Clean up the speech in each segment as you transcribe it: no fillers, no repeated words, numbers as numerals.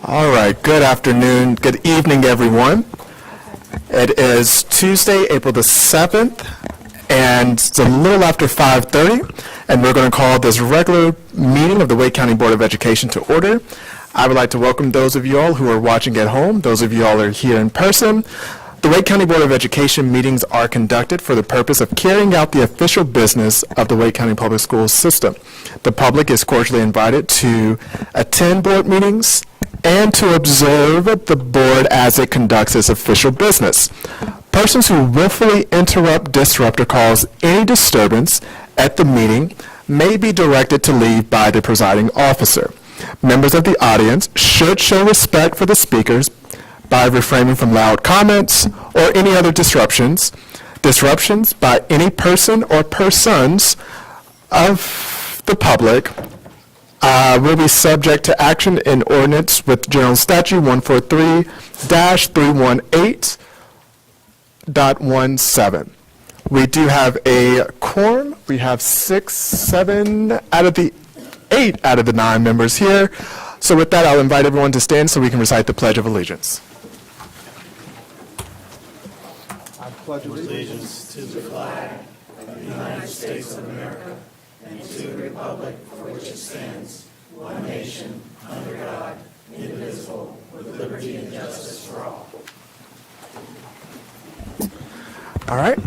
All right, good afternoon, good evening, everyone. It is Tuesday, April the 7th, and it's a little after 5:30, and we're going to call this regular meeting of the Wake County Board of Education to order. I would like to welcome those of you all who are watching at home, those of you all who are here in person. The Wake County Board of Education meetings are conducted for the purpose of carrying out the official business of the Wake County Public Schools system. The public is cordially invited to attend board meetings and to observe the board as it conducts its official business. Persons who willfully interrupt, disrupt, or cause any disturbance at the meeting may be directed to leave by the presiding officer. Members of the audience should show respect for the speakers by refraining from loud comments or any other disruptions. Disruptions by any person or persons of the public will be subject to action in ordinance with General Statute 143-318.17. We do have a quorum. We have 8 out of the 9 members here. So with that, I'll invite everyone to stand so we can recite the Pledge of Allegiance. I pledge allegiance to the flag of the United States of America and to the republic for which it stands, one nation, under God, indivisible, with liberty and justice for all. All right.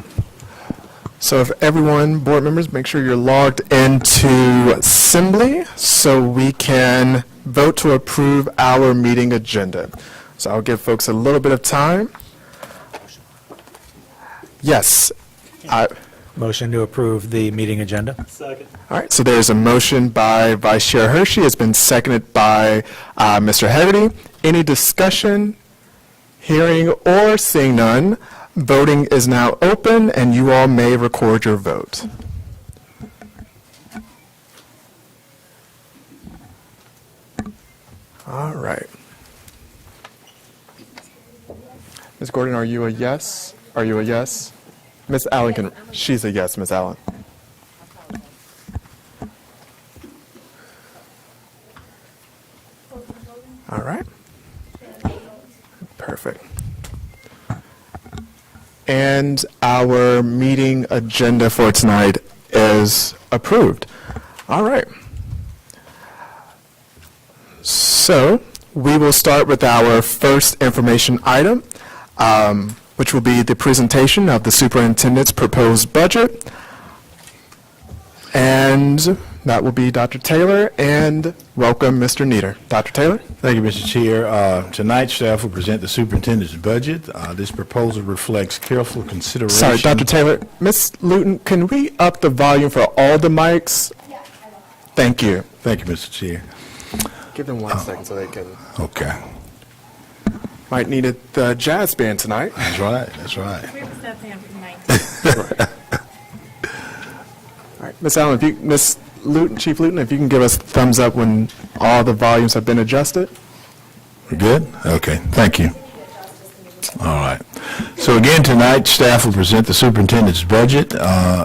So if everyone, board members, make sure you're logged into Assembly so we can vote to approve our meeting agenda. So I'll give folks a little bit of time. Yes. Motion to approve the meeting agenda. Second. All right, so there's a motion by Vice Chair Hershey. It's been seconded by Mr. Hegarty. Any discussion, hearing, or seeing none? Voting is now open, and you all may record your vote. All right. Ms. Gordon, are you a yes? Are you a yes? Ms. Allen can, she's a yes, Ms. Allen. All right. Perfect. And our meeting agenda for tonight is approved. All right. So we will start with our first information item, which will be the presentation of the superintendent's proposed budget. And that will be Dr. Taylor, and welcome, Mr. Nieder. Dr. Taylor? Thank you, Mr. Chair. Tonight, staff will present the superintendent's budget. This proposal reflects careful consideration. Sorry, Dr. Taylor. Ms. Luton, can we up the volume for all the mics? Yeah. Thank you. Thank you, Mr. Chair. Give them 1 second so they can. Okay. Might need a jazz band tonight. That's right. That's right. We have a step hand from 19. All right, Ms. Allen, Ms. Luton, Chief Luton, if you can give us a thumbs up when all the volumes have been adjusted. We're good? Okay. Thank you. All right. So again, tonight, staff will present the superintendent's budget.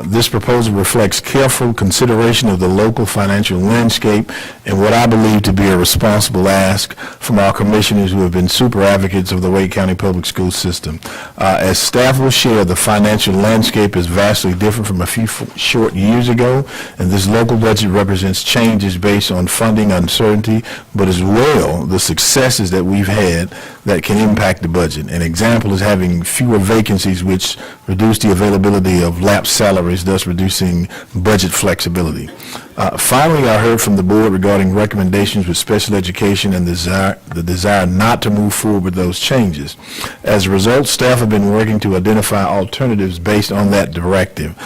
This proposal reflects careful consideration of the local financial landscape and what I believe to be a responsible ask from our commissioners who have been super advocates of the Wake County Public School System. As staff will share, the financial landscape is vastly different from a few short years ago, and this local budget represents changes based on funding uncertainty, but as well the successes that we've had that can impact the budget. An example is having fewer vacancies, which reduce the availability of lapsed salaries, thus reducing budget flexibility. Finally, I heard from the board regarding recommendations with special education and the desire not to move forward with those changes. As a result, staff have been working to identify alternatives based on that directive.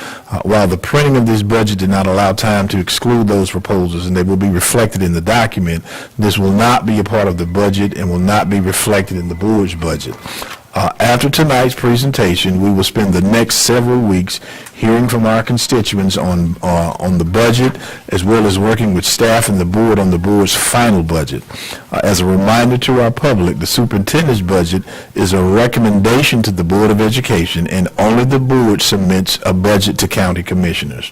While the printing of this budget did not allow time to exclude those proposals, and they will be reflected in the document, this will not be a part of the budget and will not be reflected in the board's budget. After tonight's presentation, we will spend the next several weeks hearing from our constituents on the budget, as well as working with staff and the board on the board's final budget. As a reminder to our public, the superintendent's budget is a recommendation to the Board of Education, and only the board submits a budget to county commissioners.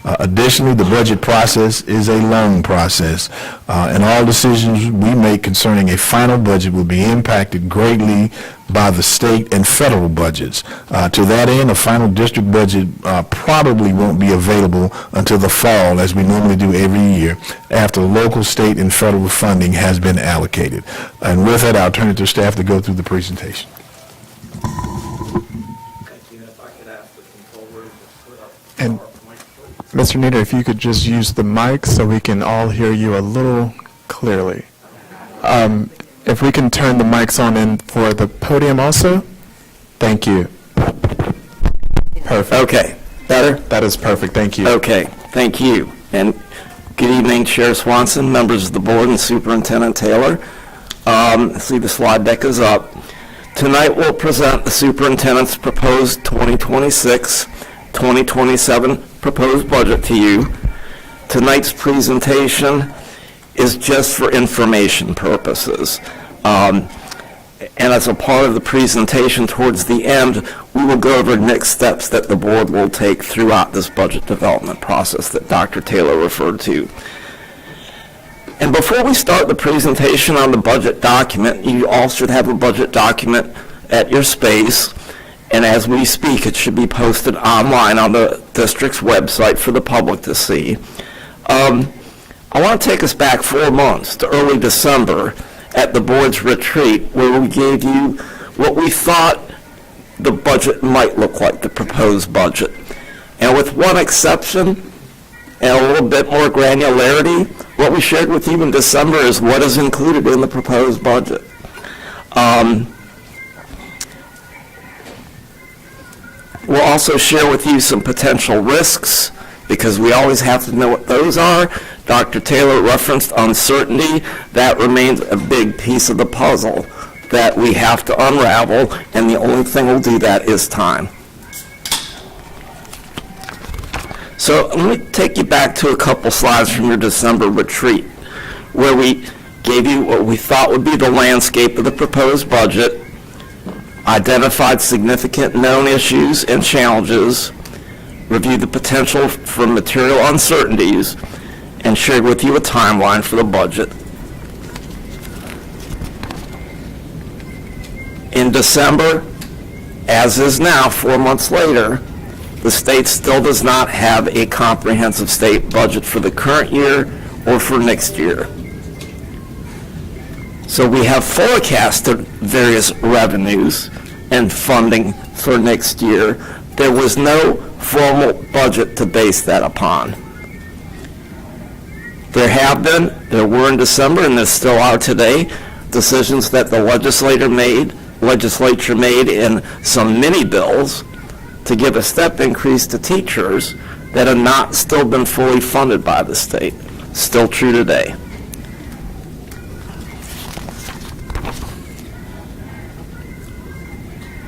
Additionally, the budget process is a long process, and all decisions we make concerning a final budget will be impacted greatly by the state and federal budgets. To that end, a final district budget probably won't be available until the fall, as we normally do every year, after local, state, and federal funding has been allocated. And with that, I'll turn it to staff to go through the presentation. And Mr. Nieder, if you could just use the mic so we can all hear you a little clearly. If we can turn the mics on in for the podium also, thank you. Perfect. Okay, better? That is perfect, thank you. Okay, thank you. And good evening, Chair Swanson, members of the board, and Superintendent Taylor. I see the slide deck is up. Tonight we'll present the superintendent's proposed 2026-2027 proposed budget to you. Tonight's presentation is just for information purposes. And as a part of the presentation towards the end, we will go over next steps that the board will take throughout this budget development process that Dr. Taylor referred to. And before we start the presentation on the budget document, you all should have a budget document at your space. And as we speak, it should be posted online on the district's website for the public to see. I want to take us back 4 months to early December at the board's retreat, where we gave you what we thought the budget might look like, the proposed budget. And with one exception and a little bit more granularity, what we shared with you in December is what is included in the proposed budget. We'll also share with you some potential risks, because we always have to know what those are. Dr. Taylor referenced uncertainty. That remains a big piece of the puzzle that we have to unravel, and the only thing will do that is time. So let me take you back to a couple slides from your December retreat, where we gave you what we thought would be the landscape of the proposed budget, identified significant known issues and challenges, reviewed the potential for material uncertainties, and shared with you a timeline for the budget. In December, as is now, 4 months later, the state still does not have a comprehensive state budget for the current year or for next year. So we have forecasted various revenues and funding for next year. There was no formal budget to base that upon. There were in December, and there still are today, decisions that the legislature made in some mini bills to give a step increase to teachers that have not still been fully funded by the state. Still true today.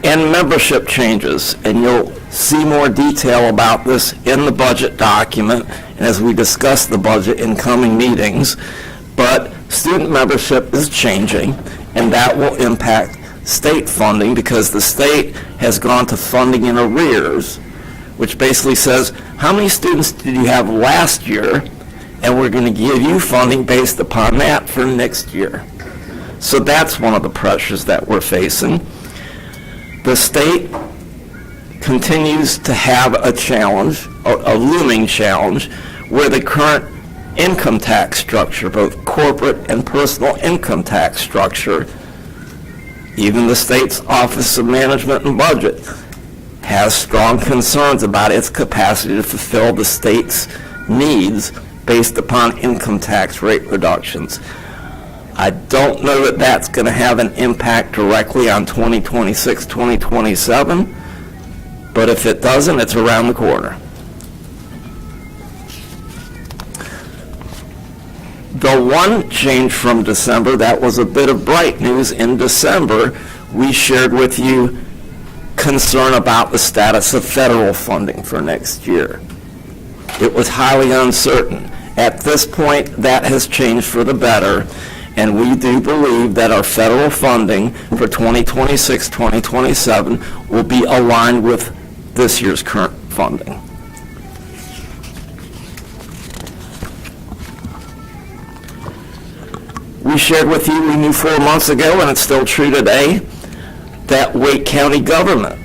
And membership changes, and you'll see more detail about this in the budget document and as we discuss the budget in coming meetings. But student membership is changing, and that will impact state funding, because the state has gone to funding in arrears, which basically says, how many students did you have last year, and we're going to give you funding based upon that for next year. So that's one of the pressures that we're facing. The state continues to have a challenge, a looming challenge, where the current income tax structure, both corporate and personal income tax structure, even the state's Office of Management and Budget has strong concerns about its capacity to fulfill the state's needs based upon income tax rate reductions. I don't know that that's going to have an impact directly on 2026, 2027, but if it doesn't, it's around the corner. The one change from December that was a bit of bright news in December, we shared with you concern about the status of federal funding for next year. It was highly uncertain. At this point, that has changed for the better, And we do believe that our federal funding for 2026, 2027 will be aligned with this year's current funding. We shared with you, we knew 4 months ago, and it's still true today, that Wake County government,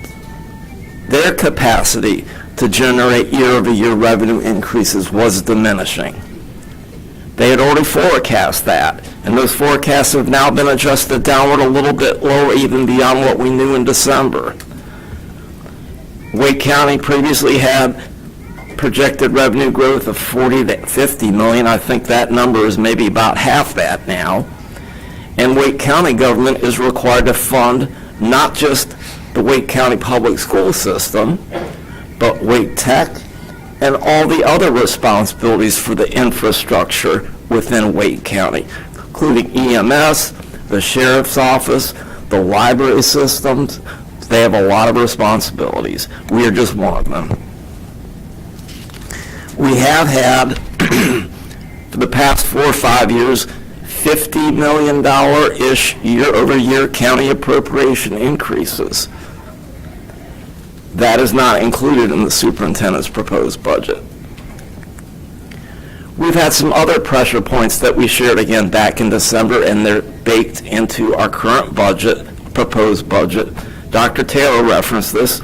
their capacity to generate year-over-year revenue increases was diminishing. They had already forecast that, and those forecasts have now been adjusted downward a little bit lower, even beyond what we knew in December. Wake County previously had projected revenue growth of 40 to 50 million. I think that number is maybe about half that now. And Wake County government is required to fund not just the Wake County public school system, but Wake Tech and all the other responsibilities for the infrastructure within Wake County, including EMS, the sheriff's office, the library systems. They have a lot of responsibilities. We are just one of them. We have had, for the past 4 or 5 years, $50 million-ish year-over-year county appropriation increases. That is not included in the superintendent's proposed budget. We've had some other pressure points that we shared again back in December, and they're baked into our current budget, proposed budget. Dr. Taylor referenced this.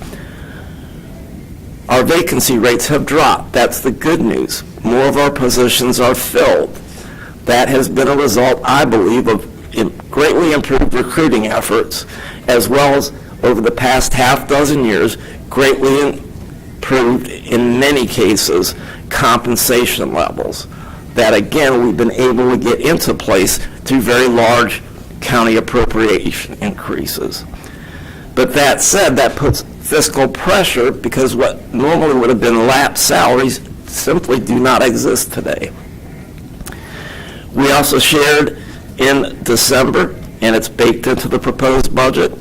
Our vacancy rates have dropped. That's the good news. More of our positions are filled. That has been a result, I believe, of greatly improved recruiting efforts, as well as over the past half dozen years, greatly improved, in many cases, compensation levels. That, again, we've been able to get into place through very large county appropriation increases. But that said, that puts fiscal pressure because what normally would have been lapsed salaries simply do not exist today. We also shared in December, and it's baked into the proposed budget,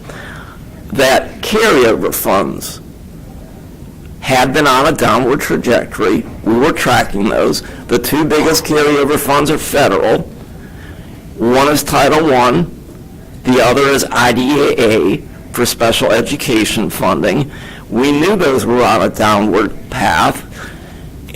that carryover funds had been on a downward trajectory. We were tracking those. The 2 biggest carryover funds are federal. One is Title I. The other is IDEA for special education funding. We knew those were on a downward path,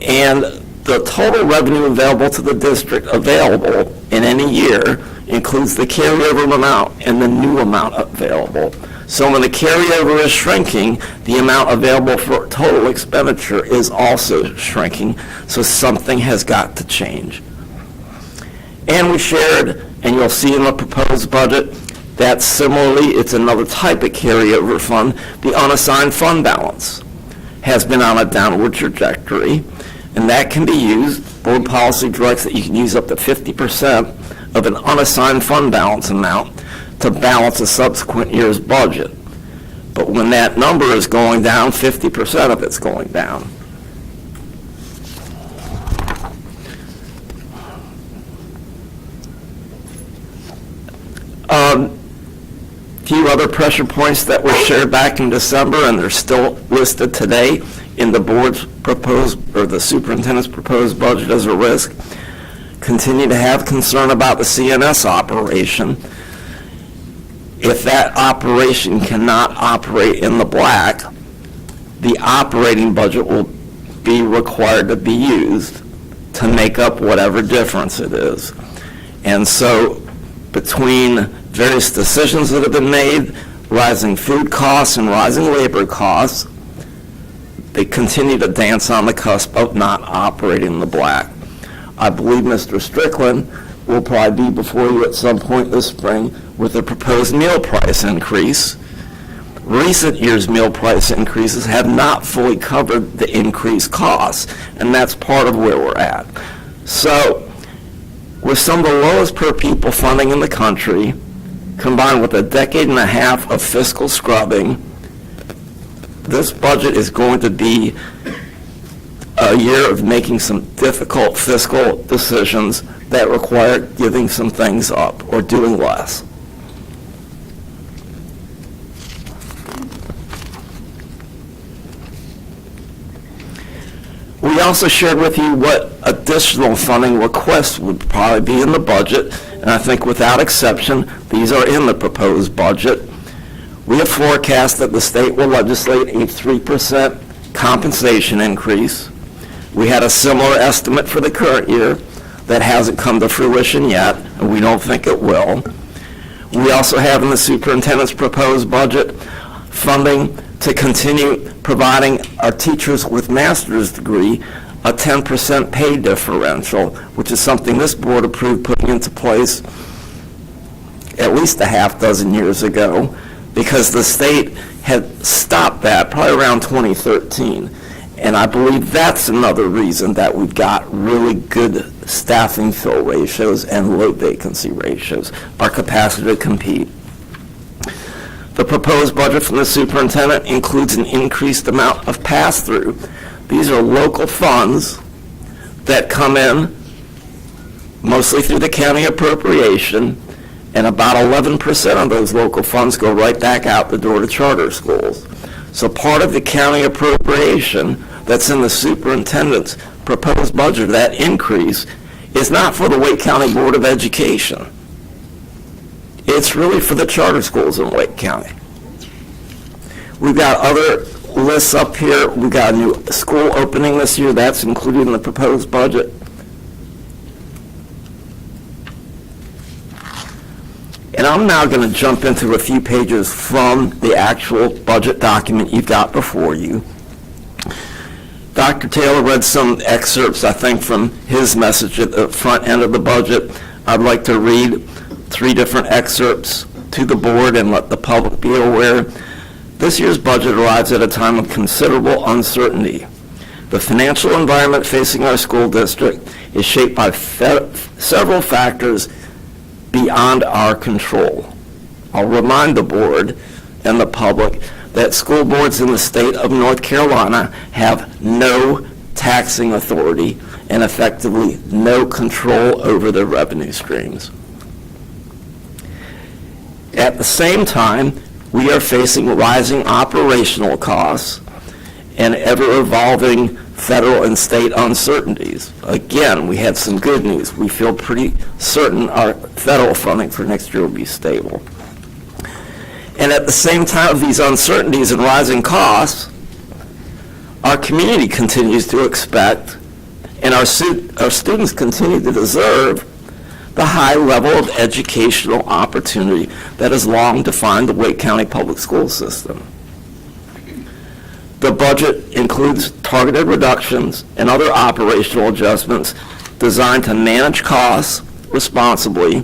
and the total revenue available to the district available in any year includes the carryover amount and the new amount available. So when the carryover is shrinking, the amount available for total expenditure is also shrinking, so something has got to change. And we shared, and you'll see in the proposed budget, that similarly, it's another type of carryover fund. The unassigned fund balance has been on a downward trajectory, and that can be used. Board policy directs that you can use up to 50% of an unassigned fund balance amount to balance a subsequent year's budget. But when that number is going down, 50% of it's going down. Few other pressure points that were shared back in December, and they're still listed today in the board's proposed, or the superintendent's proposed budget as a risk. Continue to have concern about the CNS operation. If that operation cannot operate in the black, the operating budget will be required to be used to make up whatever difference it is. And so between various decisions that have been made, rising food costs and rising labor costs, they continue to dance on the cusp of not operating in the black. I believe Mr. Strickland will probably be before you at some point this spring with a proposed meal price increase. Recent years' meal price increases have not fully covered the increased costs, and that's part of where we're at. So, with some of the lowest per pupil funding in the country, combined with a decade and a half of fiscal scrubbing, this budget is going to be a year of making some difficult fiscal decisions that require giving some things up or doing less. We also shared with you what additional funding requests would probably be in the budget, and I think without exception, these are in the proposed budget. We have forecast that the state will legislate a 3% compensation increase. We had a similar estimate for the current year that hasn't come to fruition yet, and we don't think it will. We also have in the superintendent's proposed budget funding to continue providing our teachers with master's degree a 10% pay differential, which is something this board approved putting into place at least a half dozen years ago, because the state had stopped that probably around 2013. And I believe that's another reason that we've got really good staffing fill ratios and low vacancy ratios, our capacity to compete. The proposed budget from the superintendent includes an increased amount of pass-through. These are local funds that come in mostly through the county appropriation, and about 11% of those local funds go right back out the door to charter schools. So part of the county appropriation that's in the superintendent's proposed budget, that increase, is not for the Wake County Board of Education. It's really for the charter schools in Wake County. We've got other lists up here. We've got a new school opening this year. That's included in the proposed budget. And I'm now going to jump into a few pages from the actual budget document you've got before you. Dr. Taylor read some excerpts, I think, from his message at the front end of the budget. I'd like to read 3 different excerpts to the board and let the public be aware. This year's budget arrives at a time of considerable uncertainty. The financial environment facing our school district is shaped by several factors beyond our control. I'll remind the board and the public that school boards in the state of North Carolina have no taxing authority and effectively no control over their revenue streams. At the same time, we are facing rising operational costs and ever-evolving federal and state uncertainties. Again, we had some good news. We feel pretty certain our federal funding for next year will be stable. And at the same time of these uncertainties and rising costs, our community continues to expect, and our students continue to deserve, the high level of educational opportunity that has long defined the Wake County Public School System. The budget includes targeted reductions and other operational adjustments designed to manage costs responsibly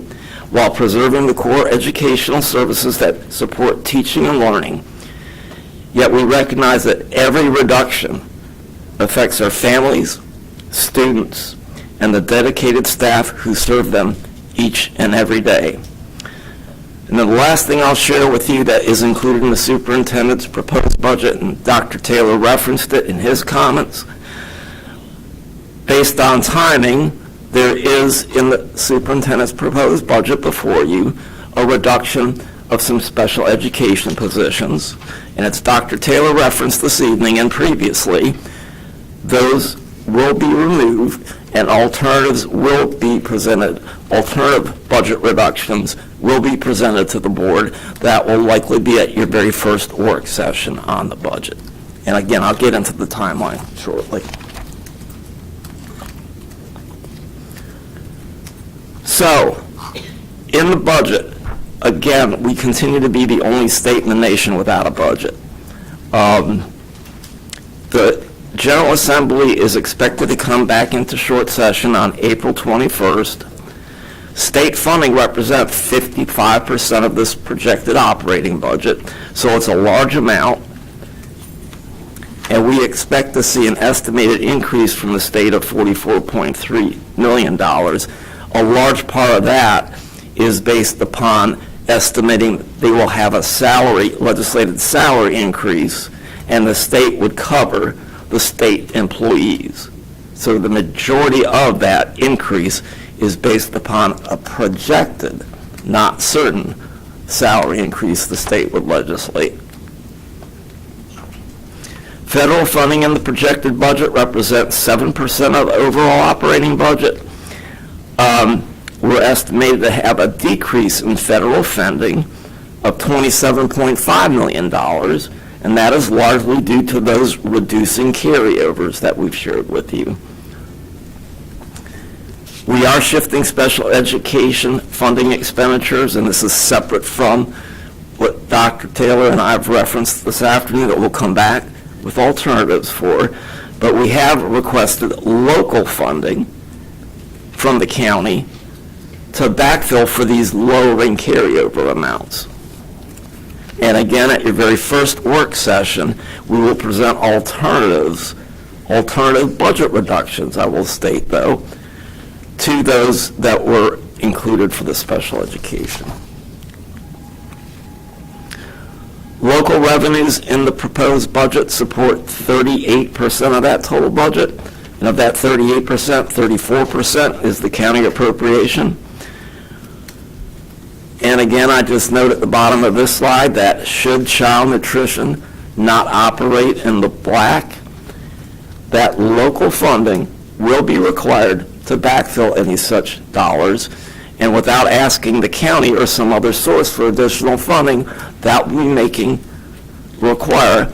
while preserving the core educational services that support teaching and learning. Yet we recognize that every reduction affects our families, students, and the dedicated staff who serve them each and every day. And then the last thing I'll share with you that is included in the superintendent's proposed budget, and Dr. Taylor referenced it in his comments, based on timing, there is in the superintendent's proposed budget before you a reduction of some special education positions, and it's Dr. Taylor referenced this evening and previously. Those will be removed and alternatives will be presented. Alternative budget reductions will be presented to the board. That will likely be at your very first work session on the budget. And again, I'll get into the timeline shortly. So, in the budget, again, we continue to be the only state in the nation without a budget. The General Assembly is expected to come back into short session on April 21st. State funding represents 55% of this projected operating budget, so it's a large amount. And we expect to see an estimated increase from the state of $44.3 million. A large part of that is based upon estimating they will have a legislated salary increase, and the state would cover the state employees. So the majority of that increase is based upon a projected, not certain, salary increase the state would legislate. Federal funding in the projected budget represents 7% of the overall operating budget. we're estimated to have a decrease in federal funding of $27.5 million, and that is largely due to those reducing carryovers that we've shared with you. We are shifting special education funding expenditures, and this is separate from what Dr. Taylor and I have referenced this afternoon that we'll come back with alternatives for. But we have requested local funding from the county to backfill for these lowering carryover amounts. And again, at your very first work session, we will present alternative budget reductions, I will state though, to those that were included for the special education. Local revenues in the proposed budget support 38% of that total budget, and of that 38%, 34% is the county appropriation. And again, I just note at the bottom of this slide that should child nutrition not operate in the black, that local funding will be required to backfill any such dollars, and without asking the county or some other source for additional funding, that will be require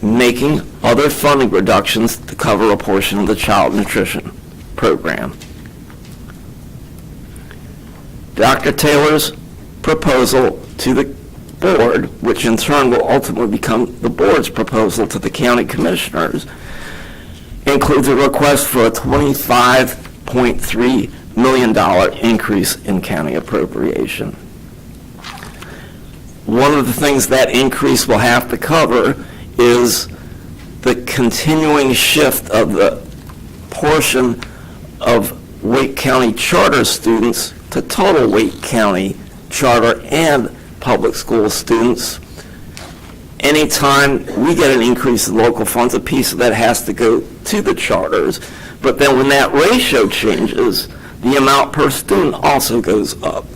making other funding reductions to cover a portion of the child nutrition program. Dr. Taylor's proposal to the board, which in turn will ultimately become the board's proposal to the county commissioners, includes a request for a $25.3 million increase in county appropriation. One of the things that increase will have to cover is the continuing shift of the portion of Wake County charter students to total Wake County charter and public school students. Anytime we get an increase in local funds, a piece of that has to go to the charters. But then when that ratio changes, the amount per student also goes up.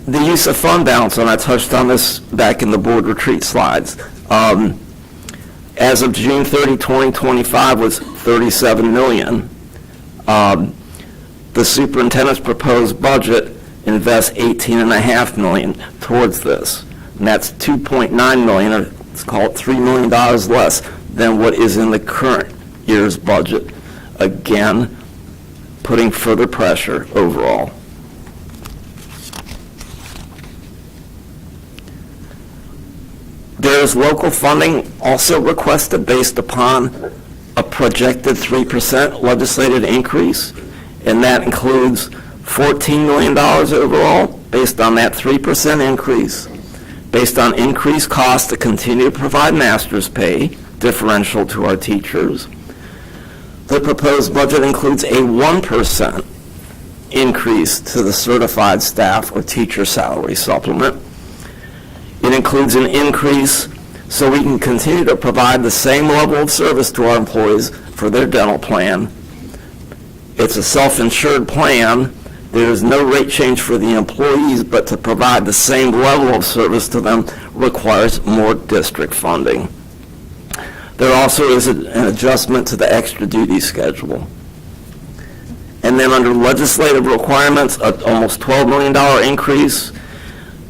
The use of fund balance, and I touched on this back in the board retreat slides, as of June 30, 2025 was $37 million. The superintendent's proposed budget invests $18.5 million towards this, and that's $2.9 million, or let's call it $3 million less than what is in the current year's budget. Again, putting further pressure overall. There is local funding also requested based upon a projected 3% legislated increase, and that includes $14 million overall based on that 3% increase, based on increased costs to continue to provide master's pay, differential to our teachers. The proposed budget includes a 1% increase to the certified staff or teacher salary supplement. It includes an increase so we can continue to provide the same level of service to our employees for their dental plan. It's a self-insured plan. There is no rate change for the employees, but to provide the same level of service to them requires more district funding. There also is an adjustment to the extra duty schedule. And then under legislative requirements, an almost $12 million increase.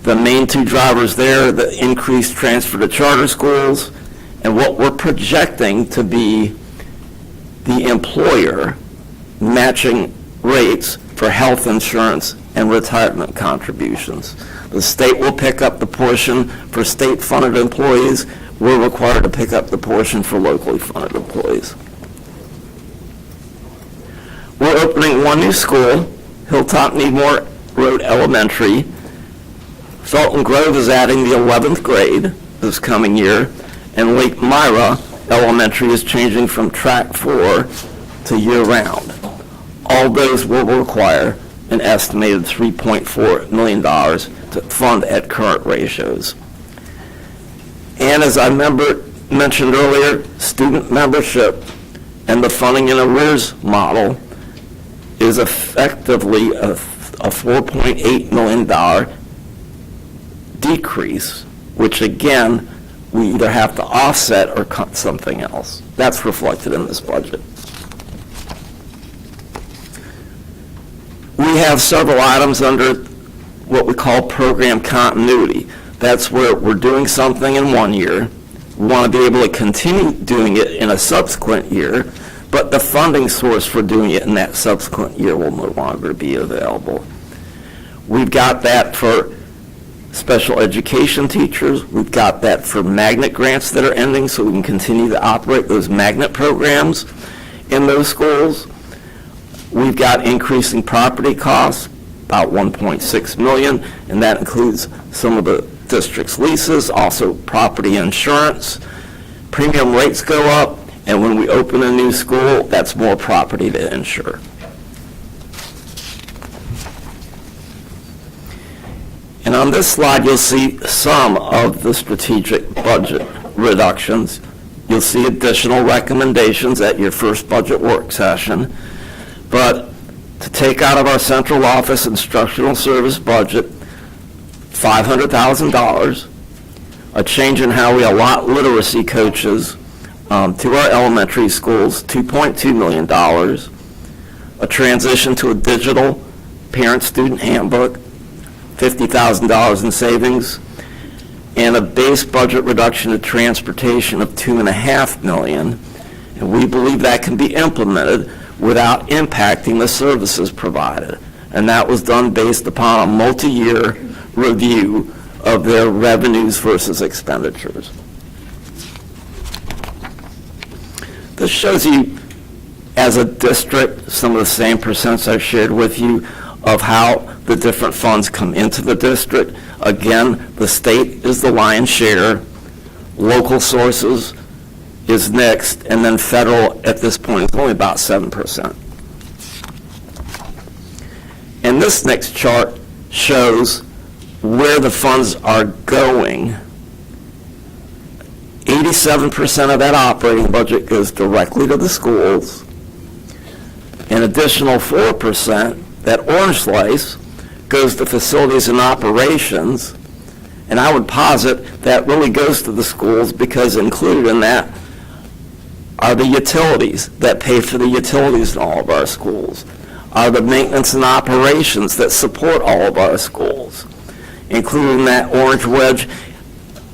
The main two drivers there, the increased transfer to charter schools, and what we're projecting to be the employer matching rates for health insurance and retirement contributions. The state will pick up the portion for state-funded employees. We're required to pick up the portion for locally funded employees. We're opening one new school, Hilltop Needmore Road Elementary. Felton Grove is adding the 11th grade this coming year, and Lake Myra Elementary is changing from track 4 to year-round. All those will require an estimated $3.4 million to fund at current ratios. And as I mentioned earlier, student membership and the funding in arrears model is effectively a $4.8 million decrease, which again, we either have to offset or cut something else. That's reflected in this budget. have several items under what we call program continuity. That's where we're doing something in one year, we want to be able to continue doing it in a subsequent year, but the funding source for doing it in that subsequent year will no longer be available. We've got that for special education teachers. We've got that for magnet grants that are ending, so we can continue to operate those magnet programs in those schools. We've got increasing property costs, about $1.6 million, and that includes some of the district's leases, also property insurance. Premium rates go up, and when we open a new school, that's more property to insure. And on this slide, you'll see some of the strategic budget reductions. You'll see additional recommendations at your first budget work session. But to take out of our central office instructional service budget, $500,000, a change in how we allot literacy coaches to our elementary schools, $2.2 million, a transition to a digital parent-student handbook, $50,000 in savings, and a base budget reduction of transportation of $2.5 million. And we believe that can be implemented without impacting the services provided. And that was done based upon a multi-year review of their revenues versus expenditures. This shows you, as a district, some of the same percents I shared with you of how the different funds come into the district. Again, the state is the lion's share, local sources is next, and then federal at this point is only about 7%. And this next chart shows where the funds are going. 87% of that operating budget goes directly to the schools. An additional 4%, that orange slice, goes to facilities and operations, and I would posit that really goes to the schools because included in that are the utilities that pay for the utilities in all of our schools, are the maintenance and operations that support all of our schools. Including that orange wedge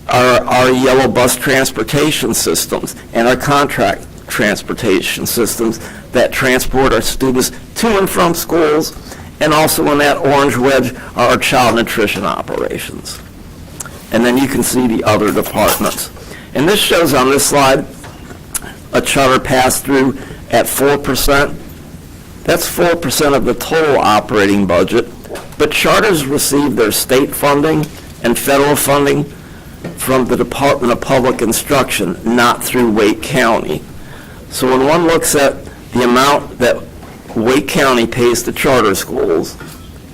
are our yellow bus transportation systems and our contract transportation systems that transport our students to and from schools, and also in that orange wedge are our child nutrition operations. And then you can see the other departments. And this shows on this slide a charter pass-through at 4%. That's 4% of the total operating budget, but charters receive their state funding and federal funding from the Department of Public Instruction, not through Wake County. So when one looks at the amount that Wake County pays to charter schools,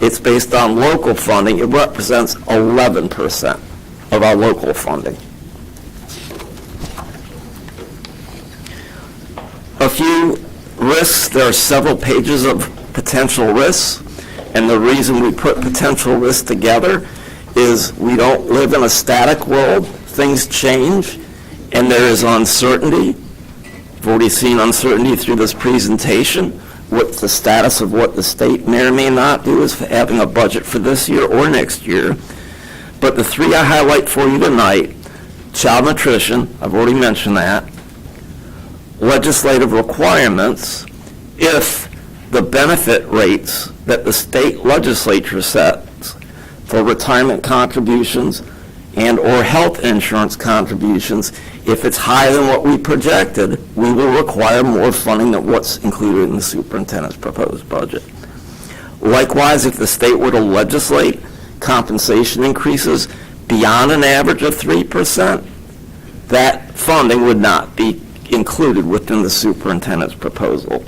it's based on local funding. It represents 11% of our local funding. A few risks. There are several pages of potential risks, and the reason we put potential risks together is we don't live in a static world. Things change, and there is uncertainty. You've already seen uncertainty through this presentation. What the status of what the state may or may not do is having a budget for this year or next year. But the three I highlight for you tonight: child nutrition, I've already mentioned that, legislative requirements, if the benefit rates that the state legislature sets for retirement contributions and or health insurance contributions, if it's higher than what we projected, we will require more funding than what's included in the superintendent's proposed budget. Likewise, if the state were to legislate compensation increases beyond an average of 3%, that funding would not be included within the superintendent's proposal.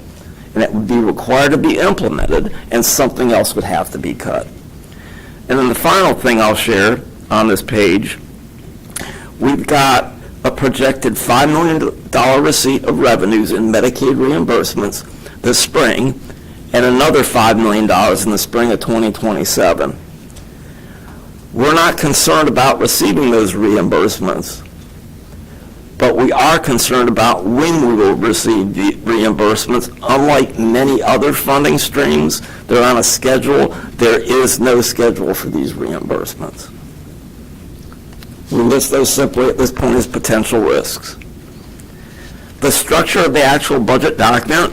And it would be required to be implemented, and something else would have to be cut. And then the final thing I'll share on this page, we've got a projected $5 million receipt of revenues in Medicaid reimbursements this spring, and another $5 million in the spring of 2027. We're not concerned about receiving those reimbursements, but we are concerned about when we will receive the reimbursements. Unlike many other funding streams, they're on a schedule. There is no schedule for these reimbursements. We list those simply at this point as potential risks. The structure of the actual budget document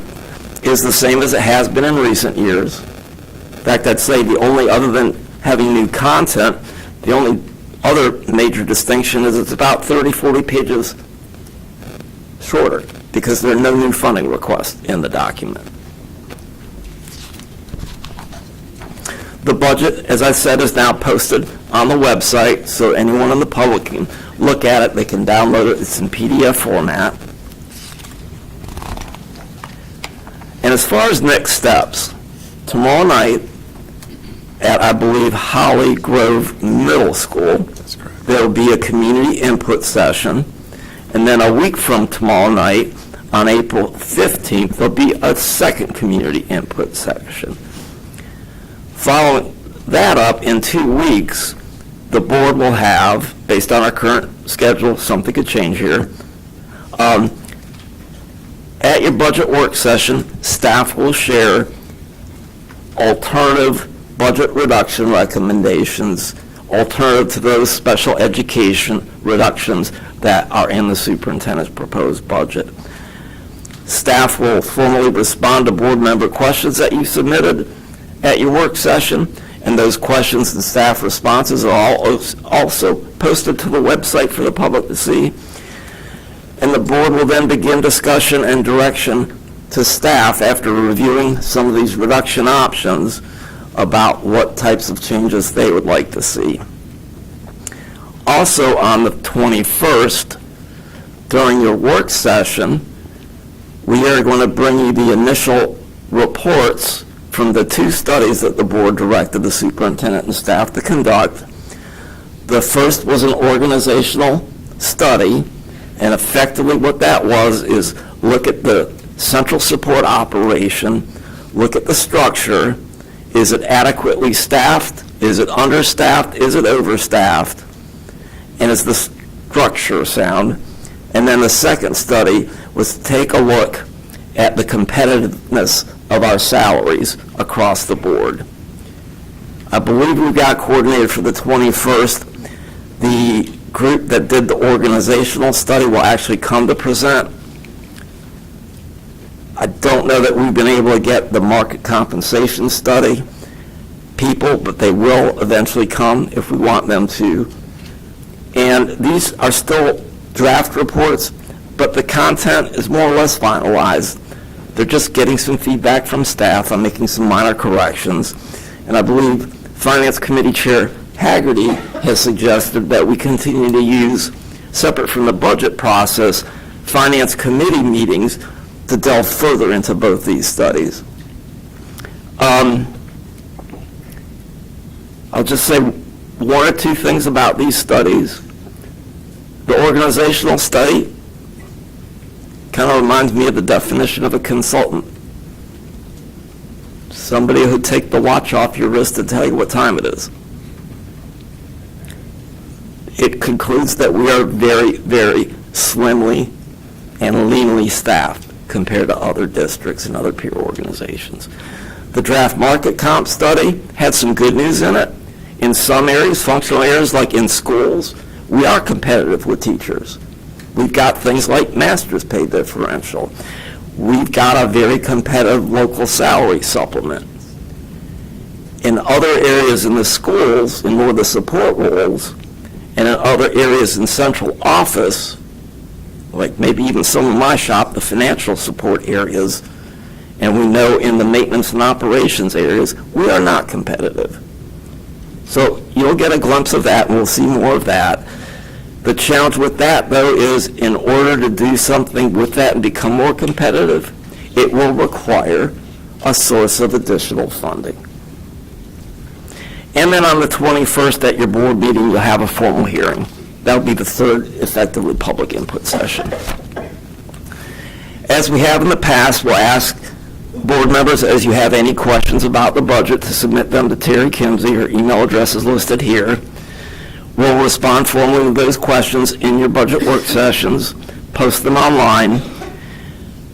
is the same as it has been in recent years. In fact, I'd say the only, other than having new content, the only other major distinction is it's about 30, 40 pages shorter because there are no new funding requests in the document. The budget, as I said, is now posted on the website, so anyone in the public can look at it. They can download it. It's in PDF format. And as far as next steps, tomorrow night at, I believe, Holly Grove Middle School, there will be a community input session. And then a week from tomorrow night, on April 15th, there'll be a second community input session. Following that up, in 2 weeks, the board will have, based on our current schedule, something could change here, at your budget work session, staff will share alternative budget reduction recommendations, alternative to those special education reductions that are in the superintendent's proposed budget. Staff will formally respond to board member questions that you submitted at your work session, and those questions and staff responses are all also posted to the website for the public to see. And the board will then begin discussion and direction to staff after reviewing some of these reduction options about what types of changes they would like to see. Also on the 21st, during your work session, we are going to bring you the initial reports from the 2 studies that the board directed the superintendent and staff to conduct. The first was an organizational study, and effectively what that was is look at the central support operation, look at the structure. Is it adequately staffed? Is it understaffed? Is it overstaffed? And is the structure sound? And then the second study was to take a look at the competitiveness of our salaries across the board. I believe we got coordinated for the 21st. The group that did the organizational study will actually come to present. I don't know that we've been able to get the market compensation study people, but they will eventually come if we want them to. And these are still draft reports, but the content is more or less finalized. They're just getting some feedback from staff. I'm making some minor corrections. And I believe Finance Committee Chair Haggerty has suggested that we continue to use, separate from the budget process, Finance Committee meetings to delve further into both these studies. I'll just say 1 or 2 things about these studies. The organizational study kind of reminds me of the definition of a consultant. Somebody who'd take the watch off your wrist to tell you what time it is. It concludes that we are very, very slimly and leanly staffed compared to other districts and other peer organizations. The draft market comp study had some good news in it. In some areas, functional areas like in schools, we are competitive with teachers. We've got things like master's pay differential. We've got a very competitive local salary supplement. In other areas in the schools, in more of the support roles, and in other areas in central office, like maybe even some of my shop, the financial support areas, and we know in the maintenance and operations areas, we are not competitive. So you'll get a glimpse of that, and we'll see more of that. The challenge with that, though, is in order to do something with that and become more competitive, it will require a source of additional funding. And then on the 21st at your board meeting, you'll have a formal hearing. That'll be the third effectively public input session. As we have in the past, we'll ask board members, as you have any questions about the budget, to submit them to Terry Kimsey. Her email address is listed here. We'll respond formally to those questions in your budget work sessions. post them online,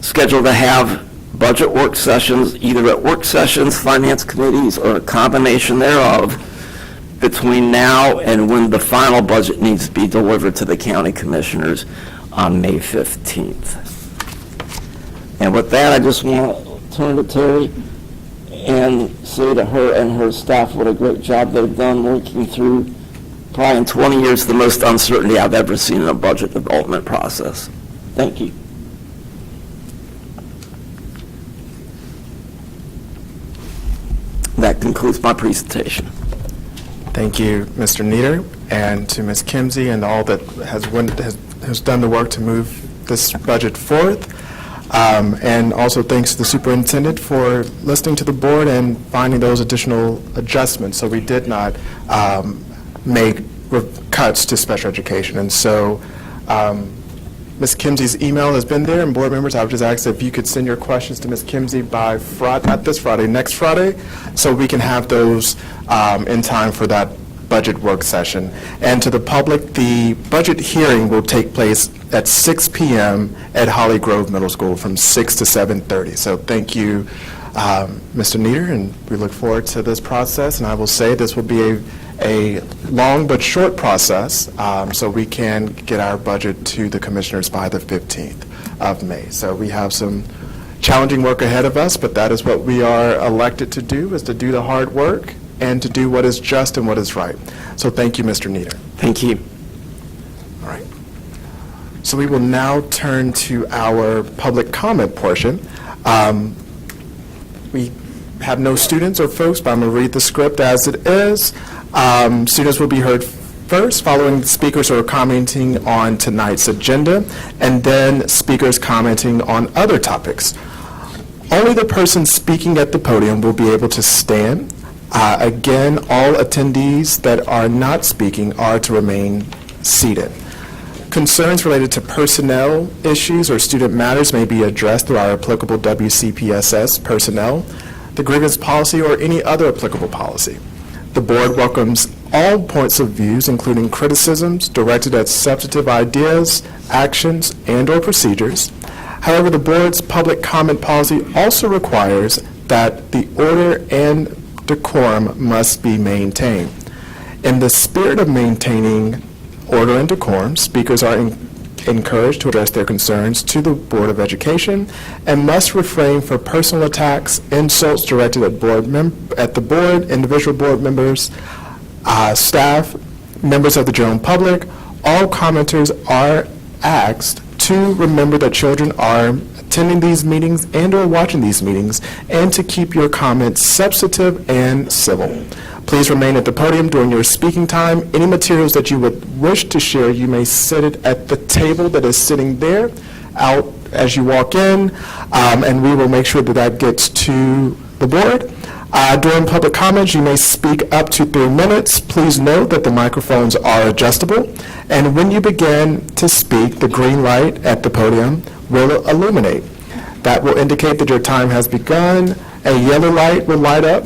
schedule to have budget work sessions, either at work sessions, finance committees, or a combination thereof, between now and when the final budget needs to be delivered to the county commissioners on May 15th. And with that, I just want to turn to Terry and say to her and her staff what a great job they've done working through, probably in 20 years, the most uncertainty I've ever seen in a budget development process. Thank you. That concludes my presentation. Thank you, Mr. Nieder, and to Ms. Kimsey and all that has done the work to move this budget forth. And also thanks to the superintendent for listening to the board and finding those additional adjustments. So we did not make cuts to special education. And so Ms. Kimsey's email has been there, and board members, I would just ask if you could send your questions to Ms. Kimsey by Friday, not this Friday, next Friday, so we can have those in time for that budget work session. And to the public, the budget hearing will take place at 6 p.m. at Holly Grove Middle School from 6 to 7:30. So thank you, Mr. Nieder, and we look forward to this process. And I will say this will be a long but short process, so we can get our budget to the commissioners by the 15th of May. So we have some challenging work ahead of us, but that is what we are elected to do, is to do the hard work and to do what is just and what is right. So thank you, Mr. Nieder. Thank you. All right. So we will now turn to our public comment portion. We have no students or folks, but I'm going to read the script as it is. Students will be heard first, following the speakers who are commenting on tonight's agenda, and then speakers commenting on other topics. Only the person speaking at the podium will be able to stand. Again, all attendees that are not speaking are to remain seated. Concerns related to personnel issues or student matters may be addressed through our applicable WCPSS personnel, the grievance policy, or any other applicable policy. The board welcomes all points of views, including criticisms directed at substantive ideas, actions, and/or procedures. However, the board's public comment policy also requires that the order and decorum must be maintained. In the spirit of maintaining order and decorum, speakers are encouraged to address their concerns to the Board of Education and must refrain from personal attacks, insults directed at the board, individual board members, staff, members of the general public. All commenters are asked to remember that children are attending these meetings and or watching these meetings, and to keep your comments substantive and civil. Please remain at the podium during your speaking time. Any materials that you would wish to share, you may sit it at the table that is sitting there out as you walk in, and we will make sure that that gets to the board. During public comments, you may speak up to 3 minutes. Please note that the microphones are adjustable, and when you begin to speak, the green light at the podium will illuminate. That will indicate that your time has begun. A yellow light will light up,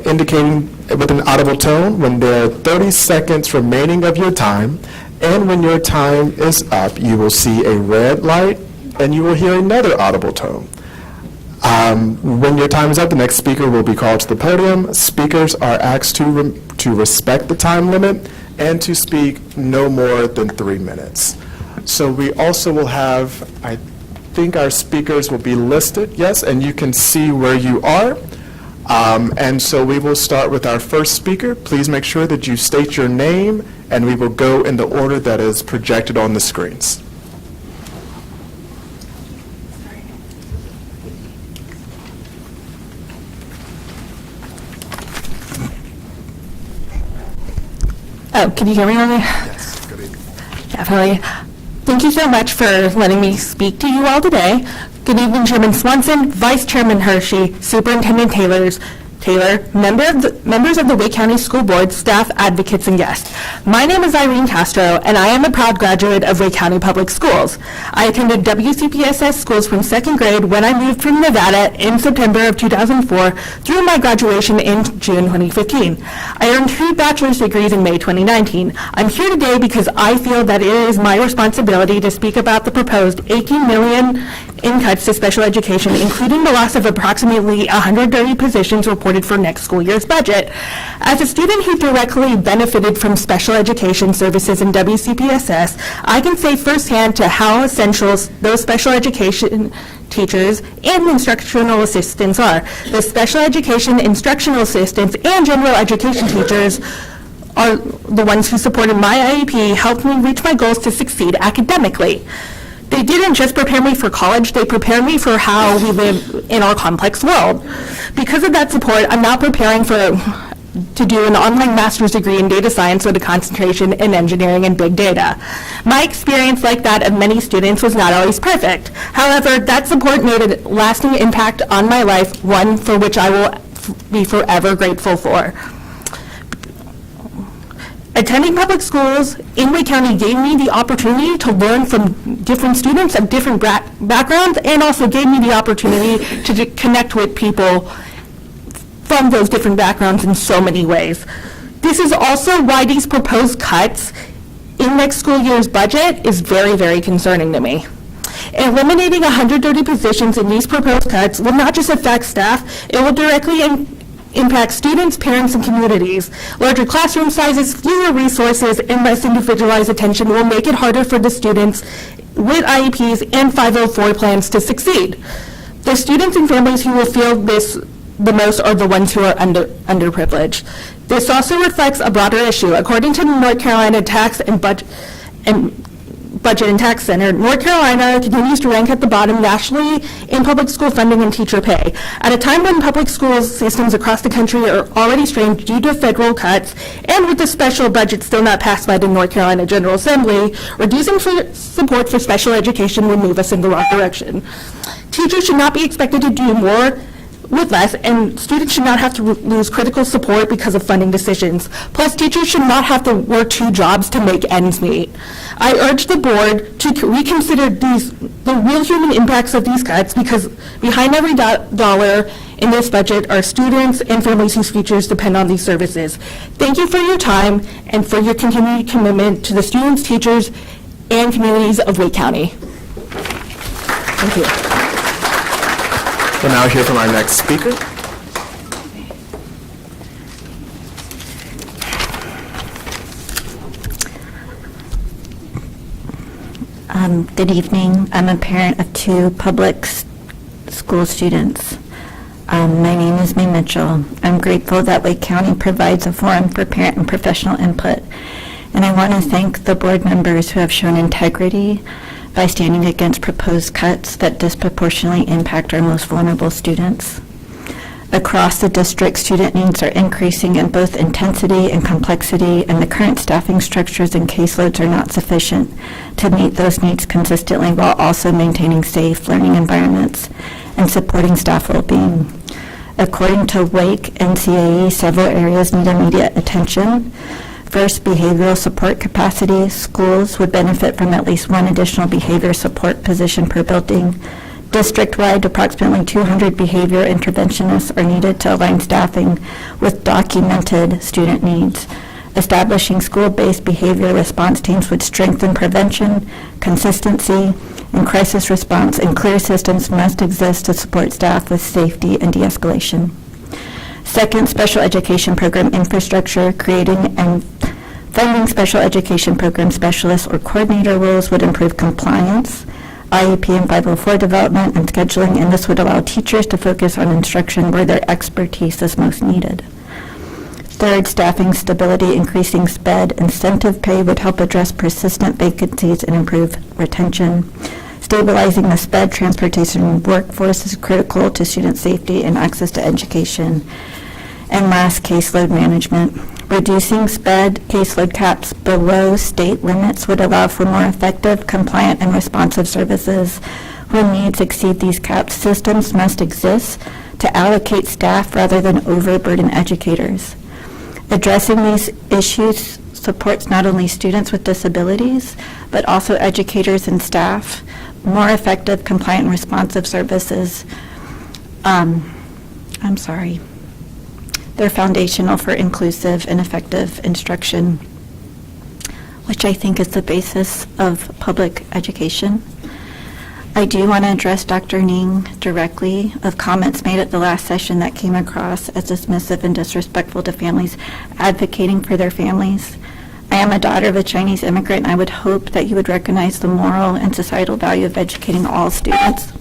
indicating with an audible tone when there are 30 seconds remaining of your time, and when your time is up, you will see a red light, and you will hear another audible tone. When your time is up, the next speaker will be called to the podium. Speakers are asked to respect the time limit and to speak no more than 3 minutes. So we also will have, I think our speakers will be listed, yes, and you can see where you are. And so we will start with our first speaker. Please make sure that you state your name, and we will go in the order that is projected on the screens. Oh, can you hear me on there? Yes, good evening. Definitely. Thank you so much for letting me speak to you all today. Good evening, Chairman Swanson, Vice Chairman Hershey, Superintendent Taylors, Taylor, members of the Wake County School Board, staff, advocates, and guests. My name is Irene Castro, and I am a proud graduate of Wake County Public Schools. I attended WCPSS schools from second grade when I moved from Nevada in September of 2004 through my graduation in June 2015. I earned 2 bachelor's degrees in May 2019. I'm here today because I feel that it is my responsibility to speak about the proposed $18 million in cuts to special education, including the loss of approximately 130 positions reported for next school year's budget. As a student who directly benefited from special education services in WCPSS, I can say firsthand to how essential those special education teachers and instructional assistants are. The special education instructional assistants and general education teachers are the ones who supported my IEP, helped me reach my goals to succeed academically. They didn't just prepare me for college, they prepared me for how we live in our complex world. Because of that support, I'm now preparing to do an online master's degree in data science with a concentration in engineering and big data. My experience, like that of many students, was not always perfect. However, that support made a lasting impact on my life, one for which I will be forever grateful for. Attending public schools in Wake County gave me the opportunity to learn from different students of different backgrounds, and also gave me the opportunity to connect with people from those different backgrounds in so many ways. This is also why these proposed cuts in next school year's budget is very, very concerning to me. Eliminating 130 positions in these proposed cuts will not just affect staff, it will directly impact students, parents, and communities. Larger classroom sizes, fewer resources, and less individualized attention will make it harder for the students with IEPs and 504 plans to succeed. The students and families who will feel this the most are the ones who are underprivileged. This also reflects a broader issue. According to the North Carolina Tax and Budget and Tax Center, North Carolina continues to rank at the bottom nationally in public school funding and teacher pay. At a time when public school systems across the country are already strained due to federal cuts, and with the special budget still not passed by the North Carolina General Assembly, reducing support for special education will move us in the wrong direction. Teachers should not be expected to do more with less, and students should not have to lose critical support because of funding decisions. Plus, teachers should not have to work 2 jobs to make ends meet. I urge the board to reconsider the real human impacts of these cuts, because behind every dollar in this budget are students and families whose futures depend on these services. Thank you for your time and for your continued commitment to the students, teachers, and communities of Wake County. Thank you. We'll now hear from our next speaker. Good evening. I'm a parent of 2 public school students. My name is May Mitchell. I'm grateful that Wake County provides a forum for parent and professional input, and I want to thank the board members who have shown integrity by standing against proposed cuts that disproportionately impact our most vulnerable students. Across the district, student needs are increasing in both intensity and complexity, and the current staffing structures and caseloads are not sufficient to meet those needs consistently while also maintaining safe learning environments and supporting staff well-being. According to Wake NCAE, several areas need immediate attention. First, behavioral support capacity. Schools would benefit from at least 1 additional behavior support position per building. District-wide, approximately 200 behavior interventionists are needed to align staffing with documented student needs. Establishing school-based behavior response teams would strengthen prevention, consistency, and crisis response, and clear systems must exist to support staff with safety and de-escalation. Second, special education program infrastructure. Creating and funding special education program specialists or coordinator roles would improve compliance, IEP and 504 development, and scheduling, and this would allow teachers to focus on instruction where their expertise is most needed. Third, staffing stability. Increasing SPED incentive pay would help address persistent vacancies and improve retention. Stabilizing the SPED transportation workforce is critical to student safety and access to education. And last, caseload management. Reducing SPED caseload caps below state limits would allow for more effective, compliant, and responsive services When needs exceed these caps, systems must exist to allocate staff rather than overburden educators. Addressing these issues supports not only students with disabilities, but also educators and staff, more effective, compliant, and responsive services. They're foundational for inclusive and effective instruction, which I think is the basis of public education. I do want to address Dr. Ning directly of comments made at the last session that came across as dismissive and disrespectful to families advocating for their families. I am a daughter of a Chinese immigrant, and I would hope that you would recognize the moral and societal value of educating all students.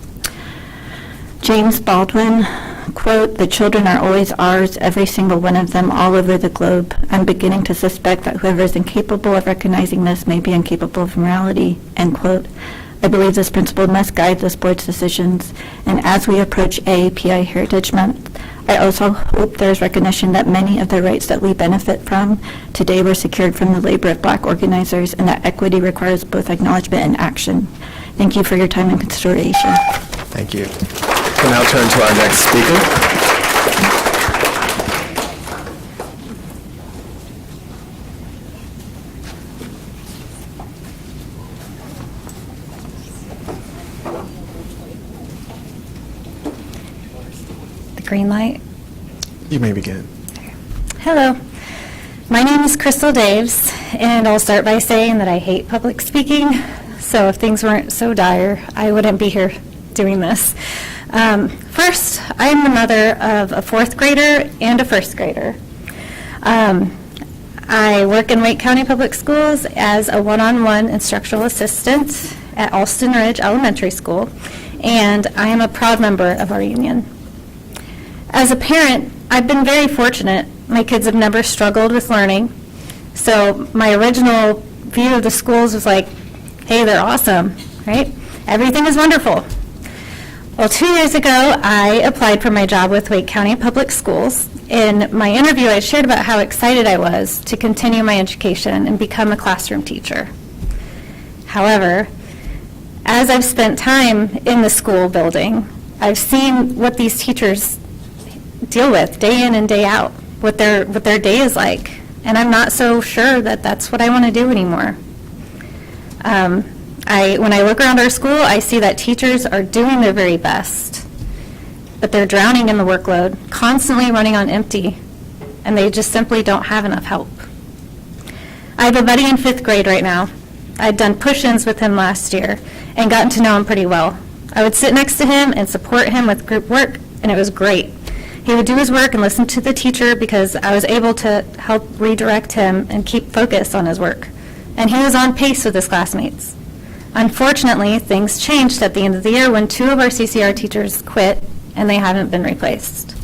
James Baldwin, quote, "The children are always ours, every single one of them, all over the globe. I'm beginning to suspect that whoever is incapable of recognizing this may be incapable of morality," end quote. I believe this principle must guide this board's decisions. And as we approach AAPI Heritage Month, I also hope there's recognition that many of the rights that we benefit from today were secured from the labor of Black organizers, and that equity requires both acknowledgement and action. Thank you for your time and consideration. Thank you. We'll now turn to our next speaker. Green light. You may begin. Hello. My name is Crystal Daves, and I'll start by saying that I hate public speaking, so if things weren't so dire, I wouldn't be here doing this. First, I am the mother of a 4th grader and a 1st grader. I work in Wake County Public Schools as a one-on-one instructional assistant at Alston Ridge Elementary School, and I am a proud member of our union. As a parent, I've been very fortunate. My kids have never struggled with learning. So my original view of the schools was like, hey, they're awesome, right? Everything is wonderful. Well, 2 years ago, I applied for my job with Wake County Public Schools. In my interview, I shared about how excited I was to continue my education and become a classroom teacher. However, as I've spent time in the school building, I've seen what these teachers deal with day in and day out, what their day is like, and I'm not so sure that that's what I want to do anymore. When I look around our school, I see that teachers are doing their very best, but they're drowning in the workload, constantly running on empty, and they just simply don't have enough help. I have a buddy in 5th grade right now. I'd done push-ins with him last year and gotten to know him pretty well. I would sit next to him and support him with group work, and it was great. He would do his work and listen to the teacher because I was able to help redirect him and keep focus on his work. And he was on pace with his classmates. Unfortunately, things changed at the end of the year when 2 of our CCR teachers quit and they haven't been replaced.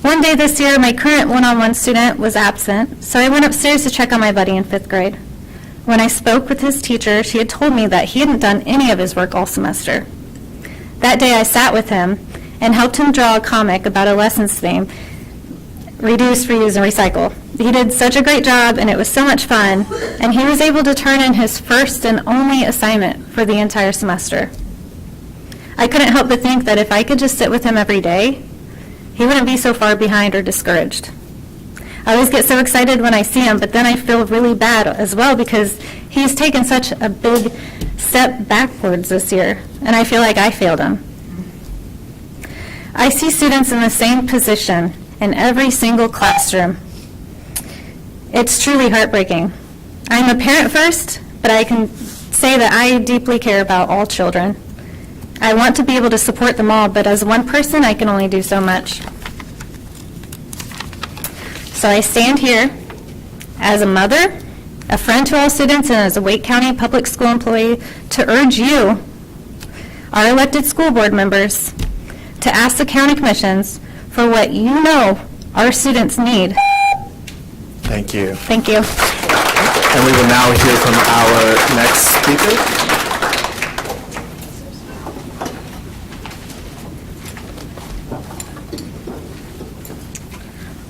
One day this year, my current one-on-one student was absent, so I went upstairs to check on my buddy in 5th grade. When I spoke with his teacher, she had told me that he hadn't done any of his work all semester. That day I sat with him and helped him draw a comic about a lessons theme, reduce, reuse, and recycle. He did such a great job, and it was so much fun, and he was able to turn in his first and only assignment for the entire semester. I couldn't help but think that if I could just sit with him every day, he wouldn't be so far behind or discouraged. I always get so excited when I see him, but then I feel really bad as well because he's taken such a big step backwards this year, and I feel like I failed him. I see students in the same position in every single classroom. It's truly heartbreaking. I'm a parent first, but I can say that I deeply care about all children. I want to be able to support them all, but as one person, I can only do so much. So I stand here as a mother, a friend to all students, and as a Wake County Public School employee to urge you, our elected school board members, to ask the county commissions for what you know our students need. Thank you. Thank you. And we will now hear from our next speaker.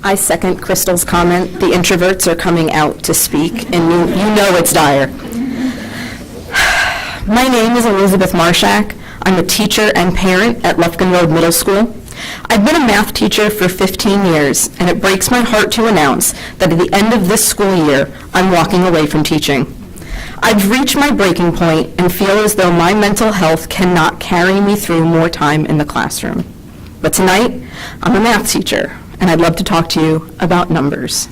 I second Crystal's comment. The introverts are coming out to speak, and you know it's dire. My name is Elizabeth Marshak. I'm a teacher and parent at Lufkin Road Middle School. I've been a math teacher for 15 years, and it breaks my heart to announce that at the end of this school year, I'm walking away from teaching. I've reached my breaking point and feel as though my mental health cannot carry me through more time in the classroom. But tonight, I'm a math teacher, and I'd love to talk to you about numbers.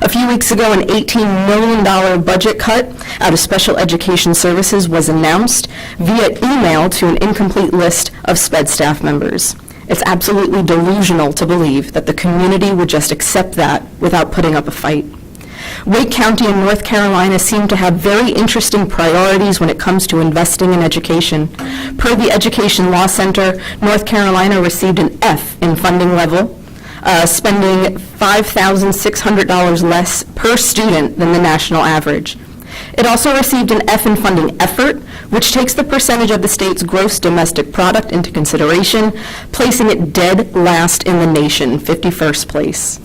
A few weeks ago, an $18 million budget cut out of special education services was announced via email to an incomplete list of SPED staff members. It's absolutely delusional to believe that the community would just accept that without putting up a fight. Wake County and North Carolina seem to have very interesting priorities when it comes to investing in education. Per the Education Law Center, North Carolina received an F in funding level, spending $5,600 less per student than the national average. It also received an F in funding effort, which takes the percentage of the state's gross domestic product into consideration, placing it dead last in the nation, 51st place.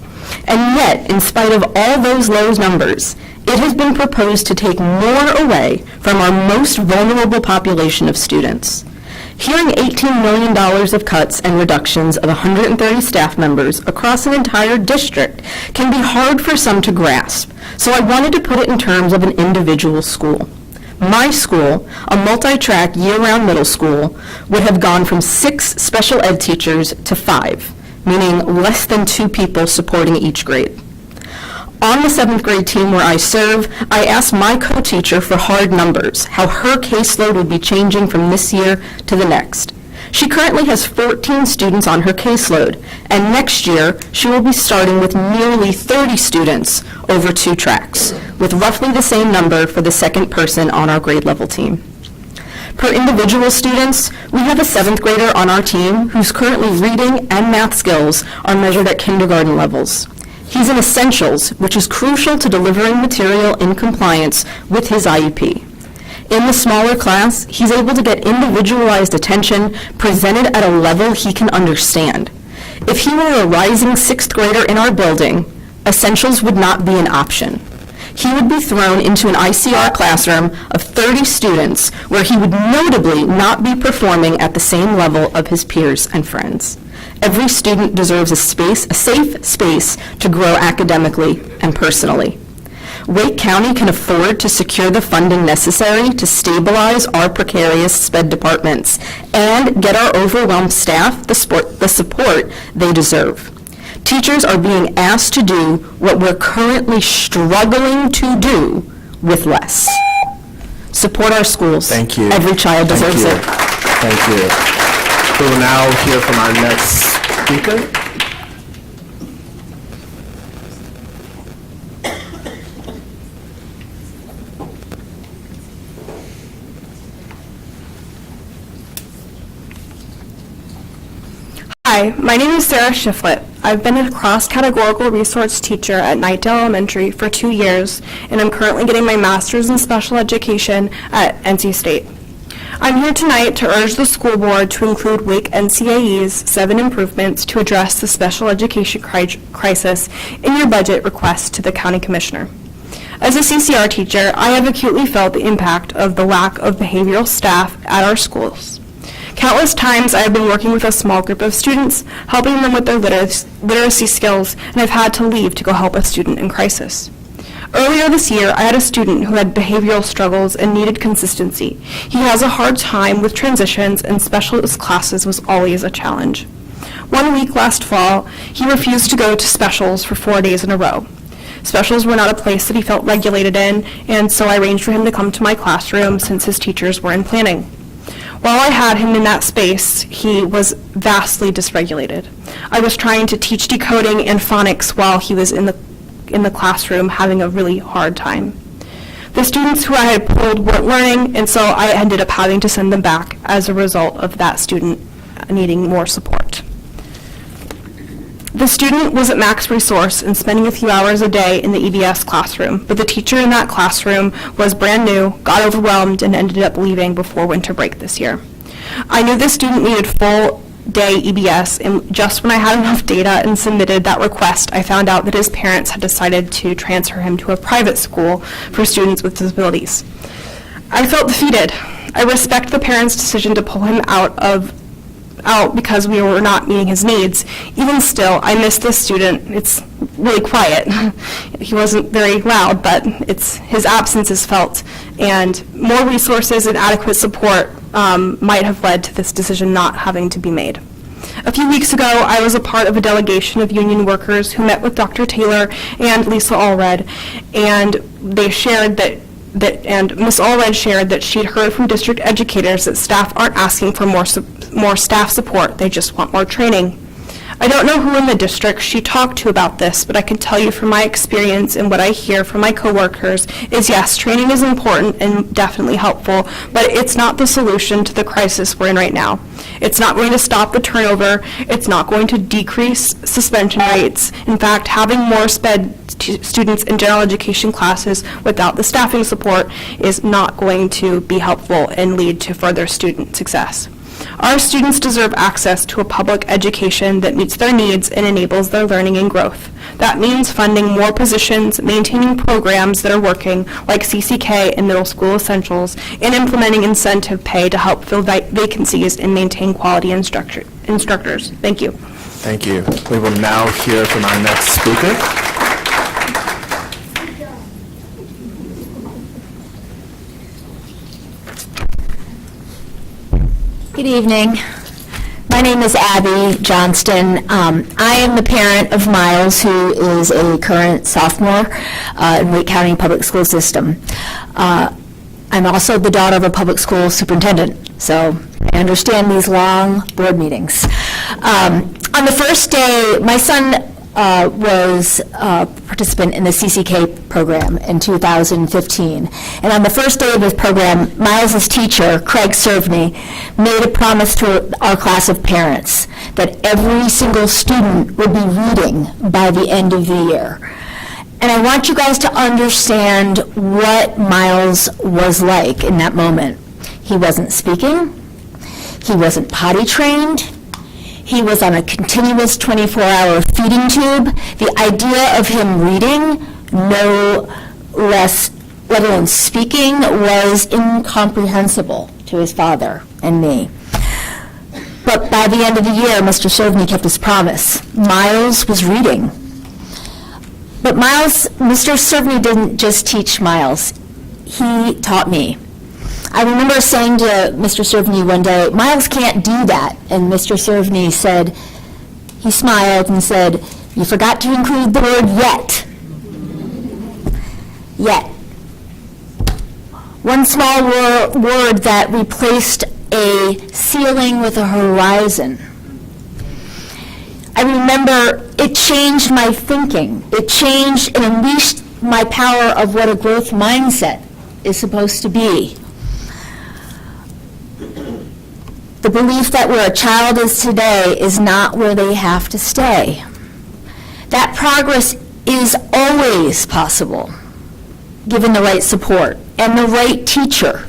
And yet, in spite of all those low numbers, it has been proposed to take more away from our most vulnerable population of students. Hearing $18 million of cuts and reductions of 130 staff members across an entire district can be hard for some to grasp, so I wanted to put it in terms of an individual school. My school, a multi-track year-round middle school, would have gone from 6 special ed teachers to 5, meaning less than 2 people supporting each grade. On the 7th grade team where I serve, I asked my co-teacher for hard numbers, how her caseload would be changing from this year to the next. She currently has 14 students on her caseload, and next year she will be starting with nearly 30 students over 2 tracks, with roughly the same number for the second person on our grade level team. Per individual students, we have a 7th grader on our team whose currently reading and math skills are measured at kindergarten levels. He's in essentials, which is crucial to delivering material in compliance with his IEP. In the smaller class, he's able to get individualized attention presented at a level he can understand. If he were a rising 6th grader in our building, essentials would not be an option. He would be thrown into an ICR classroom of 30 students where he would notably not be performing at the same level of his peers and friends. Every student deserves a safe space to grow academically and personally. Wake County can afford to secure the funding necessary to stabilize our precarious SPED departments and get our overwhelmed staff the support they deserve. Teachers are being asked to do what we're currently struggling to do with less. Support our schools. Thank you. Every child deserves it. Thank you. We will now hear from our next speaker. Hi, my name is Sarah Shiflett. I've been a cross-categorical resource teacher at Knightdale Elementary for 2 years, and I'm currently getting my master's in special education at NC State. I'm here tonight to urge the school board to include Wake NCAE's 7 improvements to address the special education crisis in your budget request to the county commissioner. As a CCR teacher, I have acutely felt the impact of the lack of behavioral staff at our schools. Countless times I have been working with a small group of students, helping them with their literacy skills, and I've had to leave to go help a student in crisis. Earlier this year, I had a student who had behavioral struggles and needed consistency. He has a hard time with transitions, and specialist classes was always a challenge. 1 week last fall, he refused to go to specials for 4 days in a row. Specials were not a place that he felt regulated in, and so I arranged for him to come to my classroom since his teachers were in planning. While I had him in that space, he was vastly dysregulated. I was trying to teach decoding and phonics while he was in the classroom having a really hard time. The students who I had pulled weren't learning, and so I ended up having to send them back as a result of that student needing more support. The student was at max resource and spending a few hours a day in the EBS classroom, but the teacher in that classroom was brand new, got overwhelmed, and ended up leaving before winter break this year. I knew this student needed full day EBS, and just when I had enough data and submitted that request, I found out that his parents had decided to transfer him to a private school for students with disabilities. I felt defeated. I respect the parents' decision to pull him out because we were not meeting his needs. Even still, I miss this student. It's really quiet. He wasn't very loud, but his absence is felt, and more resources and adequate support might have led to this decision not having to be made. A few weeks ago, I was a part of a delegation of union workers who met with Dr. Taylor and Lisa Allred, and they shared and Ms. Allred shared that she'd heard from district educators that staff aren't asking for more staff support, they just want more training. I don't know who in the district she talked to about this, but I can tell you from my experience and what I hear from my coworkers is yes, training is important and definitely helpful, but it's not the solution to the crisis we're in right now. It's not going to stop the turnover. It's not going to decrease suspension rates. In fact, having more SPED students in general education classes without the staffing support is not going to be helpful and lead to further student success. Our students deserve access to a public education that meets their needs and enables their learning and growth. That means funding more positions, maintaining programs that are working, like CCK and Middle School Essentials, and implementing incentive pay to help fill vacancies and maintain quality instructors. Thank you. Thank you. We will now hear from our next speaker. Good evening. My name is Abby Johnston. I am the parent of Miles, who is a current sophomore in Wake County Public School System. I'm also the daughter of a public school superintendent, so I understand these long board meetings. On the first day, my son was a participant in the CCK program in 2015. And on the first day of his program, Miles's teacher, Craig Servney, made a promise to our class of parents that every single student would be reading by the end of the year. And I want you guys to understand what Miles was like in that moment. He wasn't speaking. He wasn't potty trained. He was on a continuous 24-hour feeding tube. The idea of him reading, no less, let alone speaking, was incomprehensible to his father and me. But by the end of the year, Mr. Servney kept his promise. Miles was reading. But Mr. Servney didn't just teach Miles. He taught me. I remember saying to Mr. Servney one day, Miles can't do that. And Mr. Servney said, he smiled and said, you forgot to include the word yet. Yet. One small word that replaced a ceiling with a horizon. I remember it changed my thinking. It changed and unleashed my power of what a growth mindset is supposed to be. The belief that where a child is today is not where they have to stay. That progress is always possible, given the right support and the right teacher.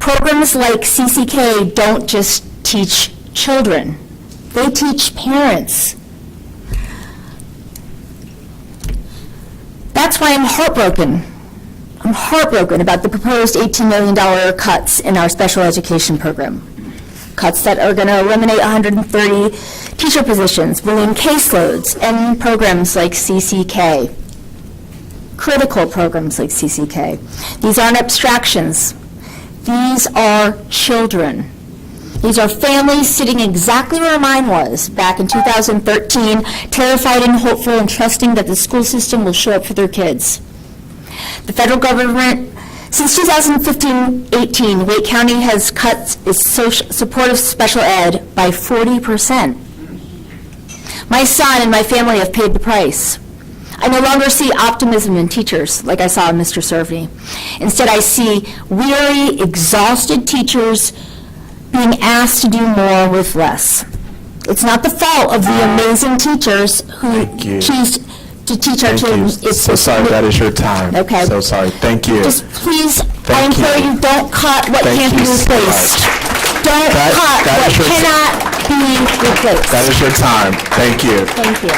Programs like CCK don't just teach children, they teach parents. That's why I'm heartbroken. I'm heartbroken about the proposed $18 million cuts in our special education program. Cuts that are going to eliminate 130 teacher positions, balloon caseloads, and programs like CCK. Critical programs like CCK. These aren't abstractions. These are children. These are families sitting exactly where mine was back in 2013, terrified and hopeful and trusting that the school system will show up for their kids. The federal government, since 2015-18, Wake County has cut its support of special ed by 40%. My son and my family have paid the price. I no longer see optimism in teachers like I saw in Mr. Servney. Instead, I see weary, exhausted teachers being asked to do more with less. It's not the fault of the amazing teachers who choose to teach our children. It's so sorry, that is your time. Okay. So sorry. Thank you. Just please, I implore you, don't cut what can't be replaced. Don't cut what cannot be replaced. That is your time. Thank you. Thank you.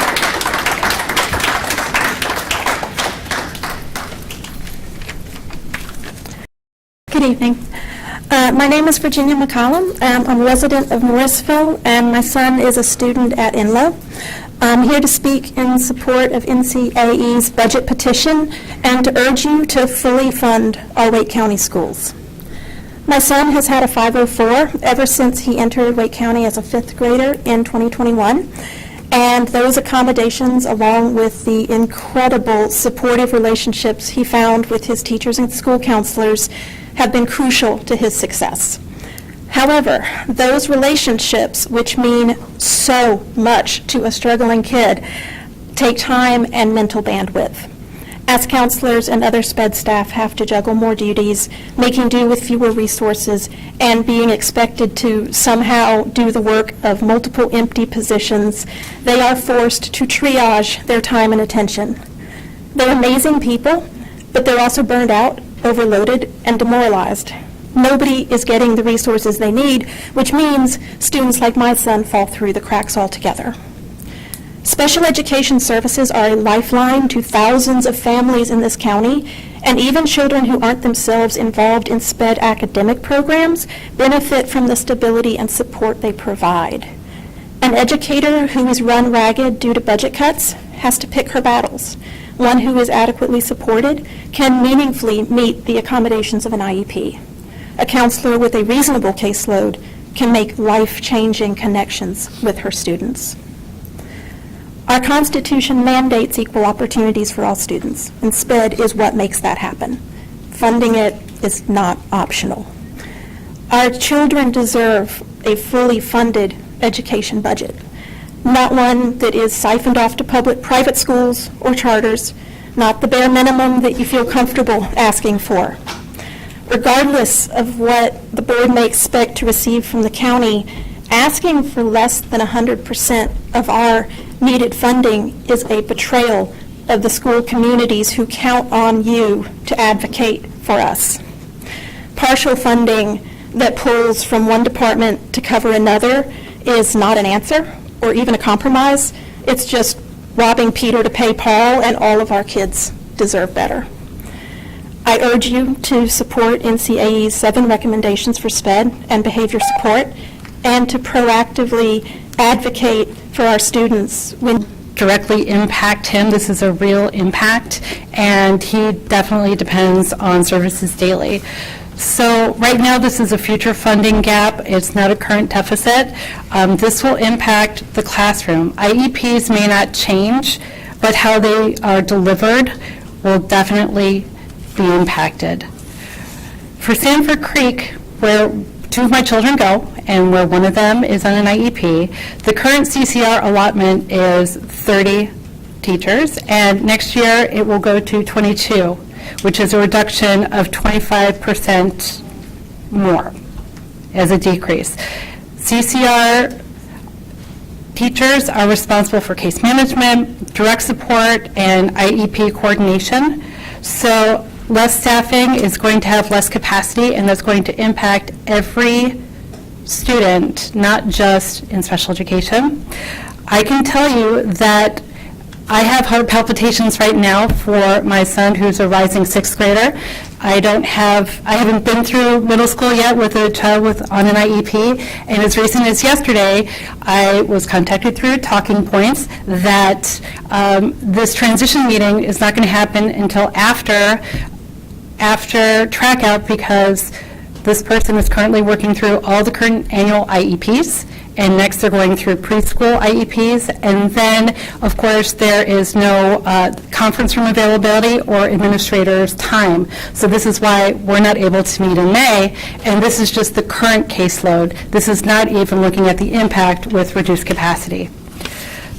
Good evening. My name is Virginia McCollum. I'm a resident of Morrisville, and my son is a student at Inlow. I'm here to speak in support of NCAE's budget petition and to urge you to fully fund our Wake County schools. My son has had a 504 ever since he entered Wake County as a 5th grader in 2021. And those accommodations, along with the incredible supportive relationships he found with his teachers and school counselors, have been crucial to his success. However, those relationships, which mean so much to a struggling kid, take time and mental bandwidth. As counselors and other SPED staff have to juggle more duties, making do with fewer resources, and being expected to somehow do the work of multiple empty positions, they are forced to triage their time and attention. They're amazing people, but they're also burned out, overloaded, and demoralized. Nobody is getting the resources they need, which means students like my son fall through the cracks altogether. Special education services are a lifeline to thousands of families in this county, and even children who aren't themselves involved in SPED academic programs benefit from the stability and support they provide. An educator who is run ragged due to budget cuts has to pick her battles. One who is adequately supported can meaningfully meet the accommodations of an IEP. A counselor with a reasonable caseload can make life-changing connections with her students. Our Constitution mandates equal opportunities for all students, and SPED is what makes that happen. Funding it is not optional. Our children deserve a fully funded education budget, not one that is siphoned off to private schools or charters, not the bare minimum that you feel comfortable asking for. Regardless of what the board may expect to receive from the county, asking for less than 100% of our needed funding is a betrayal of the school communities who count on you to advocate for us. Partial funding that pulls from one department to cover another is not an answer or even a compromise. It's just robbing Peter to pay Paul, and all of our kids deserve better. I urge you to support NCAE's 7 recommendations for SPED and behavior support, and to proactively advocate for our students when directly impact him. This is a real impact, and he definitely depends on services daily. So right now, this is a future funding gap. It's not a current deficit. This will impact the classroom. IEPs may not change, but how they are delivered will definitely be impacted. For Sanford Creek, where 2 of my children go, and where one of them is on an IEP, the current CCR allotment is 30 teachers, and next year it will go to 22, which is a reduction of 25% more as a decrease. CCR teachers are responsible for case management, direct support, and IEP coordination. So less staffing is going to have less capacity, and that's going to impact every student, not just in special education. I can tell you that I have heart palpitations right now for my son, who's a rising 6th grader. I haven't been through middle school yet with a child on an IEP, and as recent as yesterday, I was contacted through Talking Points that this transition meeting is not going to happen until after track out, because this person is currently working through all the current annual IEPs, and next they're going through preschool IEPs, and then, of course, there is no conference room availability or administrator's time. So this is why we're not able to meet in May, and this is just the current caseload. This is not even looking at the impact with reduced capacity.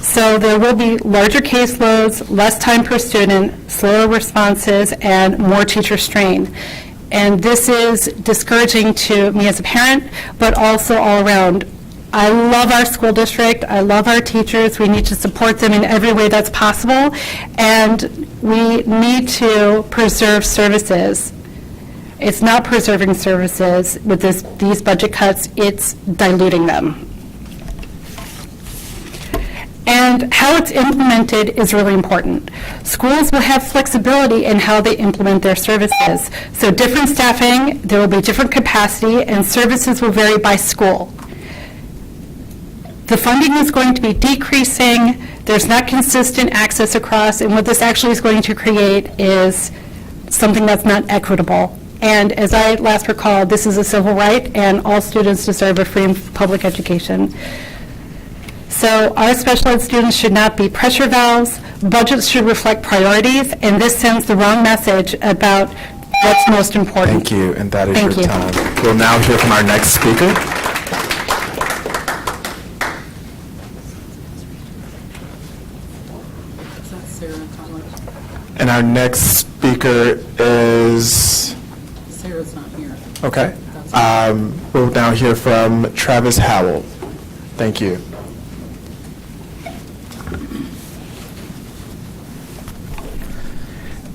So there will be larger caseloads, less time per student, slower responses, and more teacher strain. And this is discouraging to me as a parent, but also all around. I love our school district. I love our teachers. We need to support them in every way that's possible. And we need to preserve services. It's not preserving services with these budget cuts. It's diluting them. And And how it's implemented is really important. Schools will have flexibility in how they implement their services. So different staffing, there will be different capacity, and services will vary by school. The funding is going to be decreasing, there's not consistent access across, and what this actually is going to create is something that's not equitable. And as I last recall, this is a civil right, and all students deserve a free and public education. So our special ed students should not be pressure valves. Budgets should reflect priorities, and this sends the wrong message about what's most important. Thank you, and that is Thank your you. time. We'll now hear from our next speaker. And our next speaker is... Sarah's not here. Okay. We'll now hear from Travis Howell. Thank you.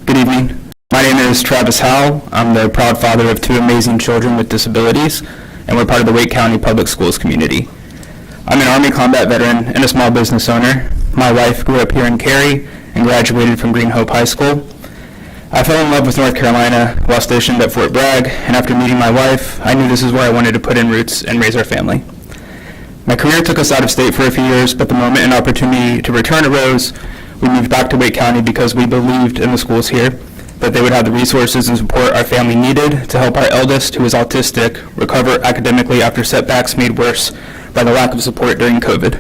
Good evening. My name is Travis Howell. I'm the proud father of two amazing children with disabilities, and we're part of the Wake County Public Schools community. I'm an Army combat veteran and a small business owner. My wife grew up here in Cary and graduated from Green Hope High School. I fell in love with North Carolina while stationed at Fort Bragg, and after meeting my wife, I knew this is where I wanted to put in roots and raise our family. My career took us out of state for a few years, but the moment an opportunity to return arose, we moved back to Wake County because we believed in the schools here, that they would have the resources and support our family needed to help our eldest, who is autistic, recover academically after setbacks made worse by the lack of support during COVID.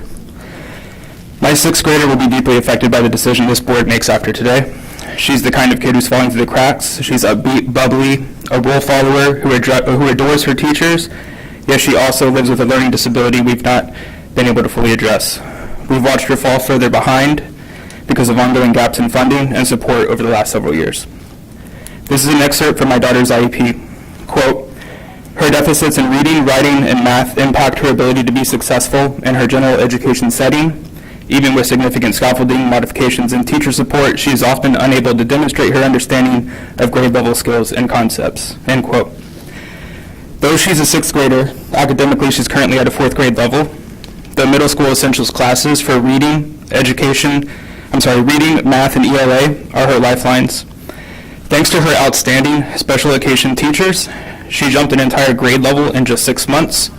My sixth grader will be deeply affected by the decision this board makes after today. She's the kind of kid who's falling through the cracks. She's upbeat, bubbly, a rule follower who adores her teachers, yet she also lives with a learning disability we've not been able to fully address. We've watched her fall further behind because of ongoing gaps in funding and support over the last several years. This is an excerpt from my daughter's IEP. Quote, "Her deficits in reading, writing, and math impact her ability to be successful in her general education setting. Even with significant scaffolding, modifications, and teacher support, she is often unable to demonstrate her understanding of grade level skills and concepts." End quote. Though she's a sixth grader, academically she's currently at a fourth grade level. The middle school essentials classes for reading, math, and ELA are her lifelines. Thanks to her outstanding special education teachers, she jumped an entire grade level in just 6 months.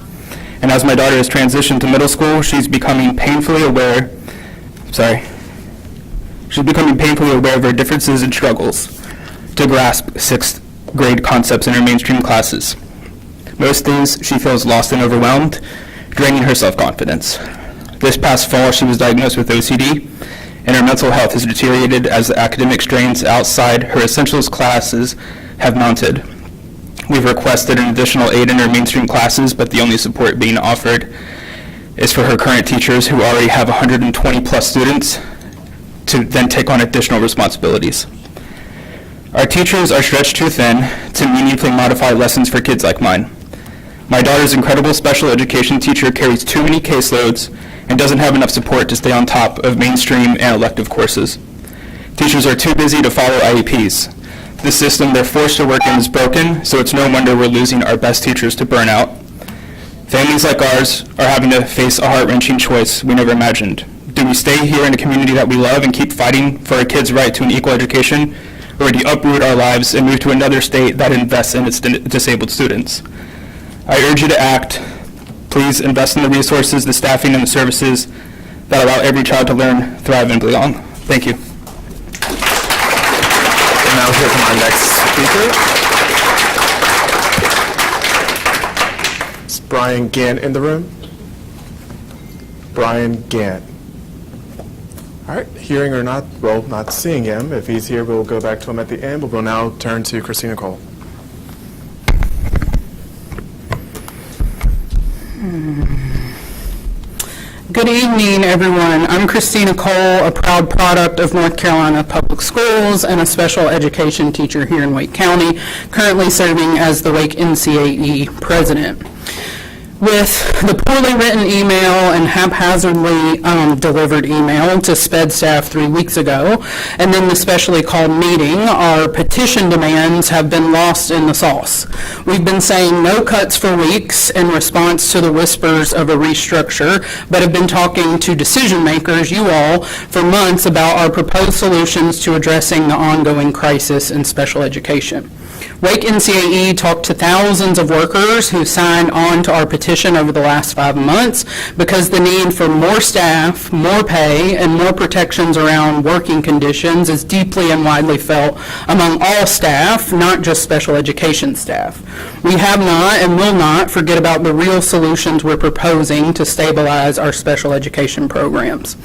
And as my daughter has transitioned to middle school, she's becoming painfully aware of her differences and struggles to grasp sixth grade concepts in her mainstream classes. Most days, she feels lost and overwhelmed, draining her self-confidence. This past fall, she was diagnosed with OCD, and her mental health has deteriorated as the academic strains outside her essentials classes have mounted. We've requested an additional aid in her mainstream classes, but the only support being offered is for her current teachers, who already have 120 plus students, to then take on additional responsibilities. Our teachers are stretched too thin to meaningfully modify lessons for kids like mine. My daughter's incredible special education teacher carries too many caseloads and doesn't have enough support to stay on top of mainstream and elective courses. Teachers are too busy to follow IEPs. The system they're forced to work in is broken, so it's no wonder we're losing our best teachers to burnout. Families like ours are having to face a heart-wrenching choice we never imagined. Do we stay here in a community that we love and keep fighting for our kids' right to an equal education, or do you uproot our lives and move to another state that invests in its disabled students? I urge you to act. Please invest in the resources, the staffing, and the services that allow every child to learn, thrive, and belong. Thank you. We'll now hear from our next speaker. Is Brian Gant in the room? Brian Gant. All right, hearing or not, well, not seeing him. If he's here, we'll go back to him at the end, but we'll now turn to Christina Cole. Good evening, everyone. I'm Christina Cole, a proud product of North Carolina Public Schools and a special education teacher here in Wake County, currently serving as the Wake NCAE president. With the poorly written email and haphazardly delivered email to SPED staff 3 weeks ago, and then the specially called meeting, our petition demands have been lost in the sauce. We've been saying no cuts for weeks in response to the whispers of a restructure, but have been talking to decision makers, you all, for months about our proposed solutions to addressing the ongoing crisis in special education. Wake NCAE talked to thousands of workers who signed on to our petition over the last 5 months because the need for more staff, more pay, and more protections around working conditions is deeply and widely felt among all staff, not just special education staff. We have not and will not forget about the real solutions we're proposing to stabilize our special education programs.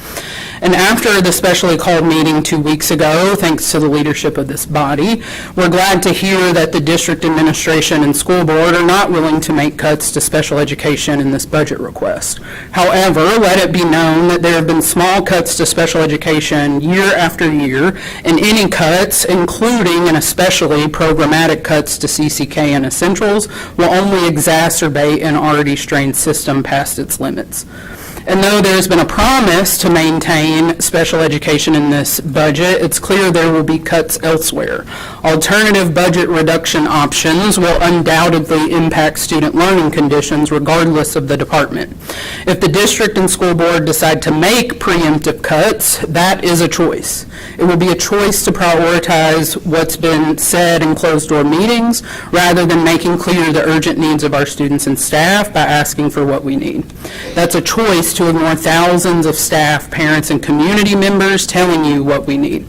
And after the specially called meeting 2 weeks ago, thanks to the leadership of this body, we're glad to hear that the district administration and school board are not willing to make cuts to special education in this budget request. However, let it be known that there have been small cuts to special education year after year, and any cuts, including and especially programmatic cuts to CCK and essentials, will only exacerbate an already strained system past its limits. And though there's been a promise to maintain special education in this budget, it's clear there will be cuts elsewhere. Alternative budget reduction options will undoubtedly impact student learning conditions regardless of the department. If the district and school board decide to make preemptive cuts, that is a choice. It will be a choice to prioritize what's been said in closed-door meetings rather than making clear the urgent needs of our students and staff by asking for what we need. That's a choice to ignore thousands of staff, parents, and community members telling you what we need.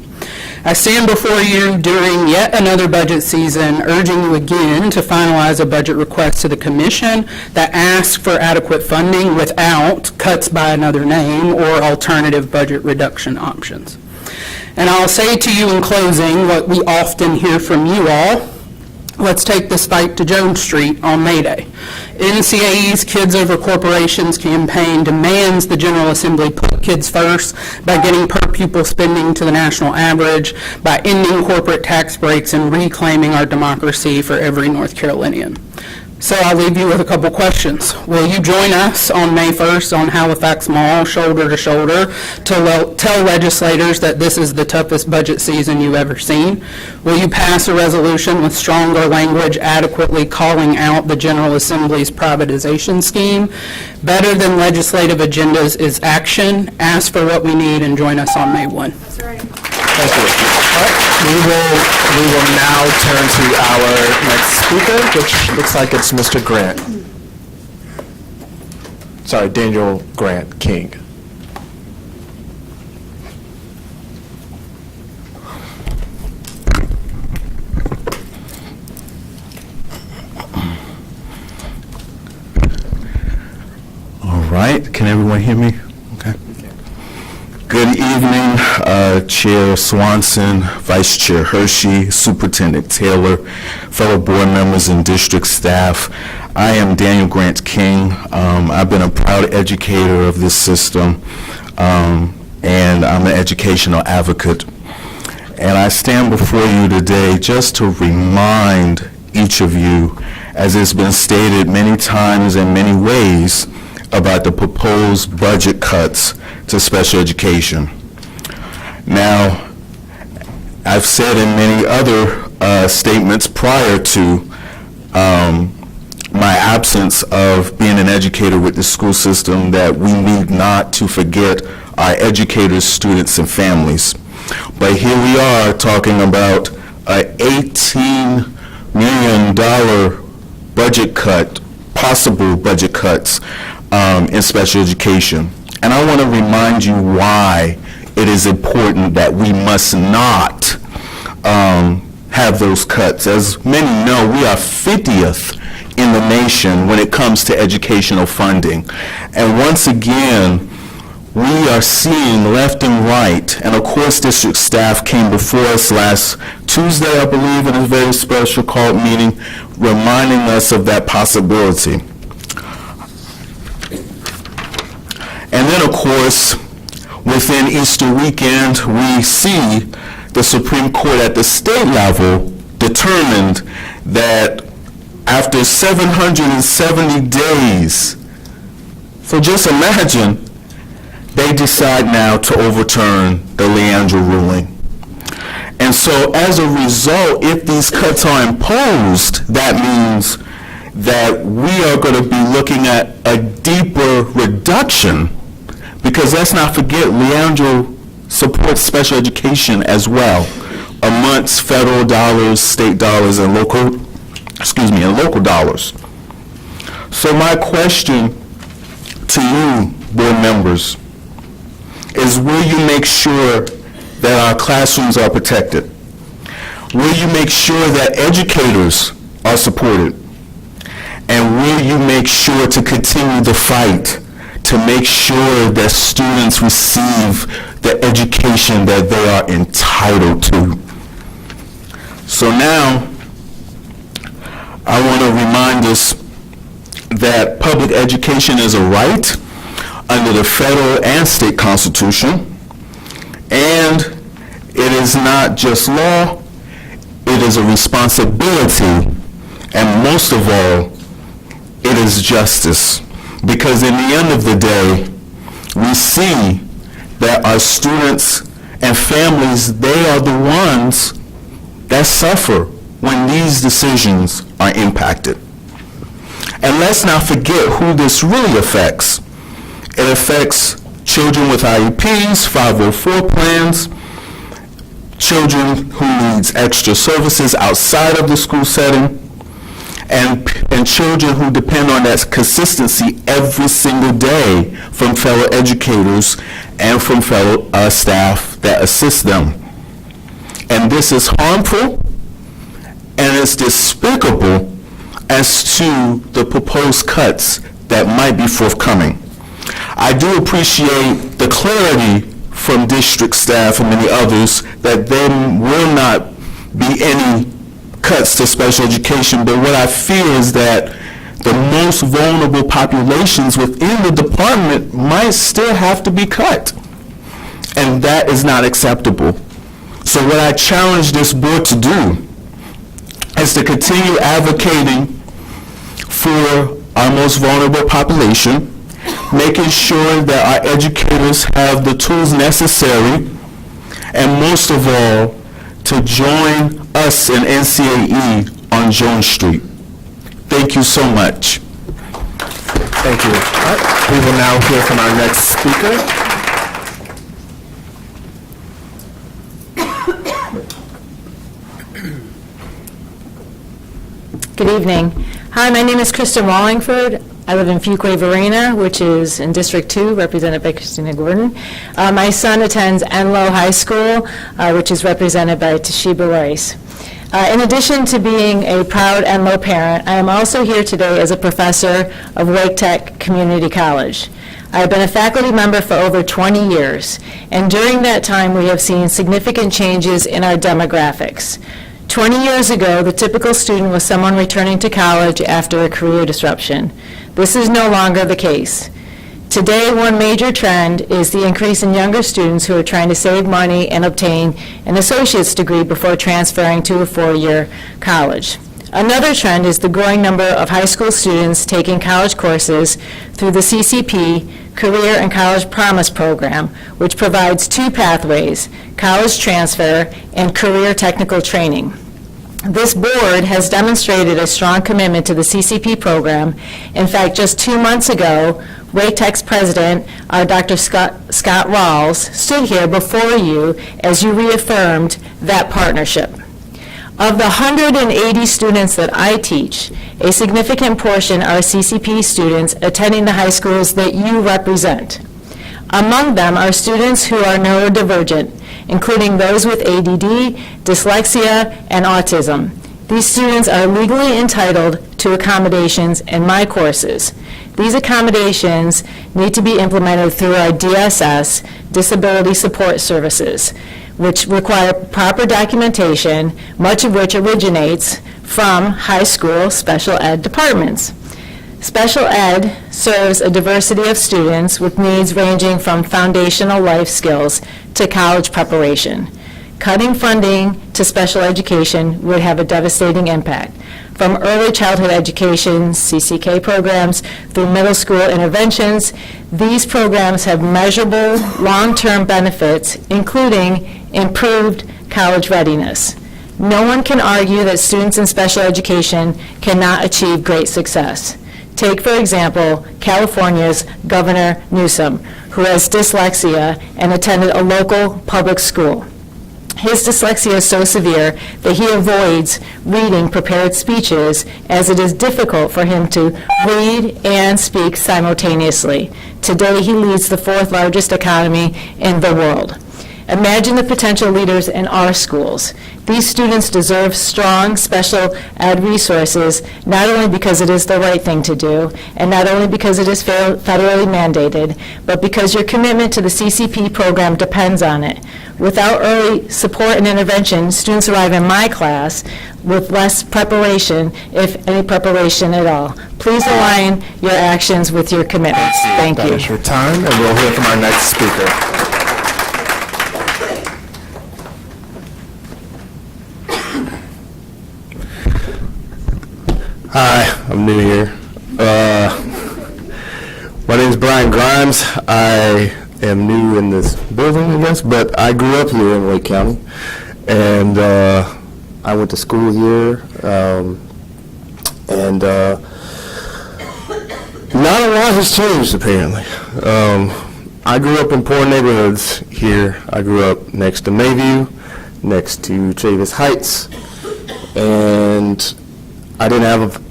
I stand before you during yet another budget season, urging you again to finalize a budget request to the commission that asks for adequate funding without cuts by another name or alternative budget reduction options. And I'll say to you in closing what we often hear from you all. Let's take this fight to Jones Street on May Day. NCAE's Kids Over Corporations campaign demands the General Assembly put kids first by getting per pupil spending to the national average, by ending corporate tax breaks, and reclaiming our democracy for every North Carolinian. So I'll leave you with a couple questions. Will you join us on May 1st on Halifax Mall, shoulder to shoulder, to tell legislators that this is the toughest budget season you've ever seen? Will you pass a resolution with stronger language adequately calling out the General Assembly's privatization scheme? Better than legislative agendas is action. Ask for what we need and join us on May 1. Thank you. We will now turn to our next speaker, which looks like it's Mr. Grant. Sorry, Daniel Grant King. All right, can everyone hear me? Okay. Good evening, Chair Swanson, Vice Chair Hershey, Superintendent Taylor, fellow board members and district staff. I am Daniel Grant King. I've been a proud educator of this system, and I'm an educational advocate. And I stand before you today just to remind each of you, as it's been stated many times in many ways, about the proposed budget cuts to special education. Now, I've said in many other statements prior to my absence of being an educator with the school system that we need not to forget our educators, students, and families. But here we are talking about an $18 million budget cut, possible budget cuts in special education. And I want to remind you why it is important that we must not have those cuts. As many know, we are 50th in the nation when it comes to educational funding. And once again, we are seeing left and right, and of course district staff came before us last Tuesday, I believe, in a very special called meeting, reminding us of that possibility. And then, of course, within Easter weekend, we see the Supreme Court at the state level determined that after 770 days So just imagine they decide now to overturn the Leandro ruling. And so as a result, if these cuts are imposed, that means that we are going to be looking at a deeper reduction, because let's not forget, Leandro supports special education as well, amongst federal dollars, state dollars, and local dollars. So my question to you, board members, is will you make sure that our classrooms are protected? Will you make sure that educators are supported? And will you make sure to continue the fight to make sure that students receive the education that they are entitled to? So now, I want to remind us that public education is a right under the federal and state constitution, and it is not just law, it is a responsibility, and most of all, it is justice. Because in the end of the day, we see that our students and families, they are the ones that suffer when these decisions are impacted. And let's not forget who this really affects. It affects children with IEPs, 504 plans, children who needs extra services outside of the school setting, and children who depend on that consistency every single day from fellow educators and from fellow staff that assist them. And this is harmful and it's despicable as to the proposed cuts that might be forthcoming. I do appreciate the clarity from district staff and many others that there will not be any cuts to special education, but what I fear is that the most vulnerable populations within the department might still have to be cut, and that is not acceptable. So what I challenge this board to do is to continue advocating for our most vulnerable population, making sure that our educators have the tools necessary, and most of all, to join us in NCAE on Jones Street. Thank you so much. Thank you. All right, we will now hear from our next speaker. Good evening. Hi, my name is Kristen Wallingford. I live in Fuquay-Varina, which is in District 2, represented by Christina Gordon. My son attends Enloe High School, which is represented by Toshiba Rice. In addition to being a proud Enloe parent, I am also here today as a professor of Wake Tech Community College. I have been a faculty member for over 20 years, and during that time we have seen significant changes in our demographics. 20 years ago, the typical student was someone returning to college after a career disruption. This is no longer the case. Today, one major trend is the increase in younger students who are trying to save money and obtain an associate's degree before transferring to a four-year college. Another trend is the growing number of high school students taking college courses through the CCP Career and College Promise Program, which provides two pathways, college transfer and career technical training. This board has demonstrated a strong commitment to the CCP program. In fact, just 2 months ago, Wake Tech's president, Dr. Scott Rawls, stood here before you as you reaffirmed that partnership. Of the 180 students that I teach, a significant portion are CCP students attending the high schools that you represent. Among them are students who are neurodivergent, including those with ADD, dyslexia, and autism. These students are legally entitled to accommodations in my courses. These accommodations need to be implemented through our DSS, Disability Support Services, which require proper documentation, much of which originates from high school special ed departments. Special ed serves a diversity of students with needs ranging from foundational life skills to college preparation. Cutting funding to special education would have a devastating impact. From early childhood education, CCK programs, through middle school interventions, these programs have measurable long-term benefits, including improved college readiness. No one can argue that students in special education cannot achieve great success. Take, for example, California's Governor Newsom, who has dyslexia and attended a local public school. His dyslexia is so severe that he avoids reading prepared speeches, as it is difficult for him to read and speak simultaneously. Today, he leads the 4th largest economy in the world. Imagine the potential leaders in our schools. These students deserve strong special ed resources, not only because it is the right thing to do, and not only because it is federally mandated, but because your commitment to the CCP program depends on it. Without early support and intervention, students arrive in my class with less preparation, if any preparation at all. Please align your actions with your commitments. Thank you. That is your time, and we'll hear from our next speaker. Hi, I'm new here. My name is Brian Grimes. I am new in this building, I guess, but I grew up here in Wake County, and I went to school here, and not a lot has changed, apparently. I grew up in poor neighborhoods here. I grew up next to Mayview, next to Chavis Heights, and I didn't have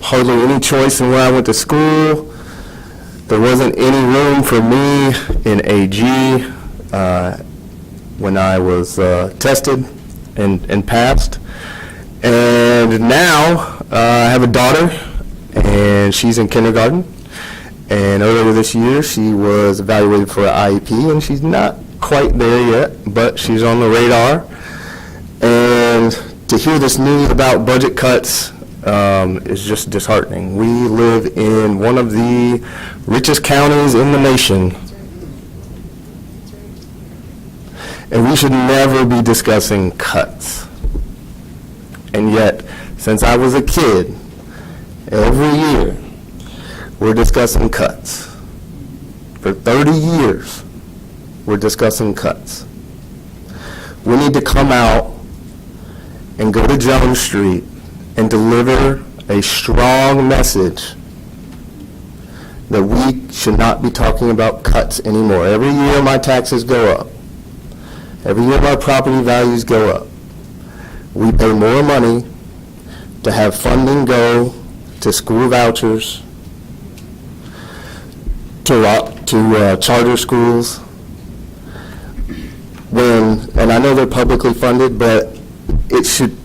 hardly any choice in where I went to school. There wasn't any room for me in AG when I was tested and passed. And now I have a daughter, and she's in kindergarten. And earlier this year, she was evaluated for an IEP, and she's not quite there yet, but she's on the radar. And to hear this news about budget cuts is just disheartening. We live in one of the richest counties in the nation, and we should never be discussing cuts. And yet, since I was a kid, every year we're discussing cuts. For 30 years, we're discussing cuts. We need to come out and go to Jones Street and deliver a strong message that we should not be talking about cuts anymore. Every year my taxes go up. Every year my property values go up. We pay more money to have funding go to school vouchers, to charter schools, and I know they're publicly funded, but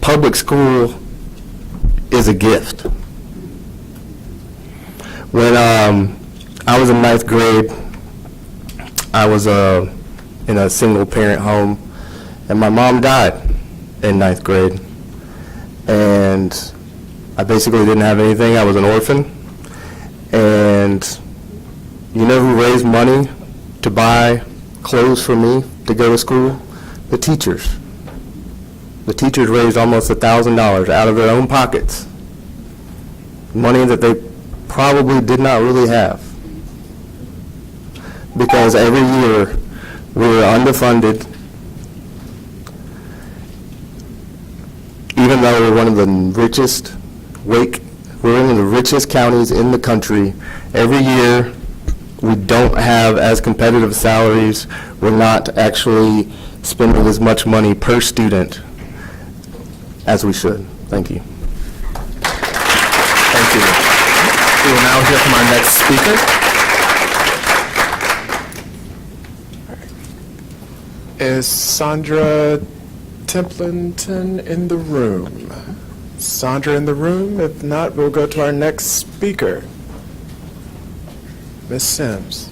public school is a gift. When I was in 9th grade, I was in a single parent home, and my mom died in 9th grade. And I basically didn't have anything. I was an orphan. And you know who raised money to buy clothes for me to go to school? The teachers. The teachers raised almost $1,000 out of their own pockets. Money that they probably did not really have. Because every year we were underfunded. Even though we're one of the richest, we're one of the richest counties in the country, every year we don't have as competitive salaries. We're not actually spending as much money per student as we should. Thank you. Thank you. We will now hear from our next speaker. Is Sandra Templeton in the room? Sandra in the room? If not, we'll go to our next speaker. Ms. Sims.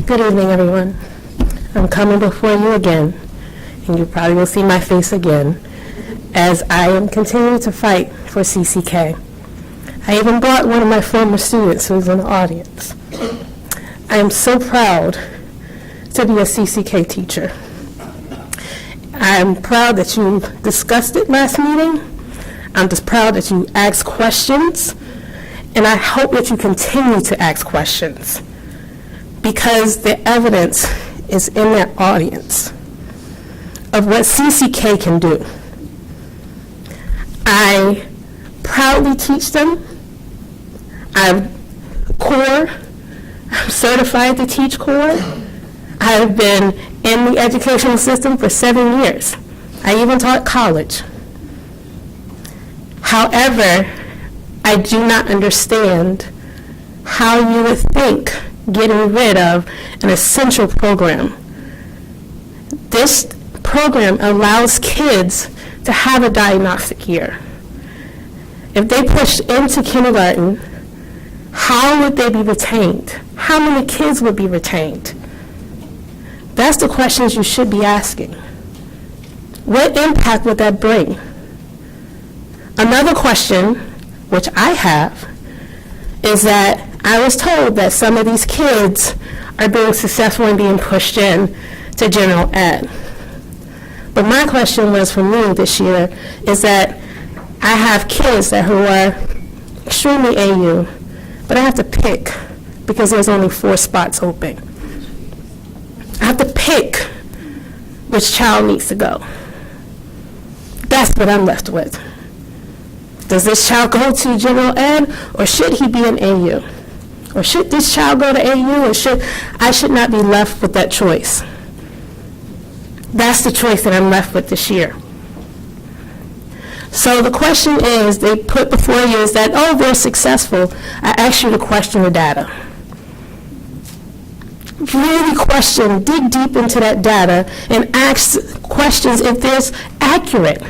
Good evening, everyone. I'm coming before you again, and you probably will see my face again, as I am continuing to fight for CCK. I even brought one of my former students who's in the audience. I am so proud to be a CCK teacher. I'm proud that you discussed it last meeting. I'm just proud that you asked questions, and I hope that you continue to ask questions because the evidence is in that audience of what CCK can do. I proudly teach them. I'm certified to teach core. I've been in the educational system for 7 years. I even taught college. However, I do not understand how you would think getting rid of an essential program. This program allows kids to have a diagnostic year. If they pushed into kindergarten, how would they be retained? How many kids would be retained? That's the questions you should be asking. What impact would that bring? Another question, which I have, is that I was told that some of these kids are being successful in being pushed in to general ed. But my question was for me this year is that I have kids who are extremely AU, but I have to pick because there's only 4 spots open. I have to pick which child needs to go. That's what I'm left with. Does this child go to general ed, or should he be an AU? Or should this child go to AU, or I should not be left with that choice? That's the choice that I'm left with this year. So the question is, they put before you is that, oh, they're successful. I ask you to question the data. Really question, dig deep into that data, and ask questions if there's accurate.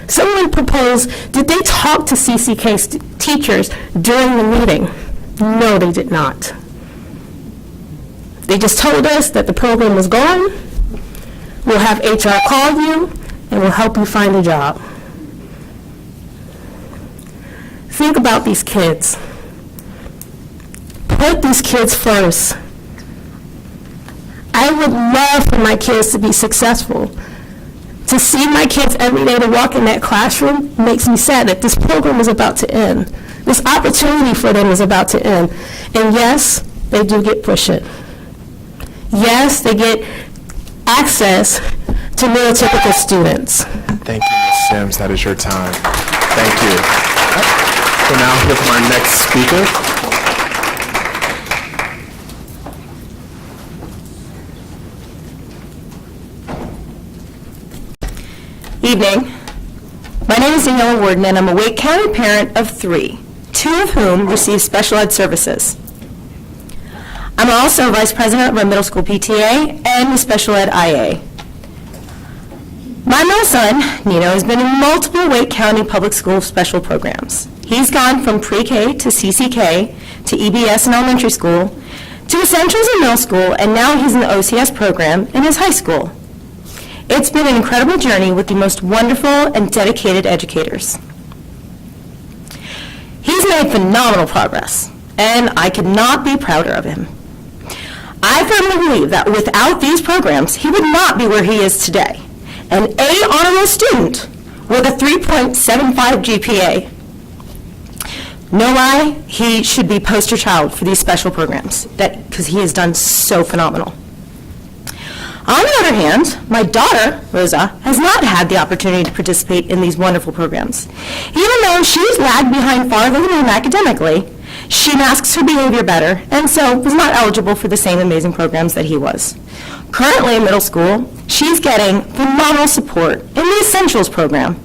Someone proposed, did they talk to CCK teachers during the meeting? No, they did not. They just told us that the program was gone. We'll have HR call you, and we'll help you find a job. Think about these kids. Put these kids first. I would love for my kids to be successful. To see my kids every day to walk in that classroom makes me sad that this program is about to end. This opportunity for them is about to end. And yes, they do get pushed in. Yes, they get access to neurotypical students. Thank you, Ms. Sims. That is your time. Thank you. We'll now hear from our next speaker. Evening. My name is Daniela Warden, and I'm a Wake County parent of 3, 2 of whom receive special ed services. I'm also vice president of our middle school PTA and the special ed IA. My middle son, Nino, has been in multiple Wake County public school special programs. He's gone from pre-K to CCK to EBS in elementary school to Essentials in middle school, and now he's in the OCS program in his high school. It's been an incredible journey with the most wonderful and dedicated educators. He's made phenomenal progress, and I could not be prouder of him. I firmly believe that without these programs, he would not be where he is today, an A honor roll student with a 3.75 GPA. No lie, he should be poster child for these special programs, because he has done so phenomenal. On the other hand, my daughter, Rosa, has not had the opportunity to participate in these wonderful programs. Even though she's lagged behind farther than him academically, she masks her behavior better, and so was not eligible for the same amazing programs that he was. Currently in middle school, she's getting phenomenal support in the Essentials program.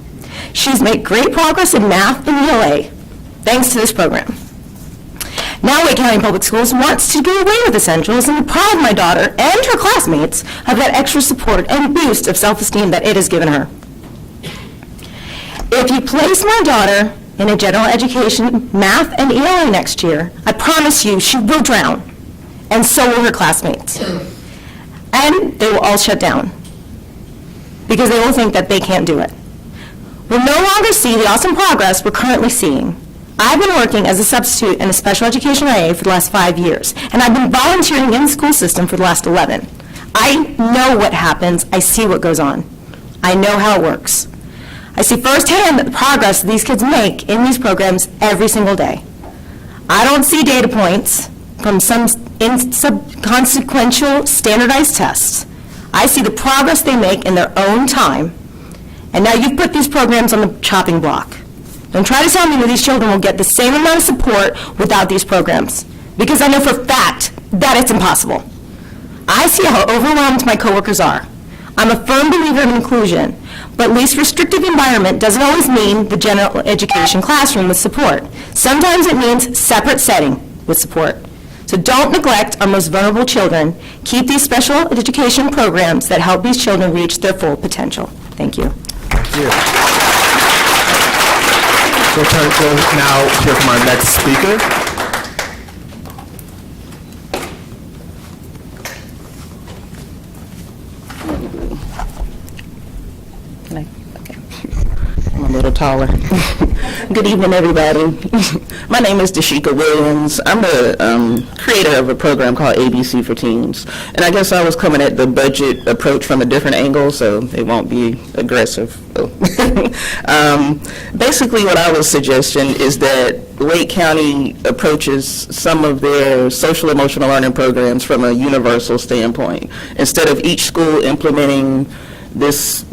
She's made great progress in math and ELA, thanks to this program. Now Wake County Public Schools wants to do away with Essentials, and I'm proud of my daughter and her classmates of that extra support and boost of self-esteem that it has given her. If you place my daughter in a general education, math, and ELA next year, I promise you she will drown, and so will her classmates. And they will all shut down, because they will think that they can't do it. We'll no longer see the awesome progress we're currently seeing. I've been working as a substitute and a special education IA for the last 5 years, and I've been volunteering in the school system for the last 11. I know what happens. I see what goes on. I know how it works. I see firsthand the progress these kids make in these programs every single day. I don't see data points from some inconsequential standardized tests. I see the progress they make in their own time. And now you've put these programs on the chopping block. Don't try to tell me that these children will get the same amount of support without these programs, because I know for a fact that it's impossible. I see how overwhelmed my coworkers are. I'm a firm believer in inclusion, but least restrictive environment doesn't always mean the general education classroom with support. Sometimes it means separate setting with support. So don't neglect our most vulnerable children. Keep these special education programs that help these children reach their full potential. Thank you. Thank you. We'll now hear from our next speaker. I'm a little taller. Good evening, everybody. My name is Dashika Williams. I'm the creator of a program called ABC for Teens. And I guess I was coming at the budget approach from a different angle, so it won't be aggressive. Basically, what I was suggesting is that Wake County approaches some of their social emotional learning programs from a universal standpoint. Instead of each school implementing this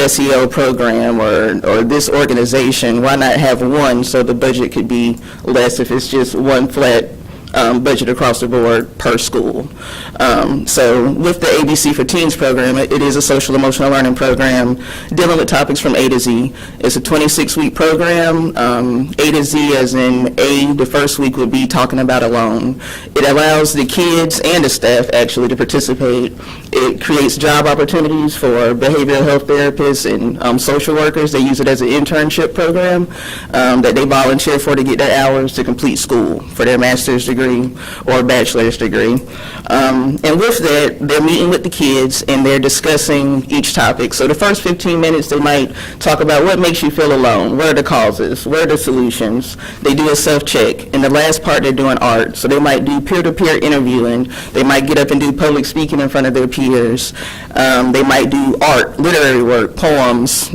SEL program or this organization, why not have one so the budget could be less if it's just one flat budget across the board per school. So with the ABC for Teens program, it is a social emotional learning program dealing with topics from A to Z. It's a 26-week program. A to Z as in A, the first week would be talking about alone. It allows the kids and the staff actually to participate. It creates job opportunities for behavioral health therapists and social workers. They use it as an internship program that they volunteer for to get their hours to complete school for their master's degree or bachelor's degree. And with that, they're meeting with the kids and they're discussing each topic. So the first 15 minutes, they might talk about what makes you feel alone, what are the causes, what are the solutions. They do a self-check. In the last part, they're doing art. So they might do peer-to-peer interviewing. They might get up and do public speaking in front of their peers. They might do art, literary work, poems,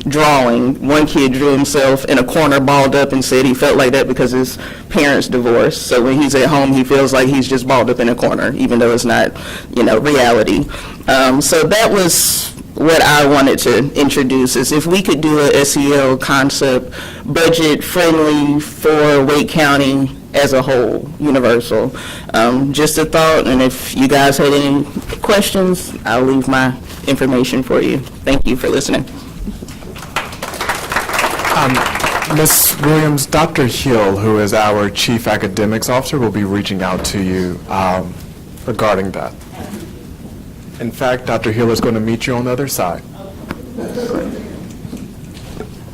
drawing. One kid drew himself in a corner, balled up, and said he felt like that because his parents divorced. So when he's at home, he feels like he's just balled up in a corner, even though it's not, reality. So that was what I wanted to introduce, is if we could do a SEL concept, budget-friendly for Wake County as a whole, universal. Just a thought, and if you guys had any questions, I'll leave my information for you. Thank you for listening. Ms. Williams, Dr. Hill, who is our Chief Academics Officer, will be reaching out to you regarding that. In fact, Dr. Hill is going to meet you on the other side.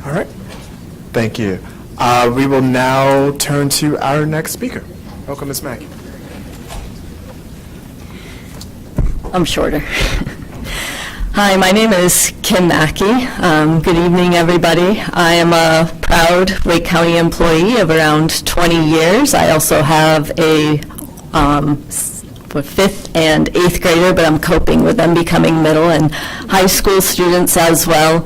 All right. Thank you. We will now turn to our next speaker. Welcome, Ms. Mackey. I'm shorter. Hi, my name is Kim Mackey. Good evening, everybody. I am a proud Wake County employee of around 20 years. I also have a 5th and 8th grader, but I'm coping with them becoming middle and high school students as well.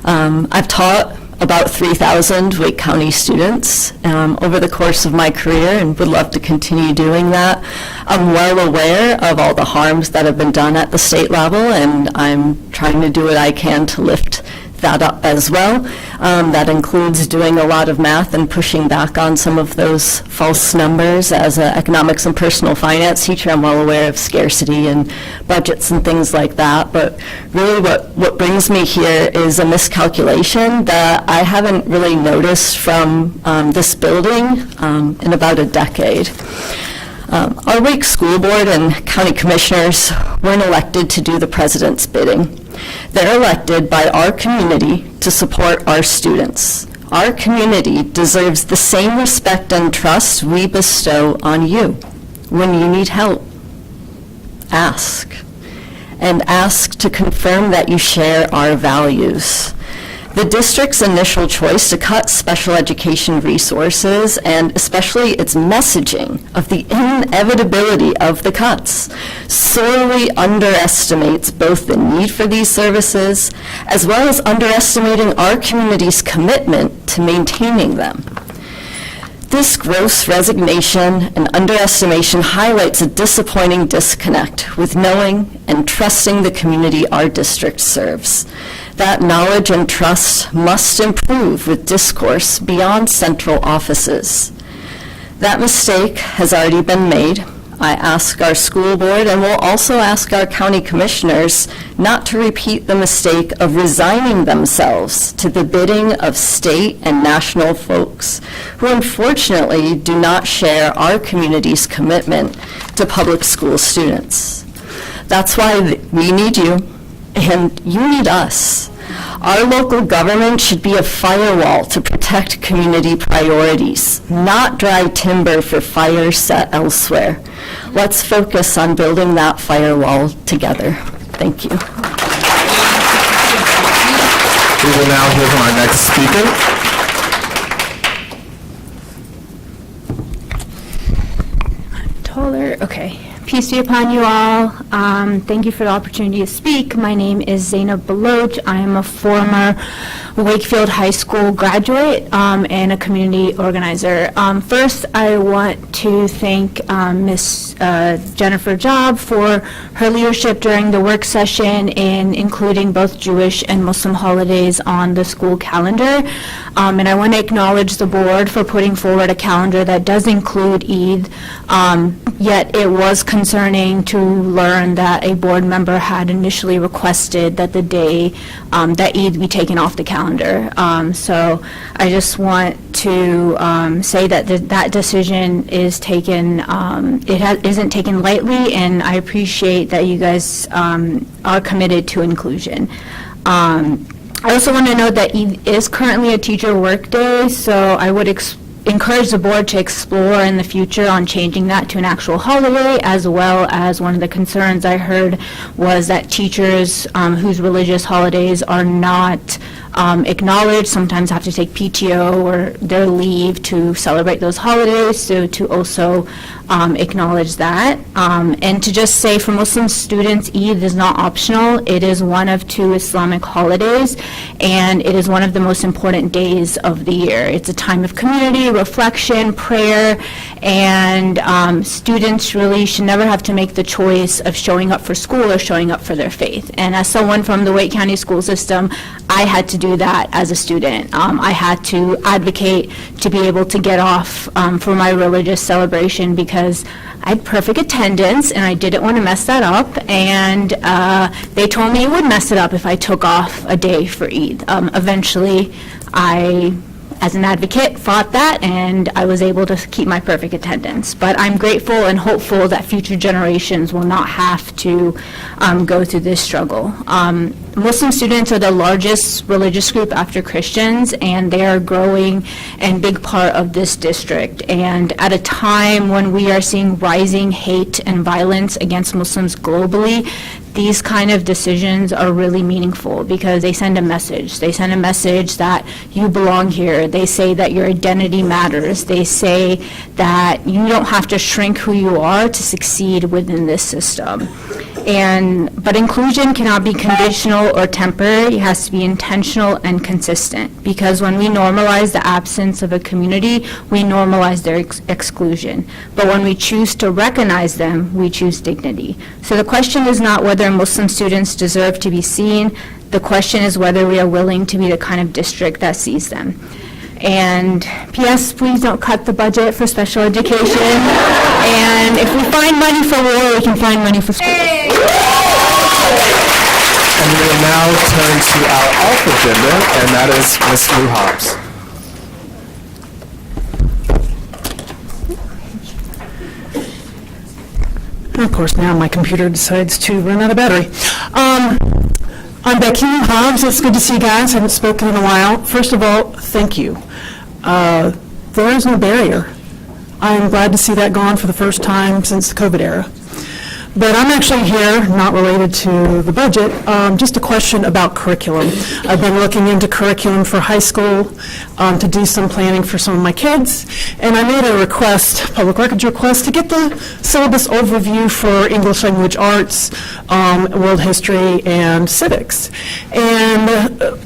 I've taught about 3,000 Wake County students over the course of my career and would love to continue doing that. I'm well aware of all the harms that have been done at the state level, and I'm trying to do what I can to lift that up as well. That includes doing a lot of math and pushing back on some of those false numbers. As an economics and personal finance teacher, I'm well aware of scarcity and budgets and things like that. But really what brings me here is a miscalculation that I haven't really noticed from this building in about a decade. Our Wake School Board and County Commissioners weren't elected to do the president's bidding. They're elected by our community to support our students. Our community deserves the same respect and trust we bestow on you. When you need help, ask. And ask to confirm that you share our values. The district's initial choice to cut special education resources, and especially its messaging of the inevitability of the cuts, sorely underestimates both the need for these services as well as underestimating our community's commitment to maintaining them. This gross resignation and underestimation highlights a disappointing disconnect with knowing and trusting the community our district serves. That knowledge and trust must improve with discourse beyond central offices. That mistake has already been made. I ask our school board, and will also ask our county commissioners, not to repeat the mistake of resigning themselves to the bidding of state and national folks who unfortunately do not share our community's commitment to public school students. That's why we need you, and you need us. Our local government should be a firewall to protect community priorities, not dry timber for fires set elsewhere. Let's focus on building that firewall together. Thank you. We will now hear from our next speaker. Taller, okay. Peace be upon you all. Thank you for the opportunity to speak. My name is Zainab Baloch. I am a former Wakefield High School graduate and a community organizer. First, I want to thank Ms. Jennifer Job for her leadership during the work session in including both Jewish and Muslim holidays on the school calendar. And I want to acknowledge the board for putting forward a calendar that does include Eid, yet it was concerning to learn that a board member had initially requested that the day that Eid be taken off the calendar. So I just want to say that that decision is taken, isn't taken lightly, and I appreciate that you guys are committed to inclusion. I also want to note that Eid is currently a teacher work day, so I would encourage the board to explore in the future on changing that to an actual holiday, as well as one of the concerns I heard was that teachers whose religious holidays are not acknowledged sometimes have to take PTO or their leave to celebrate those holidays, so to also acknowledge that. And to just say for Muslim students, Eid is not optional. It is one of 2 Islamic holidays, and it is one of the most important days of the year. It's a time of community, reflection, prayer, and students really should never have to make the choice of showing up for school or showing up for their faith. And as someone from the Wake County school system, I had to do that as a student. I had to advocate to be able to get off for my religious celebration because I had perfect attendance and I didn't want to mess that up, and they told me it would mess it up if I took off a day for Eid. Eventually, I, as an advocate, fought that, and I was able to keep my perfect attendance. But I'm grateful and hopeful that future generations will not have to go through this struggle. Muslim students are the largest religious group after Christians, and they are growing and big part of this district. And at a time when we are seeing rising hate and violence against Muslims globally, these kind of decisions are really meaningful because they send a message. They send a message that you belong here. They say that your identity matters. They say that you don't have to shrink who you are to succeed within this system. But inclusion cannot be conditional or temporary. It has to be intentional and consistent, because when we normalize the absence of a community, we normalize their exclusion. But when we choose to recognize them, we choose dignity. So the question is not whether Muslim students deserve to be seen. The question is whether we are willing to be the kind of district that sees them. And P.S., please don't cut the budget for special education. And if we find money for war, we can find money for schools. And we will now turn to our off agenda, and that is Ms. Lou Hobbs. Of course, now my computer decides to run out of battery. I'm Becky Hobbs. It's good to see you guys. I haven't spoken in a while. First of all, thank you. There is no barrier. I'm glad to see that gone for the first time since the COVID era. But I'm actually here, not related to the budget, just a question about curriculum. I've been looking into curriculum for high school to do some planning for some of my kids, and I made a request, public records request, to get the syllabus overview for English language arts, world history, and civics. And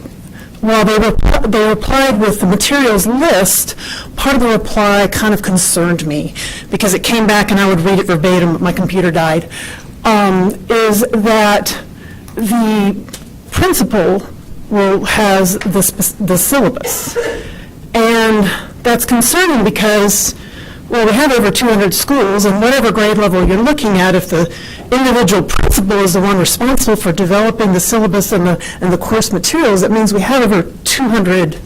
while they replied with the materials list, part of the reply kind of concerned me because it came back and I would read it verbatim, but my computer died, is that the principal has the syllabus. And that's concerning because, well, we have over 200 schools, and whatever grade level you're looking at, if the individual principal is the one responsible for developing the syllabus and the course materials, that means we have over 200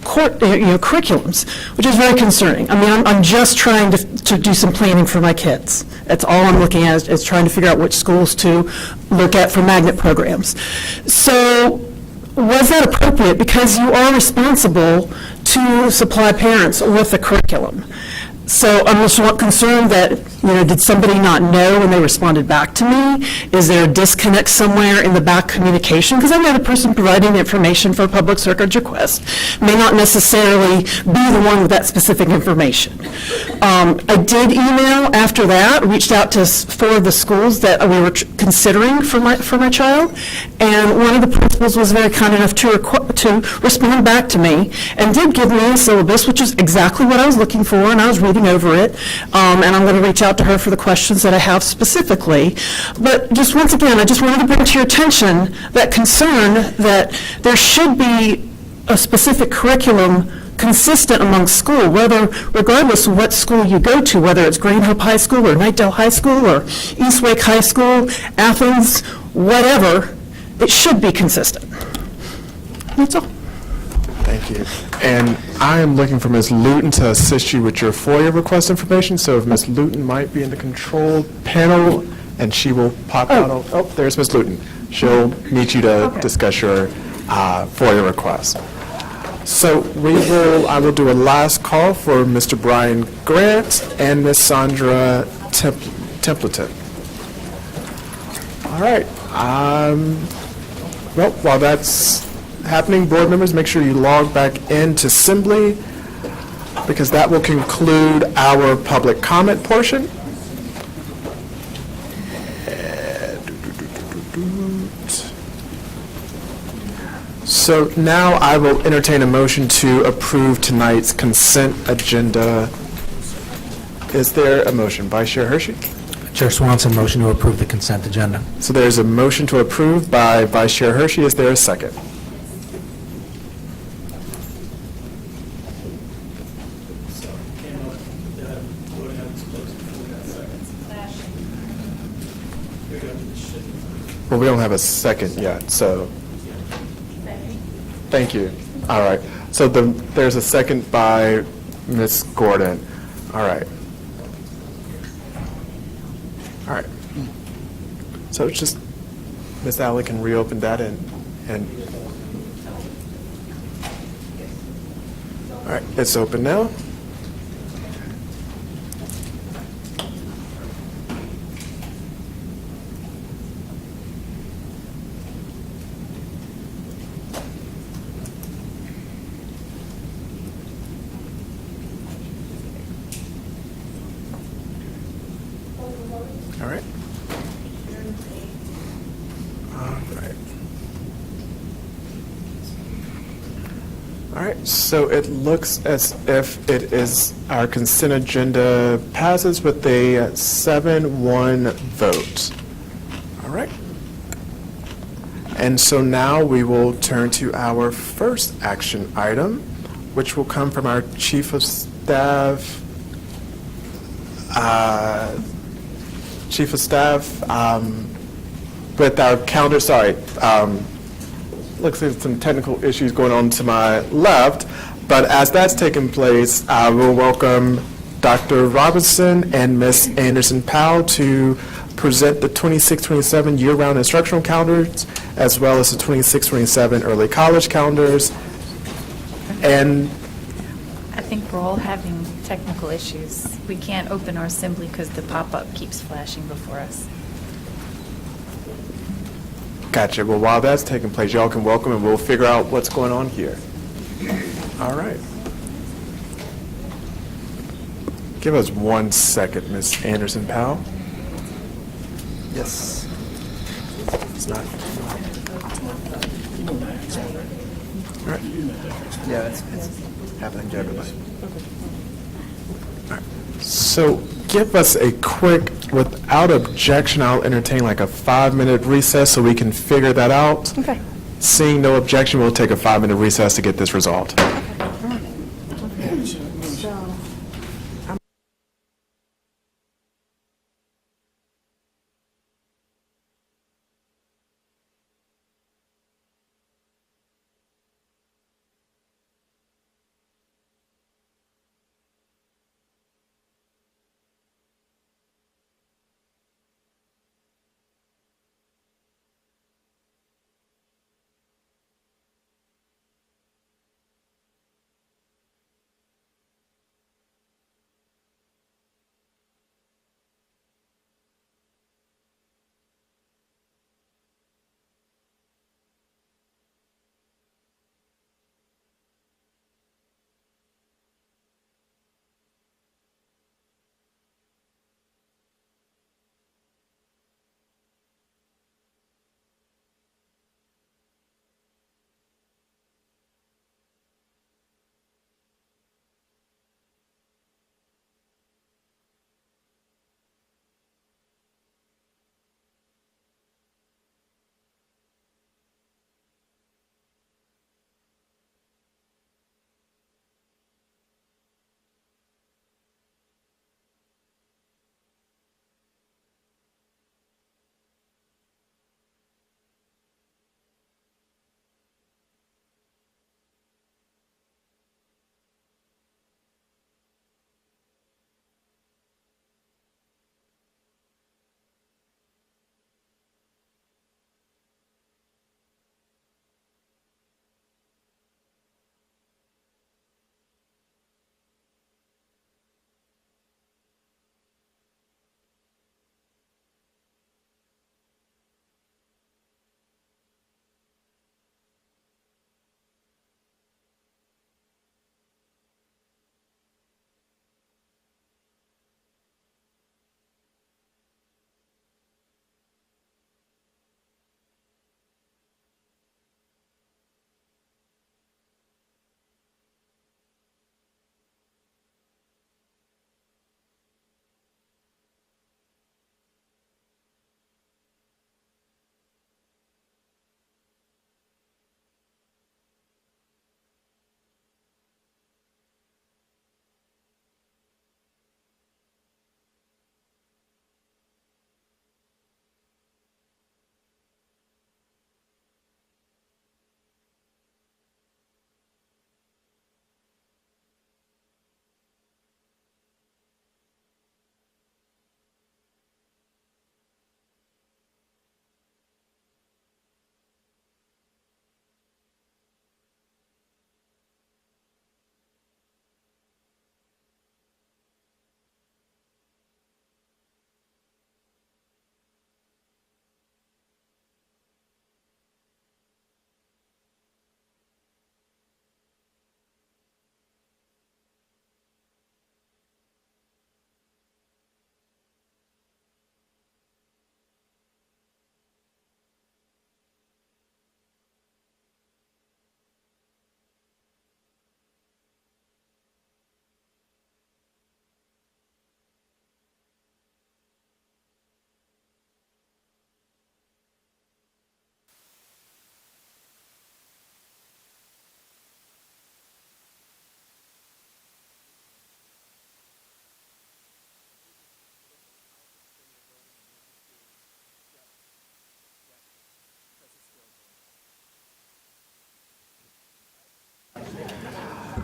curriculums, which is very concerning. I mean, I'm just trying to do some planning for my kids. That's all I'm looking at is trying to figure out which schools to look at for magnet programs. So was that appropriate? Because you are responsible to supply parents with the curriculum. So I'm just concerned that, did somebody not know when they responded back to me? Is there a disconnect somewhere in the back communication? Because I know the person providing the information for a public records request may not necessarily be the one with that specific information. I did email after that, reached out to 4 of the schools that we were considering for my child, and one of the principals was very kind enough to respond back to me and did give me a syllabus, which is exactly what I was looking for, and I was reading over it, and I'm going to reach out to her for the questions that I have specifically. But just once again, I just wanted to bring to your attention that concern that there should be a specific curriculum consistent among school, regardless of what school you go to, whether it's Green Hope High School or Knightdale High School or East Wake High School, Athens, whatever, it should be consistent. That's all. Thank you. And I am looking for Ms. Luton to assist you with your FOIA request information, so if Ms. Luton might be in the control panel, and she will pop out. Oh, there's Ms. Luton. She'll meet you to discuss your FOIA request. So I will do a last call for Mr. Brian Grant and Ms. Sandra Templeton. All right. Well, while that's happening, board members, make sure you log back into Assembly, because that will conclude our public comment portion. So now I will entertain a motion to approve tonight's consent agenda. Is there a motion? Vice Chair Hershey? Chair Swanson, motion to approve the consent agenda. So there's a motion to approve by Vice Chair Hershey. Is there a second? Well, we don't have a second yet, so. Thank you. All right. So there's a second by Ms. Gordon. All right. All right. So it's just, Ms. Alley can reopen that and all right, it's open now. All right. All right. All right, so it looks as if it is, our consent agenda passes with a 7-1 vote. All right. And so now we will turn to our first action item, which will come from our Chief of Staff, with our calendar, looks like some technical issues going on to my left, but as that's taking place, I will welcome Dr. Robinson and Ms. Anderson-Powell to present the 26-27 year-round instructional calendars, as well as the 26-27 early college calendars. And I think we're all having technical issues. We can't open our assembly because the pop-up keeps flashing before us. Gotcha. Well, while that's taking place, y'all can welcome and we'll figure out what's going on here. All right. Give us 1 second, Ms. Anderson-Powell. Yes. It's not. All right. Yeah, it's happening to everybody. All right. So give us a quick, without objection, I'll entertain like a 5-minute recess so we can figure that out. Okay. Seeing no objection, we'll take a 5-minute recess to get this resolved.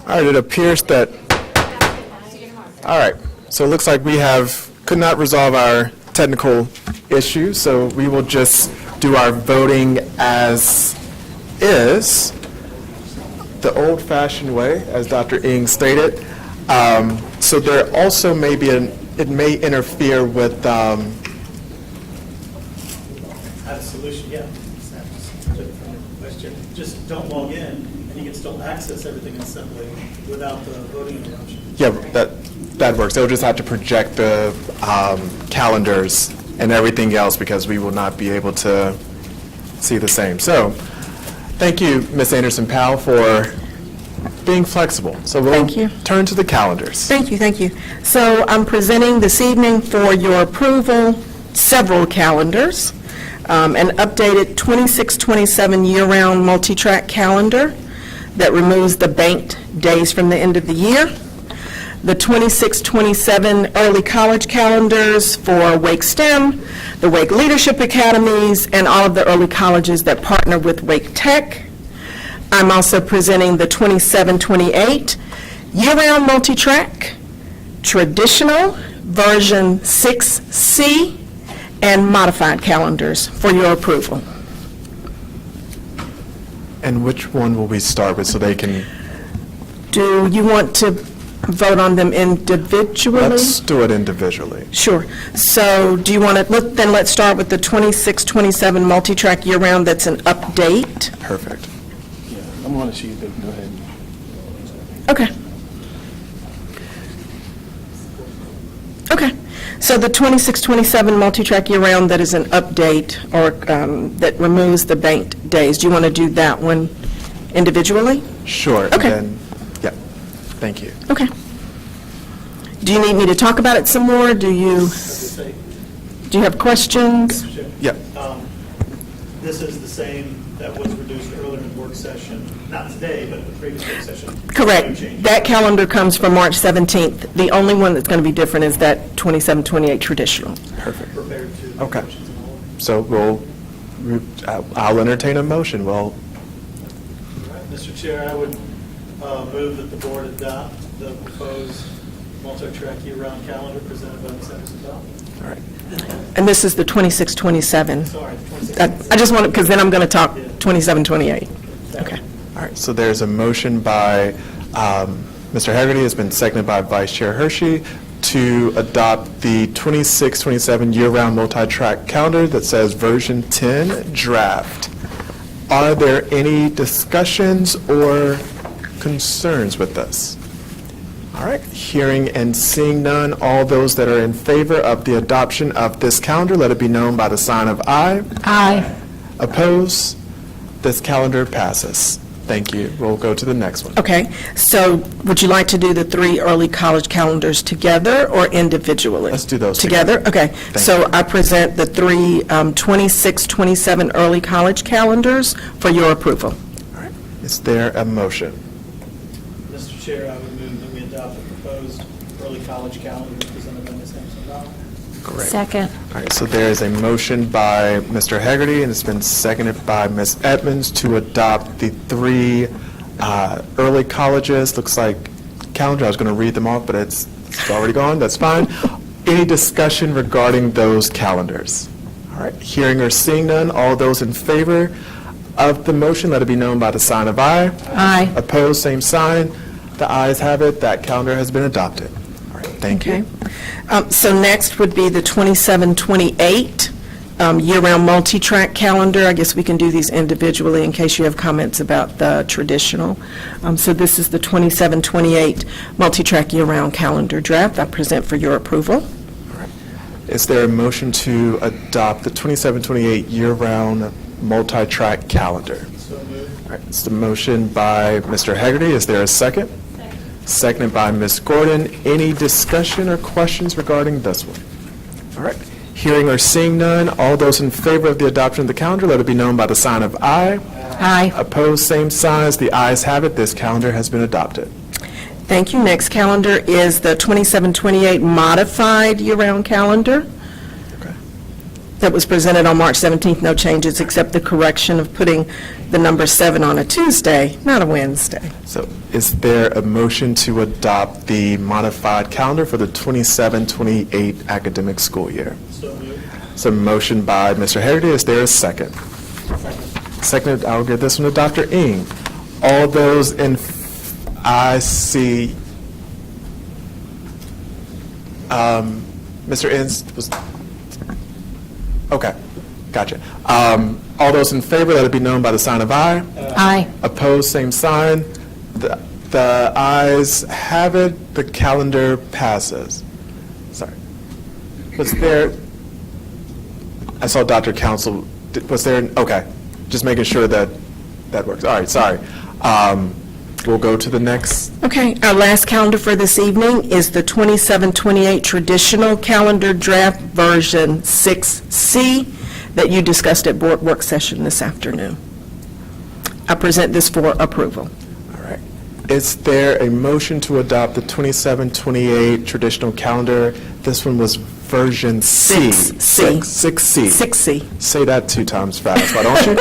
All right, it appears that, all right, so it looks like we could not resolve our technical issue, so we will just do our voting as is, the old-fashioned way, as Dr. Ing stated. So there also may be it may interfere with, Have a solution, yeah. Question. Just don't log in, and you can still access everything in Assembly without the voting interruption. yeah, that works. They'll just have to project the calendars and everything else because we will not be able to see the same. So, thank you, Ms. Anderson-Powell, for being flexible. So we'll turn to the calendars. Thank you. So I'm presenting this evening for your approval several calendars. An updated 26-27 year-round multi-track calendar that removes the banked days from the end of the year. The 26-27 early college calendars for Wake STEM, the Wake Leadership Academies, and all of the early colleges that partner with Wake Tech. I'm also presenting the 27-28 year-round multi-track, traditional, version 6C, and modified calendars for your approval. And which one will we start with so they can... Do you want to vote on them individually? Let's do it individually. Sure. So do you want to, then let's start with the 26-27 multi-track year-round that's an update. Perfect. Yeah, I'm going to see if they can go ahead. Okay. Okay. So the 26-27 multi-track year-round that is an update or that removes the banked days, do you want to do that one individually? Sure. Okay. And then, yeah, thank you. Okay. Do you need me to talk about it some more? Do you have questions? Yeah. This is the same that was reduced earlier in the work session, not today, but the previous work session. Correct. That calendar comes from March 17th. The only one that's going to be different is that 27-28 traditional. Perfect. Prepared to Okay. So I'll entertain a motion. Well, Mr. Chair, I would move that the board adopt the proposed multi-track year-round calendar presented by Ms. Anderson-Powell. all right. And this is the 26-27. Sorry, I just want to, because then I'm going to talk 27-28. Okay. All right, so there's a motion by Mr. Haggerty, has been seconded by Vice Chair Hershey, to adopt the 26-27 year-round multi-track calendar that says version 10 draft. Are there any discussions or concerns with this? All right, hearing and seeing none, all those that are in favor of the adoption of this calendar, let it be known by the sign of aye. Aye. Opposed? This calendar passes. Thank you. We'll go to the next one. Okay. So would you like to do the three early college calendars together or individually? Let's do those together. Okay. Thank So you. I present the three 26-27 early college calendars for your approval. All right. Is there a motion? Mr. Chair, I would move that we adopt the proposed early college calendar presented by Ms. Anderson-Powell. Great. Second. All right, so there is a motion by Mr. Haggerty, and it's been seconded by Ms. Edmonds to adopt the three early colleges. Looks like calendar, I was going to read them off, but it's already gone. That's fine. Any discussion regarding those calendars? All right, hearing or seeing none, all those in favor of the motion, let it be known by the sign of aye. Aye. Opposed, same sign. The ayes have it. That calendar has been adopted. All right, thank you. So next would be the 27-28 year-round multi-track calendar. I guess we can do these individually in case you have comments about the traditional. So this is the 27-28 multi-track year-round calendar draft I present for your approval. Is there a motion to adopt the 27-28 year-round multi-track calendar? So moved. All right, it's the motion by Mr. Haggerty. Is there a second? Seconded by Ms. Gordon. Any discussion or questions regarding this one? All right. Hearing or seeing none, all those in favor of the adoption of the calendar, let it be known by the sign of aye. Aye. Opposed, same signs. The ayes have it. This calendar has been adopted. Thank you. Next calendar is the 27-28 modified year-round calendar. That was presented on March 17th, no changes except the correction of putting the number 7 on a Tuesday, not a Wednesday. So is there a motion to adopt the modified calendar for the 27-28 academic school year? So moved. So motion by Mr. Haggerty. Is there a second? Seconded, I'll give this one to Dr. Ng. All those in, I see Mr. Inns was, okay, gotcha. All those in favor, let it be known by the sign of aye. Aye. Opposed, same sign. The ayes have it, the calendar passes. Sorry. Was there, I saw Dr. Council, was there, okay, just making sure that that works. All right, sorry. We'll go to the next. Okay, our last calendar for this evening is the 27-28 traditional calendar draft version 6C that you discussed at board work session this afternoon. I present this for approval. All right. Is there a motion to adopt the 27-28 traditional calendar? This one was version C. 6C. 6C. Say that 2 times fast, why don't you?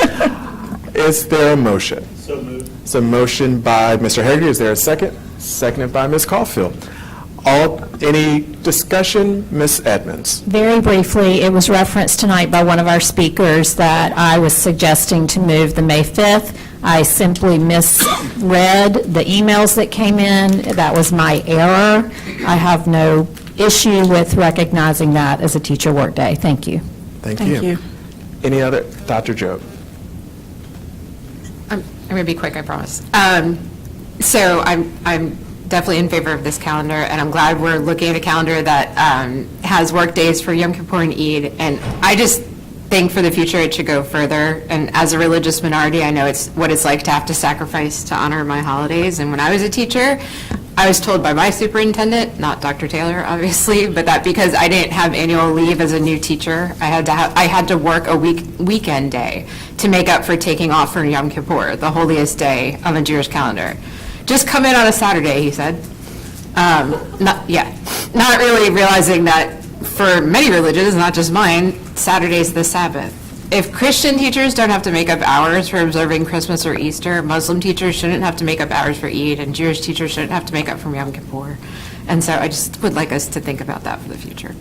Is there a motion? So moved. It's a motion by Mr. Hagerty. Is there a second? Seconded by Ms. Caulfield. Any discussion? Ms. Edmonds. Very briefly, it was referenced tonight by one of our speakers that I was suggesting to move the May 5th. I simply misread the emails that came in. That was my error. I have no issue with recognizing that as a teacher workday. Thank you. Thank you. Any other? Dr. Jobe. I'm going to be quick, I promise. So I'm definitely in favor of this calendar, and I'm glad we're looking at a calendar that has work days for Yom Kippur and Eid. And I just think for the future it should go further. And as a religious minority, I know it's what it's like to have to sacrifice to honor my holidays. And when I was a teacher, I was told by my superintendent, not Dr. Taylor, obviously, but that because I didn't have annual leave as a new teacher, I had to work a weekend day to make up for taking off for Yom Kippur, the holiest day on the Jewish calendar. Just come in on a Saturday, he said. Not really realizing that for many religions, not just mine, Saturday's the Sabbath. If Christian teachers don't have to make up hours for observing Christmas or Easter, Muslim teachers shouldn't have to make up hours for Eid, and Jewish teachers shouldn't have to make up for Yom Kippur. And so I just would like us to think about that for the future.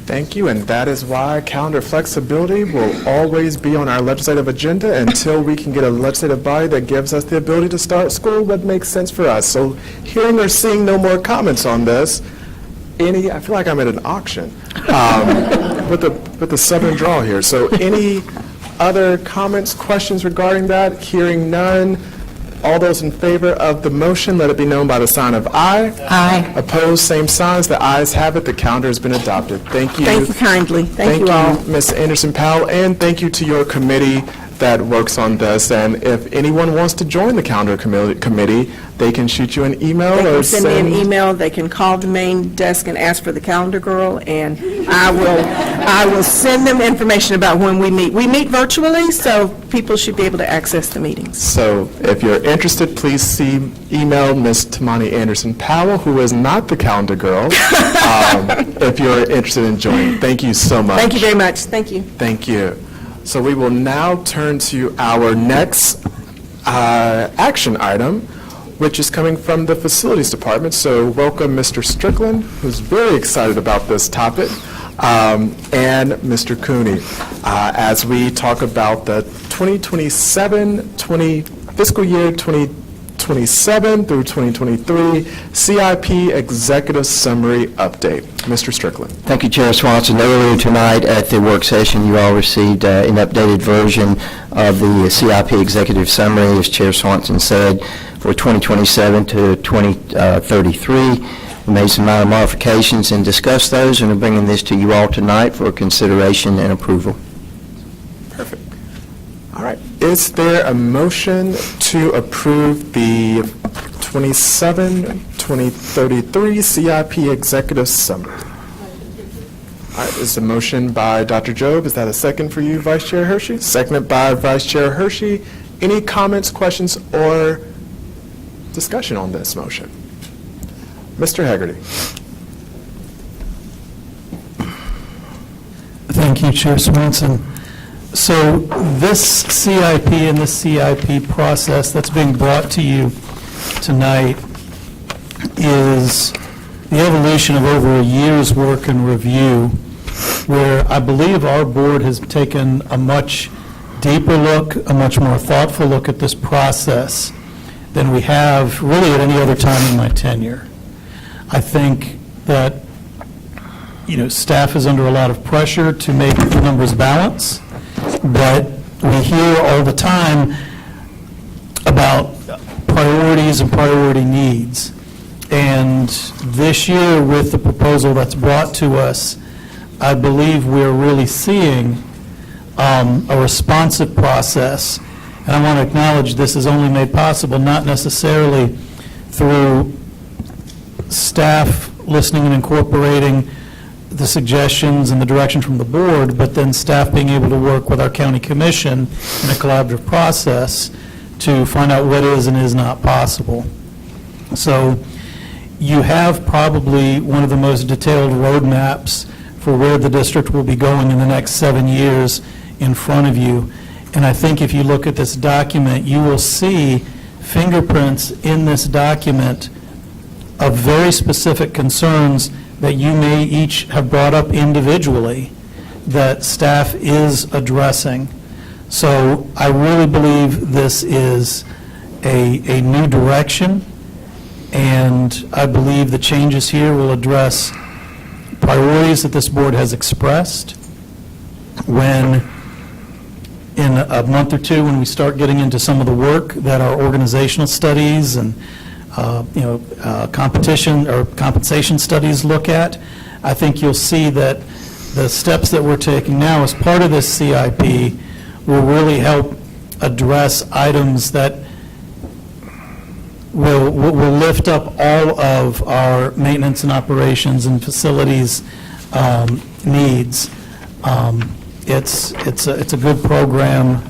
Thank you, and that is why calendar flexibility will always be on our legislative agenda until we can get a legislative body that gives us the ability to start school that makes sense for us. So hearing or seeing no more comments on this, I feel like I'm at an auction with the Southern draw here. So any other comments, questions regarding that? Hearing none. All those in favor of the motion, let it be known by the sign of aye. Aye. Opposed, same signs. The ayes have it. The calendar has been adopted. Thank you. Thank you kindly. Thank you all. Ms. Anderson-Powell, and thank you to your committee that works on this. And if anyone wants to join the calendar committee, they can shoot you an email They or can send me an email, they can call the main desk and ask for the calendar girl, and I will send them information about when we meet. We meet virtually, so people should be able to access the meetings. So if you're interested, please email Ms. Tamani Anderson-Powell, who is not the calendar girl, if you're interested in joining. Thank you so much. Thank you very much. Thank you. Thank you. So we will now turn to our next action item, which is coming from the Facilities Department. So welcome Mr. Strickland, who's very excited about this topic, and Mr. Cooney, as we talk about the 2027, fiscal year 2027 through 2023 CIP Executive Summary Update. Mr. Strickland. Thank you, Chair Swanson. Earlier tonight at the work session, you all received an updated version of the CIP Executive Summary, as Chair Swanson said, for 2027 to 2033. We made some minor modifications and discussed those, and are bringing this to you all tonight for consideration and approval. Perfect. All right. Is there a motion to approve the 2033 CIP Executive Summary? All right. Is the motion by Dr. Jobe? Is that a second for you, Vice Chair Hershey? Seconded by Vice Chair Hershey. Any comments, questions, or discussion on this motion? Mr. Hagerty. Thank you, Chair Swanson. So this CIP and the CIP process that's being brought to you tonight is the evolution of over a year's work and review, where I believe our board has taken a much deeper look, a much more thoughtful look at this process than we have really at any other time in my tenure. I think that staff is under a lot of pressure to make the numbers balance, but we hear all the time about priorities and priority needs. And this year, with the proposal that's brought to us, I believe we're really seeing a responsive process. And I want to acknowledge this is only made possible not necessarily through staff listening and incorporating the suggestions and the direction from the board, but then staff being able to work with our county commission in a collaborative process to find out what is and is not possible. So you have probably one of the most detailed roadmaps for where the district will be going in the next 7 years in front of you. And I think if you look at this document, you will see fingerprints in this document of very specific concerns that you may each have brought up individually that staff is addressing. So I really believe this is a new direction, and I believe the changes here will address priorities that this board has expressed. When in a month or two, when we start getting into some of the work that our organizational studies and competition or compensation studies look at, I think you'll see that the steps that we're taking now as part of this CIP will really help address items that will lift up all of our maintenance and operations and facilities needs. It's a good program,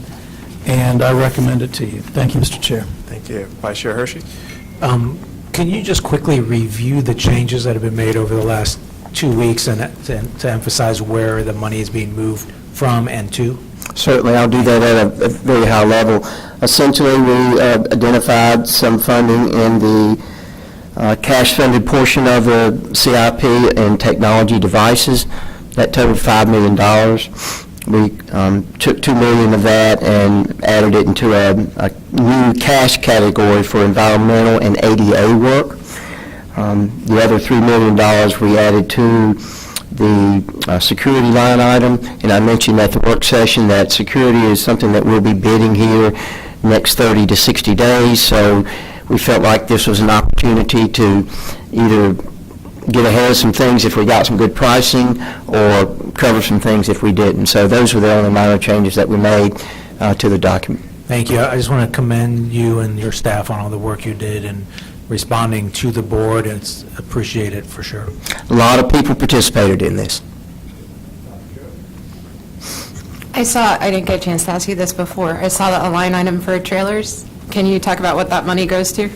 and I recommend it to you. Thank you, Mr. Chair. Thank you. Vice Chair Hershey? Can you just quickly review the changes that have been made over the last 2 weeks and to emphasize where the money is being moved from and to? Certainly, I'll do that at a very high level. Essentially, we identified some funding in the cash-funded portion of the CIP and technology devices. That totaled $5 million. We took $2 million of that and added it into a new cash category for environmental and ADA work. The other $3 million we added to the security line item, and I mentioned at the work session that security is something that we'll be bidding here next 30 to 60 days, so we felt like this was an opportunity to either get ahead of some things if we got some good pricing or cover some things if we didn't. So those were the only minor changes that we made to the document. Thank you. I just want to commend you and your staff on all the work you did in responding to the board. It's appreciated for sure. A lot of people participated in this. I didn't get a chance to ask you this before. I saw a line item for trailers. Can you talk about what that money goes to?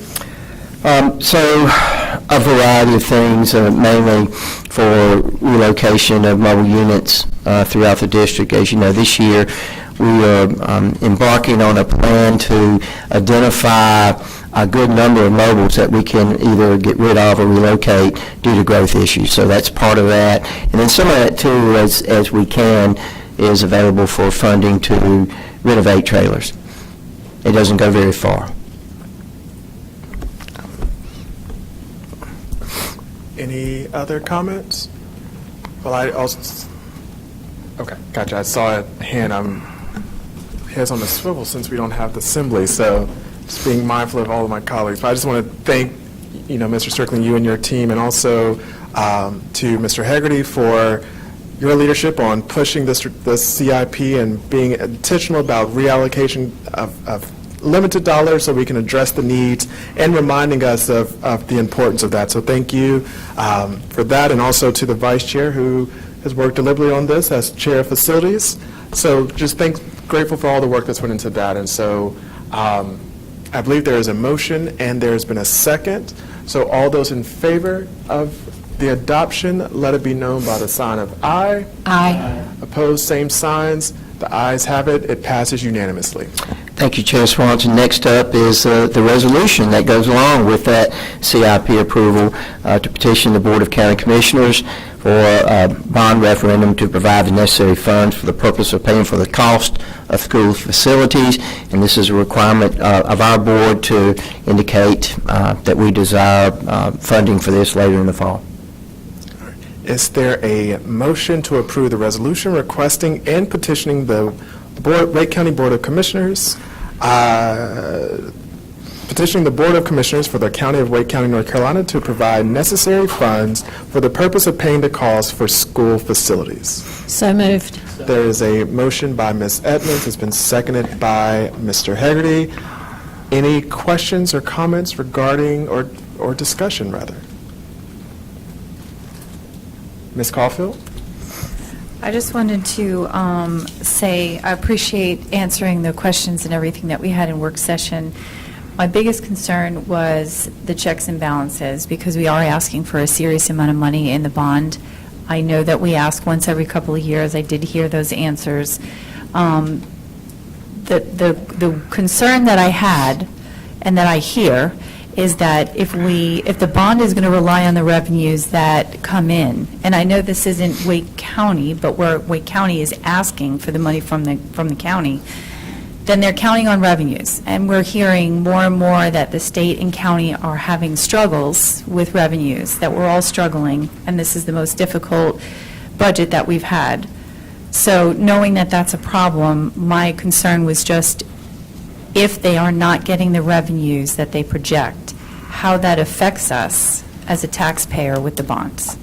So a variety of things, mainly for relocation of mobile units throughout the district. As you know, this year we are embarking on a plan to identify a good number of mobiles that we can either get rid of or relocate due to growth issues. So that's part of that. And then some of that too, as we can, is available for funding to renovate trailers. It doesn't go very far. Any other comments? Well, I also, okay, gotcha. I saw a hand. Heads on the swivel since we don't have the assembly, so just being mindful of all of my colleagues. But I just want to thank, Mr. Strickland, you and your team, and also to Mr. Hegarty for your leadership on pushing the CIP and being intentional about reallocation of limited dollars so we can address the needs and reminding us of the importance of that. So thank you for that, and also to the Vice Chair who has worked deliberately on this as Chair of Facilities. So just grateful for all the work that's went into that. And so I believe there is a motion and there's been a second. So all those in favor of the adoption, let it be known by the sign of aye. Aye. Opposed, same signs. The ayes have it. It passes unanimously. Thank you, Chair Swanson. Next up is the resolution that goes along with that CIP approval to petition the Board of County Commissioners for a bond referendum to provide the necessary funds for the purpose of paying for the cost of school facilities. And this is a requirement of our board to indicate that we desire funding for this later in the fall. Is there a motion to approve the resolution requesting and petitioning the Wake County Board of Commissioners, petitioning the Board of Commissioners for the County of Wake County, North Carolina, to provide necessary funds for the purpose of paying the costs for school facilities? So moved. There is a motion by Ms. Edmonds. It's been seconded by Mr. Hegarty. Any questions or comments regarding, or discussion, rather? Ms. Caulfield? I just wanted to say I appreciate answering the questions and everything that we had in work session. My biggest concern was the checks and balances, because we are asking for a serious amount of money in the bond. I know that we ask once every couple of years. I did hear those answers. The concern that I had and that I hear is that if the bond is going to rely on the revenues that come in, and I know this isn't Wake County, but where Wake County is asking for the money from the county, then they're counting on revenues. And we're hearing more and more that the state and county are having struggles with revenues, that we're all struggling, and this is the most difficult budget that we've had. So knowing that that's a problem, my concern was just if they are not getting the revenues that they project, how that affects us as a taxpayer with the bonds.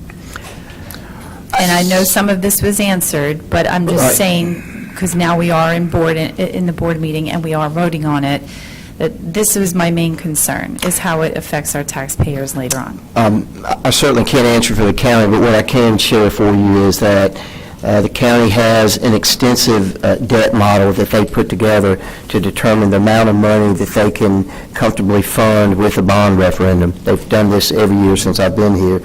And I know some of this was answered, but I'm just saying, because now we are in the board meeting and we are voting on it, that this is my main concern, is how it affects our taxpayers later on. I certainly can't answer for the county, but what I can share for you is that the county has an extensive debt model that they put together to determine the amount of money that they can comfortably fund with a bond referendum. They've done this every year since I've been here.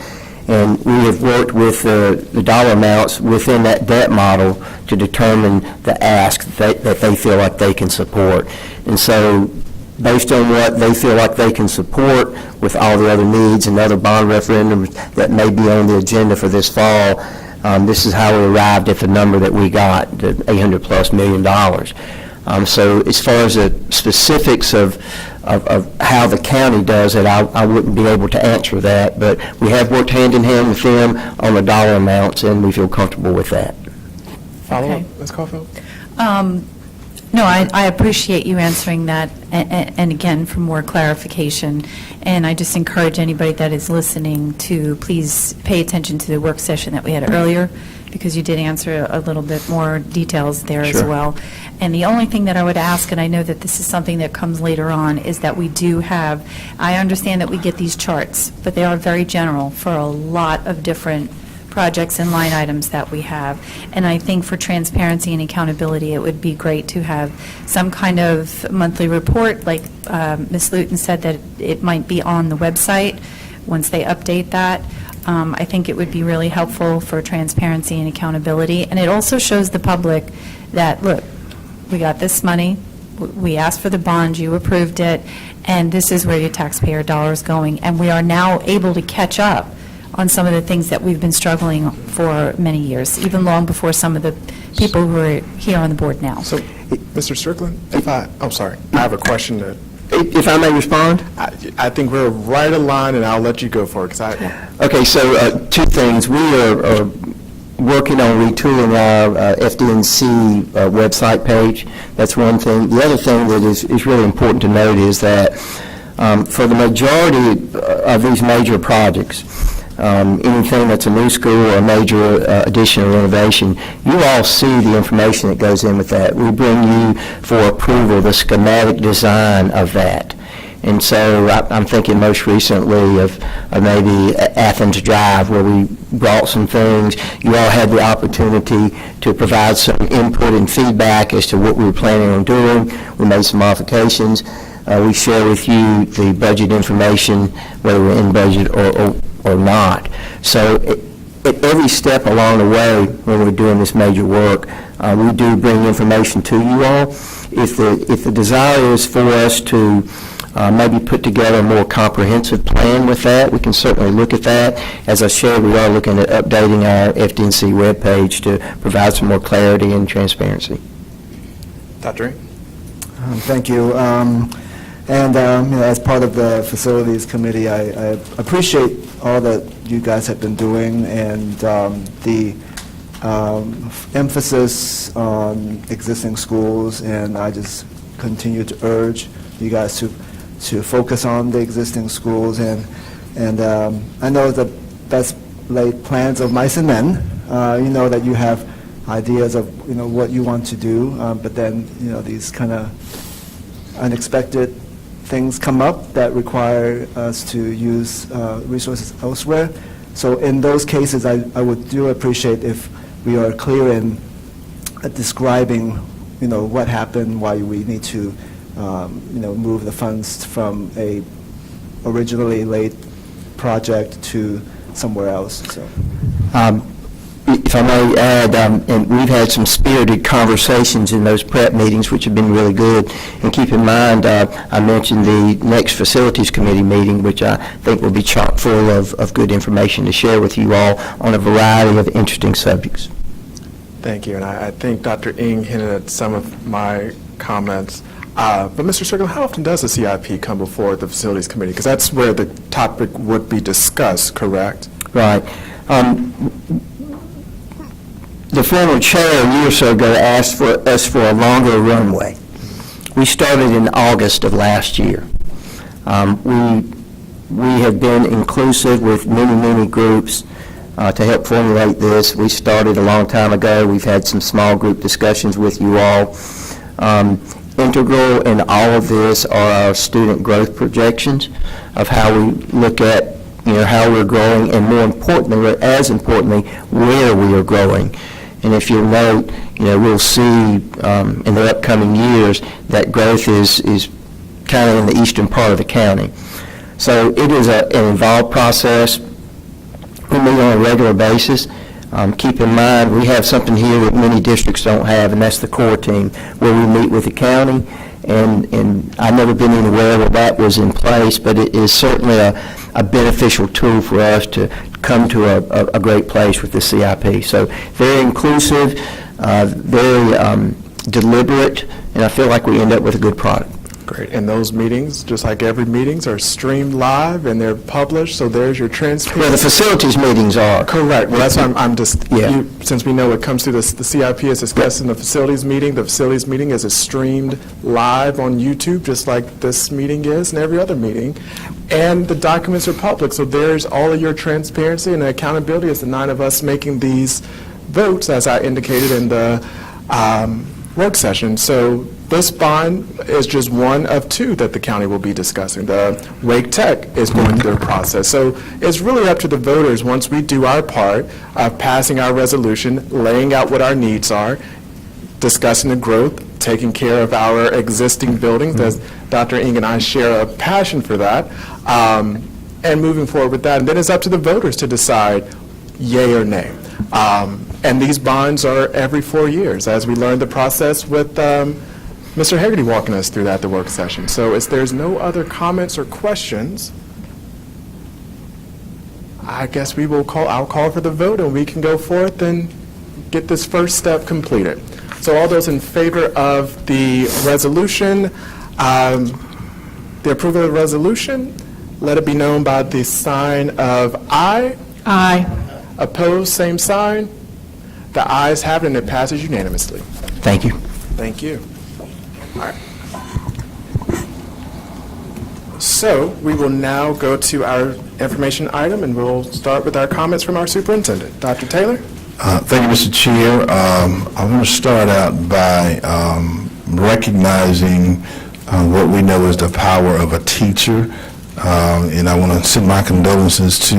And we have worked with the dollar amounts within that debt model to determine the ask that they feel like they can support. And so based on what they feel like they can support with all the other needs and other bond referendums that may be on the agenda for this fall, this is how we arrived at the number that we got, the $800+ million. So as far as the specifics of how the county does it, I wouldn't be able to answer that, but we have worked hand in hand with them on the dollar amounts, and we feel comfortable with that. Follow-up, Ms. Caulfield? No, I appreciate you answering that, and again, for more clarification. And I just encourage anybody that is listening to please pay attention to the work session that we had earlier, because you did answer a little bit more details there as well. And the only thing that I would ask, and I know that this is something that comes later on, is that we do have, I understand that we get these charts, but they are very general for a lot of different projects and line items that we have. And I think for transparency and accountability, it would be great to have some kind of monthly report, like Ms. Luton said, that it might be on the website once they update that. I think it would be really helpful for transparency and accountability. And it also shows the public that, look, we got this money, we asked for the bond, you approved it, and this is where your taxpayer dollar is going. And we are now able to catch up on some of the things that we've been struggling for many years, even long before some of the people who are here on the board now. So, Mr. Strickland, I'm sorry, I have a question to... If I may respond? I think we're right in line, and I'll let you go for it, because Okay, so two things. We are working on retooling our FDNC website page. That's one thing. The other thing that is really important to note is that for the majority of these major projects, anything that's a new school or a major addition or renovation, you all see the information that goes in with that. We bring you for approval the schematic design of that. And so I'm thinking most recently of maybe Athens Drive, where we brought some things. You all had the opportunity to provide some input and feedback as to what we were planning on doing. We made some modifications. We share with you the budget information, whether we're in budget or not. So at every step along the way when we're doing this major work, we do bring information to you all. If the desire is for us to maybe put together a more comprehensive plan with that, we can certainly look at that. As I shared, we are looking at updating our FDNC webpage to provide some more clarity and transparency. Dr. Thank you. And as part of the Facilities Committee, I appreciate all that you guys have been doing, and the emphasis on existing schools, and I just continue to urge you guys to focus on the existing schools, and I know the best laid plans of mice and men. You know that you have ideas of what you want to do, but then these kind of unexpected things come up that require us to use resources elsewhere. So in those cases, I would do appreciate if we are clear in describing, what happened, why we need to, move the funds from a originally laid project to somewhere else. So. If I may add, and we've had some spirited conversations in those prep meetings, which have been really good. And keep in mind, I mentioned the next Facilities Committee meeting, which I think will be chock full of good information to share with you all on a variety of interesting subjects. Thank you, and I think Dr. Ng hinted at some of my comments. But Mr. Strickland, how often does the CIP come before the Facilities Committee? Because that's where the topic would be discussed, correct? Right. The former chair a year or so ago asked for us for a longer runway. We started in August of last year. We have been inclusive with many groups to help formulate this. We started a long time ago. We've had some small group discussions with you all. Integral in all of this are our student growth projections of how we look at how we're growing, and more importantly, as importantly, where we are growing. And if you'll note, we'll see in the upcoming years that growth is kind of in the eastern part of the county. So it is an involved process. We meet on a regular basis. Keep in mind, we have something here that many districts don't have, and that's the core team, where we meet with the county. And I've never been anywhere where that was in place, but it is certainly a beneficial tool for us to come to a great place with the CIP. So very inclusive, very deliberate, and I feel like we end up with a good product. Great. And those meetings, just like every meetings, are streamed live and they're published, so there's your transparency. Well, the facilities meetings are. Correct. Well, that's why I'm just, Yeah. since we know what comes through the CIP is discussed in the facilities meeting is streamed live on YouTube, just like this meeting is and every other meeting. And the documents are public, so there's all of your transparency and accountability as the 9 of us making these votes, as I indicated in the work session. So this bond is just one of 2 that the county will be discussing. The Wake Tech is going through a process. So it's really up to the voters, once we do our part of passing our resolution, laying out what our needs are, discussing the growth, taking care of our existing buildings, as Dr. Ng and I share a passion for that, and moving forward with that. And then it's up to the voters to decide yay or nay. And these bonds are every 4 years, as we learned the process with Mr. Hegarty walking us through that at the work session. So if there's no other comments or questions, I guess I'll call for the vote, and we can go forth and get this first step completed. So all those in favor of the resolution, the approval of the resolution, let it be known by the sign of aye. Aye. Opposed, same sign. The ayes have it, and it passes unanimously. Thank you. Thank you. All right. So we will now go to our information item, and we'll start with our comments from our superintendent. Dr. Taylor? Thank you, Mr. Chair. I want to start out by recognizing what we know is the power of a teacher. And I want to send my condolences to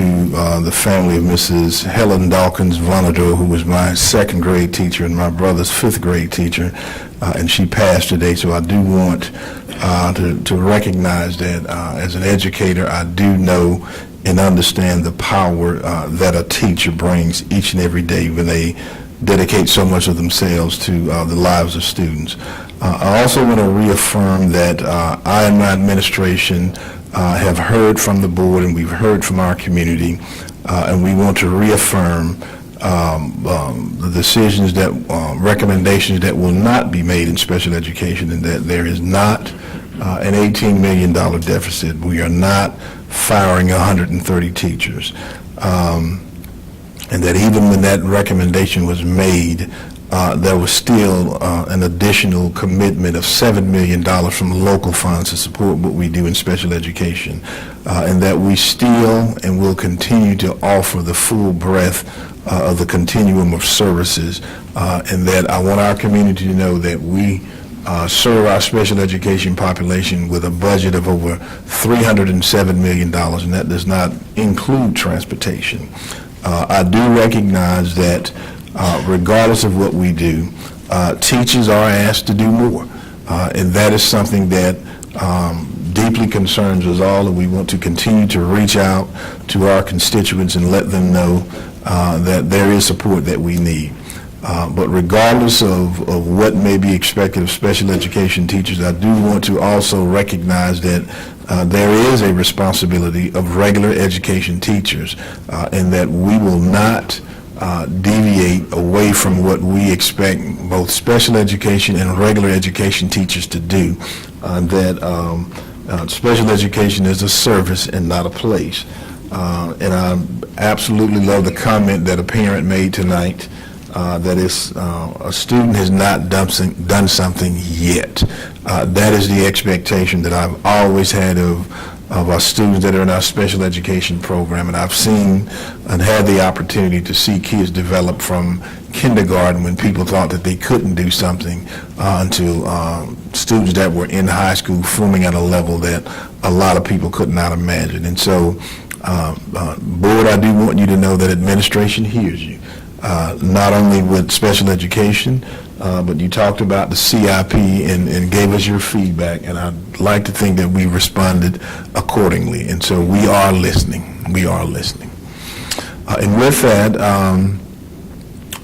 the family of Mrs. Helen Dawkins Vonador, who was my 2nd grade teacher and my brother's 5th grade teacher, and she passed today. So I do want to recognize that as an educator, I do know and understand the power that a teacher brings each and every day when they dedicate so much of themselves to the lives of students. I also want to reaffirm that I and my administration have heard from the board, and we've heard from our community, and we want to reaffirm the decisions recommendations that will not be made in special education, and that there is not an $18 million deficit. We are not firing 130 teachers. And that even when that recommendation was made, there was still an additional commitment of $7 million from local funds to support what we do in special education, and that we still and will continue to offer the full breadth of the continuum of services, and that I want our community to know that we serve our special education population with a budget of over $307 million, and that does not include transportation. I do recognize that regardless of what we do, teachers are asked to do more, and that is something that deeply concerns us all, and we want to continue to reach out to our constituents and let them know that there is support that we need. But regardless of what may be expected of special education teachers, I do want to also recognize that there is a responsibility of regular education teachers, and that we will not deviate away from what we expect both special education and regular education teachers to do, that special education is a service and not a place. And I absolutely love the comment that a parent made tonight, that is, a student has not done something yet. That is the expectation that I've always had of our students that are in our special education program, and I've seen and had the opportunity to see kids develop from kindergarten when people thought that they couldn't do something until students that were in high school performing at a level that a lot of people could not imagine. And so, Board, I do want you to know that administration hears you. Not only with special education, but you talked about the CIP and gave us your feedback, and I'd like to think that we responded accordingly, and so we are listening. We are listening. And with that,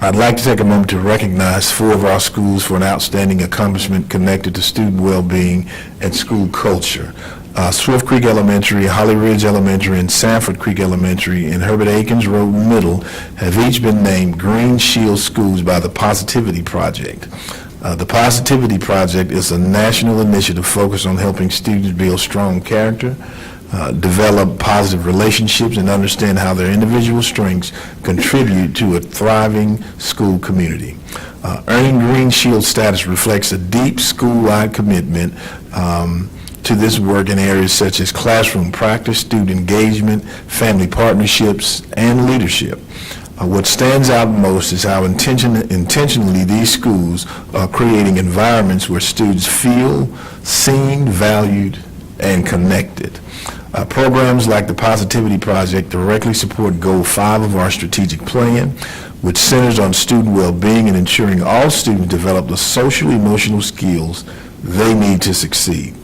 I'd like to take a moment to recognize 4 of our schools for an outstanding accomplishment connected to student well-being and school culture. Swift Creek Elementary, Holly Ridge Elementary, and Sanford Creek Elementary and Herbert Akins Road Middle have each been named Green Shield Schools by the Positivity Project. The Positivity Project is a national initiative focused on helping students build strong character, develop positive relationships, and understand how their individual strengths contribute to a thriving school community. Earning Green Shield status reflects a deep school-wide commitment to this work in areas such as classroom practice, student engagement, family partnerships, and leadership. What stands out most is how intentionally these schools are creating environments where students feel seen, valued, and connected. Programs like the Positivity Project directly support Goal 5 of our strategic plan, which centers on student well-being and ensuring all students develop the social-emotional skills they need to succeed.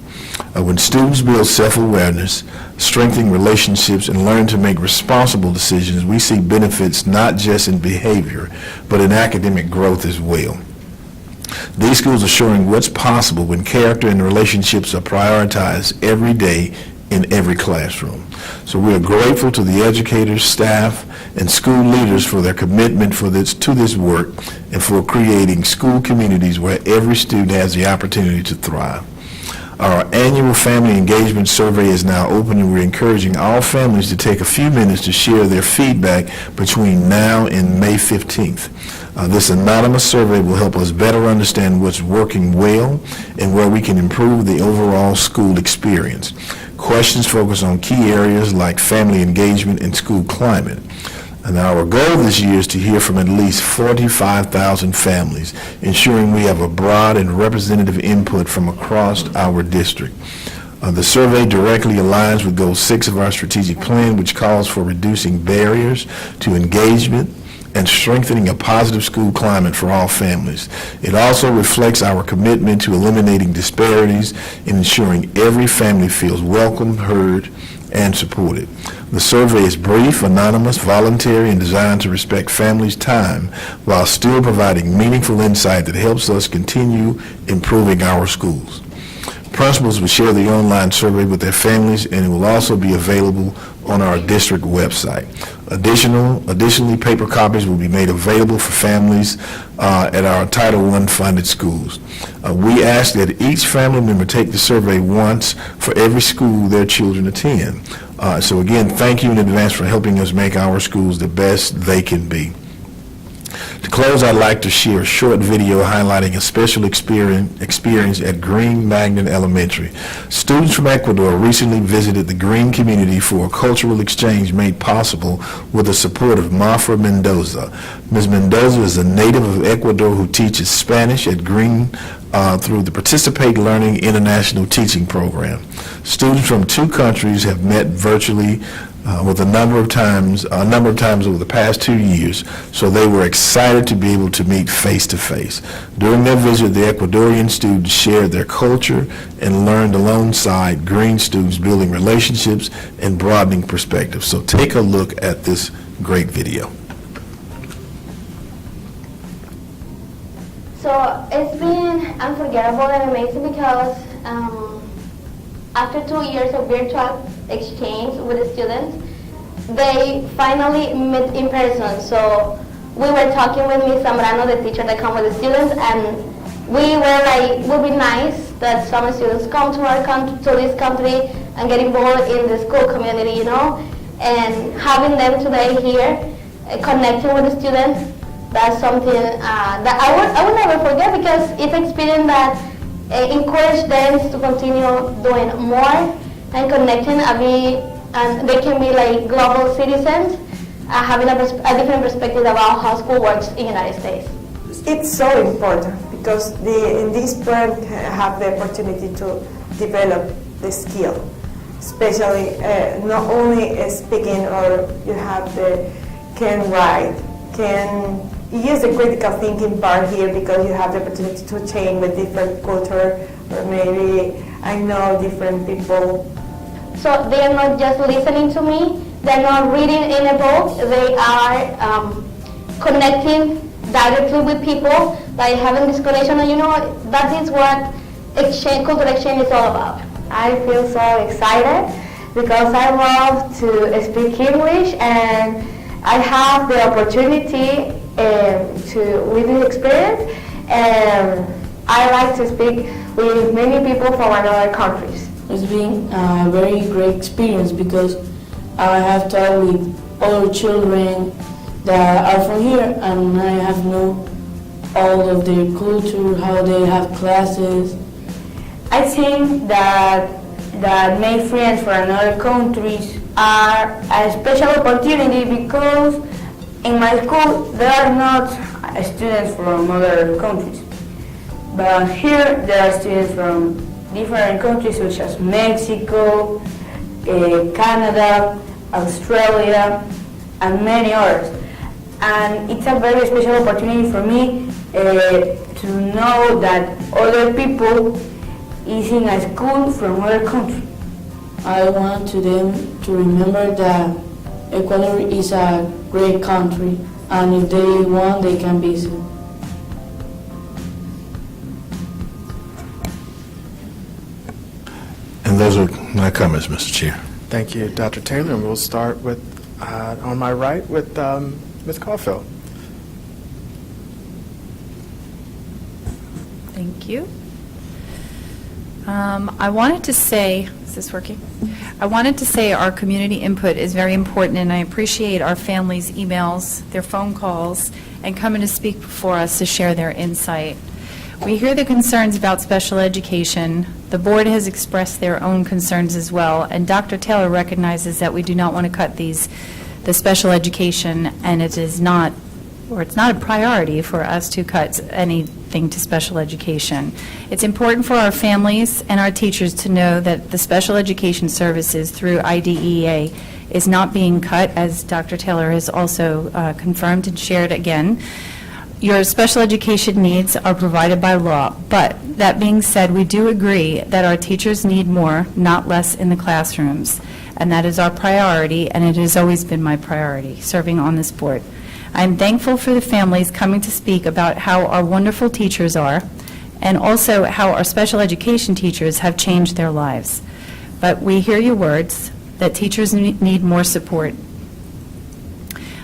When students build self-awareness, strengthen relationships, and learn to make responsible decisions, we see benefits not just in behavior, but in academic growth as well. These schools are showing what's possible when character and relationships are prioritized every day in every classroom. So we are grateful to the educators, staff, and school leaders for their commitment to this work and for creating school communities where every student has the opportunity to thrive. Our annual family engagement survey is now open, and we're encouraging all families to take a few minutes to share their feedback between now and May 15th. This anonymous survey will help us better understand what's working well and where we can improve the overall school experience. Questions focus on key areas like family engagement and school climate. And our goal this year is to hear from at least 45,000 families, ensuring we have a broad and representative input from across our district. The survey directly aligns with Goal 6 of our strategic plan, which calls for reducing barriers to engagement and strengthening a positive school climate for all families. It also reflects our commitment to eliminating disparities and ensuring every family feels welcome, heard, and supported. The survey is brief, anonymous, voluntary, and designed to respect families' time while still providing meaningful insight that helps us continue improving our schools. Principals will share the online survey with their families, and it will also be available on our district website. Additionally, paper copies will be made available for families at our Title I funded schools. We ask that each family member take the survey once for every school their children attend. So again, thank you in advance for helping us make our schools the best they can be. To close, I'd like to share a short video highlighting a special experience at Green Magnet Elementary. Students from Ecuador recently visited the Green community for a cultural exchange made possible with the support of Mafra Mendoza. Ms. Mendoza is a native of Ecuador who teaches Spanish at Green through the Participate Learning International Teaching Program. Students from 2 countries have met virtually with a number of times over the past 2 years, so they were excited to be able to meet face to face. During their visit, the Ecuadorian students shared their culture and learned alongside Green students, building relationships and broadening perspectives. So take a look at this great video. So it's been unforgettable and amazing because after 2 years of virtual exchange with the students, they finally met in person. So we were talking with Ms. Zambrano, the teacher that comes with the students, and we were like, it would be nice that some students come to this country and get involved in the school community, you know, and having them today here, connecting with the students, that's something that I will never forget, because it's an experience that encourage them to continue doing more and connecting, and they can be like global citizens, having a different perspective about how school works in the United States. It's so important because in this program have the opportunity to develop the skill, especially not only speaking, or you have the can write, can use the critical thinking part here, because you have the opportunity to change with different culture, or maybe I know different people. So they are not just listening to me, they're not reading in a book, they are connecting directly with people, like having this connection, and you know, that is what cultural exchange is all about. I feel so excited because I love to speak English, and I have the opportunity with this experience, and I like to speak with many people from other countries. It's been a very great experience because I have talked with other children that are from here, and I have known all of their culture, how they have classes. I think that make friends from other countries are a special opportunity, because in my school there are not students from other countries, but here there are students from different countries such as Mexico, Canada, Australia, and many others. And it's a very special opportunity for me to know that other people is in a school from other countries. I want them to remember that Ecuador is a great country, and if they want, they can visit. And those are my comments, Mr. Chair. Thank you, Dr. Taylor, and we'll start with, on my right, with Ms. Caulfield. Thank you. I wanted to say, is this working? I wanted to say our community input is very important, and I appreciate our families' emails, their phone calls, and coming to speak before us to share their insight. We hear the concerns about special education. The board has expressed their own concerns as well, and Dr. Taylor recognizes that we do not want to cut the special education, and it is not, or it's not a priority for us to cut anything to special education. It's important for our families and our teachers to know that the special education services through IDEA is not being cut, as Dr. Taylor has also confirmed and shared again. Your special education needs are provided by law, but that being said, we do agree that our teachers need more, not less, in the classrooms, and that is our priority, and it has always been my priority, serving on this board. I'm thankful for the families coming to speak about how our wonderful teachers are, and also how our special education teachers have changed their lives. But we hear your words, that teachers need more support.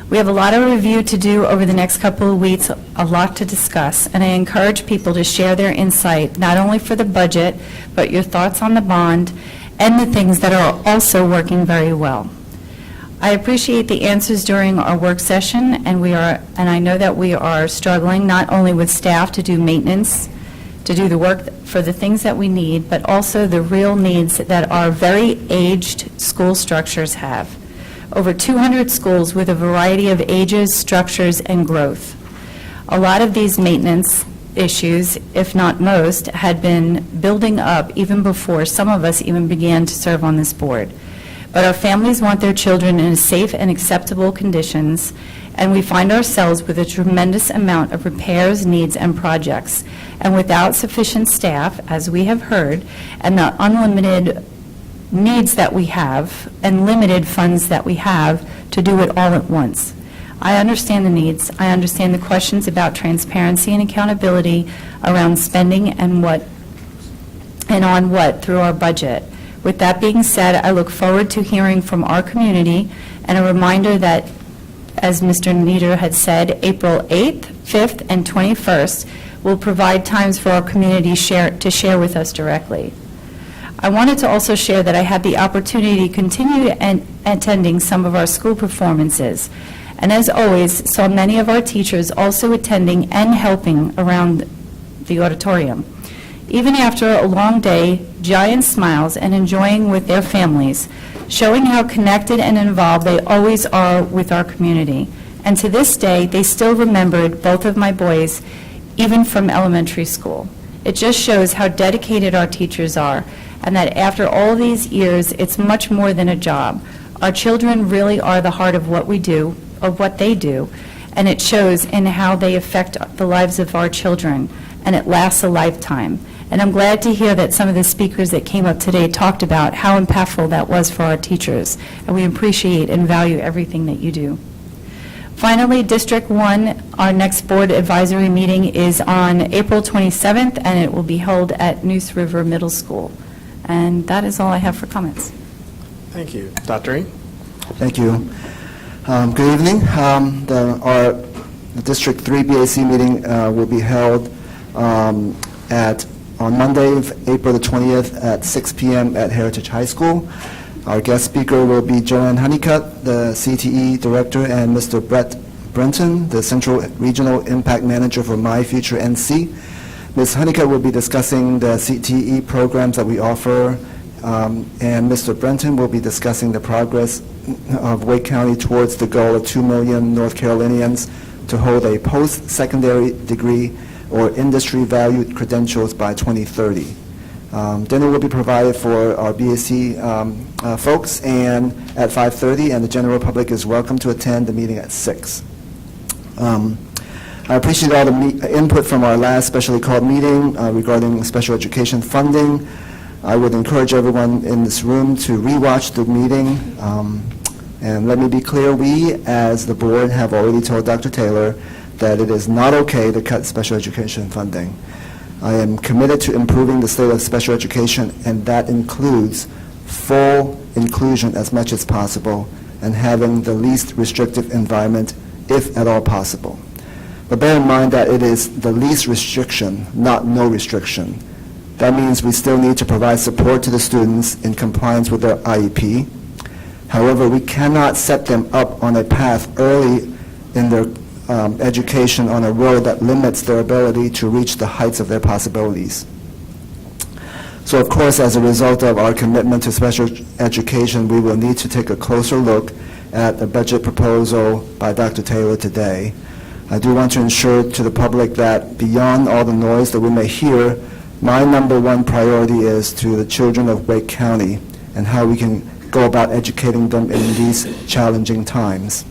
We have a lot of review to do over the next couple of weeks, a lot to discuss, and I encourage people to share their insight, not only for the budget, but your thoughts on the bond and the things that are also working very well. I appreciate the answers during our work session, and I know that we are struggling not only with staff to do maintenance, to do the work for the things that we need, but also the real needs that our very aged school structures have. Over 200 schools with a variety of ages, structures, and growth. A lot of these maintenance issues, if not most, had been building up even before some of us even began to serve on this board. But our families want their children in safe and acceptable conditions, and we find ourselves with a tremendous amount of repairs, needs, and projects. And without sufficient staff, as we have heard, and the unlimited needs that we have and limited funds that we have to do it all at once. I understand the needs. I understand the questions about transparency and accountability around spending and on what through our budget. With that being said, I look forward to hearing from our community, and a reminder that, as Mr. Nieder had said, April 8th, 5th, and 21st will provide times for our community to share with us directly. I wanted to also share that I had the opportunity to continue attending some of our school performances, and as always, saw many of our teachers also attending and helping around the auditorium. Even after a long day, giant smiles and enjoying with their families, showing how connected and involved they always are with our community. And to this day, they still remembered both of my boys, even from elementary school. It just shows how dedicated our teachers are, and that after all these years, it's much more than a job. Our children really are the heart of what we do, of what they do, and it shows in how they affect the lives of our children, and it lasts a lifetime. And I'm glad to hear that some of the speakers that came up today talked about how impactful that was for our teachers, and we appreciate and value everything that you do. Finally, District 1, our next board advisory meeting is on April 27th, and it will be held at Neuse River Middle School. And that is all I have for comments. Thank you. Dr. E? Thank you. Good evening. Our District 3 BAC meeting will be held on Monday, April the 20th at 6 p.m. at Heritage High School. Our guest speaker will be Joanne Honeycutt, the CTE Director, and Mr. Brett Brenton, the Central Regional Impact Manager for My Future NC. Ms. Honeycutt will be discussing the CTE programs that we offer, and Mr. Brenton will be discussing the progress of Wake County towards the goal of 2 million North Carolinians to hold a post-secondary degree or industry-valued credentials by 2030. Dinner will be provided for our BAC folks and at 5:30, and the general public is welcome to attend the meeting at 6. I appreciate all the input from our last specially called meeting regarding special education funding. I would encourage everyone in this room to rewatch the meeting. And let me be clear, we as the board have already told Dr. Taylor that it is not okay to cut special education funding. I am committed to improving the state of special education, and that includes full inclusion as much as possible and having the least restrictive environment, if at all possible. But bear in mind that it is the least restriction, not no restriction. That means we still need to provide support to the students in compliance with their IEP. However, we cannot set them up on a path early in their education on a road that limits their ability to reach the heights of their possibilities. So of course, as a result of our commitment to special education, we will need to take a closer look at the budget proposal by Dr. Taylor today. I do want to ensure to the public that beyond all the noise that we may hear, my number one priority is to the children of Wake County and how we can go about educating them in these challenging times.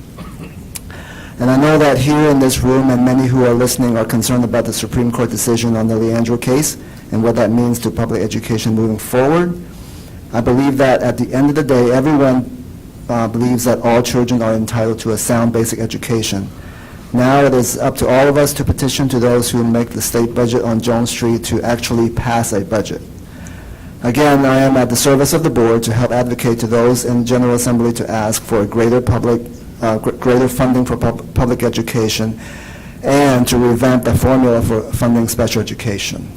And I know that here in this room and many who are listening are concerned about the Supreme Court decision on the Leandro case and what that means to public education moving forward. I believe that at the end of the day, everyone believes that all children are entitled to a sound basic education. Now it is up to all of us to petition to those who make the state budget on Jones Street to actually pass a budget. Again, I am at the service of the board to help advocate to those in General Assembly to ask for greater funding for public education and to revamp the formula for funding special education.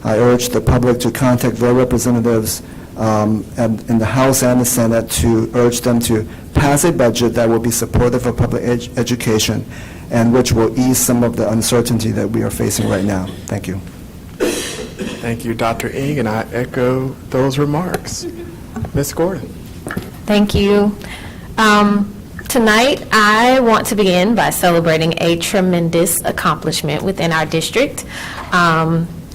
I urge the public to contact their representatives in the House and the Senate to urge them to pass a budget that will be supportive of public education and which will ease some of the uncertainty that we are facing right now. Thank you. Thank you, Dr. Ing, and I echo those remarks. Ms. Gordon. Thank you. Tonight, I want to begin by celebrating a tremendous accomplishment within our district.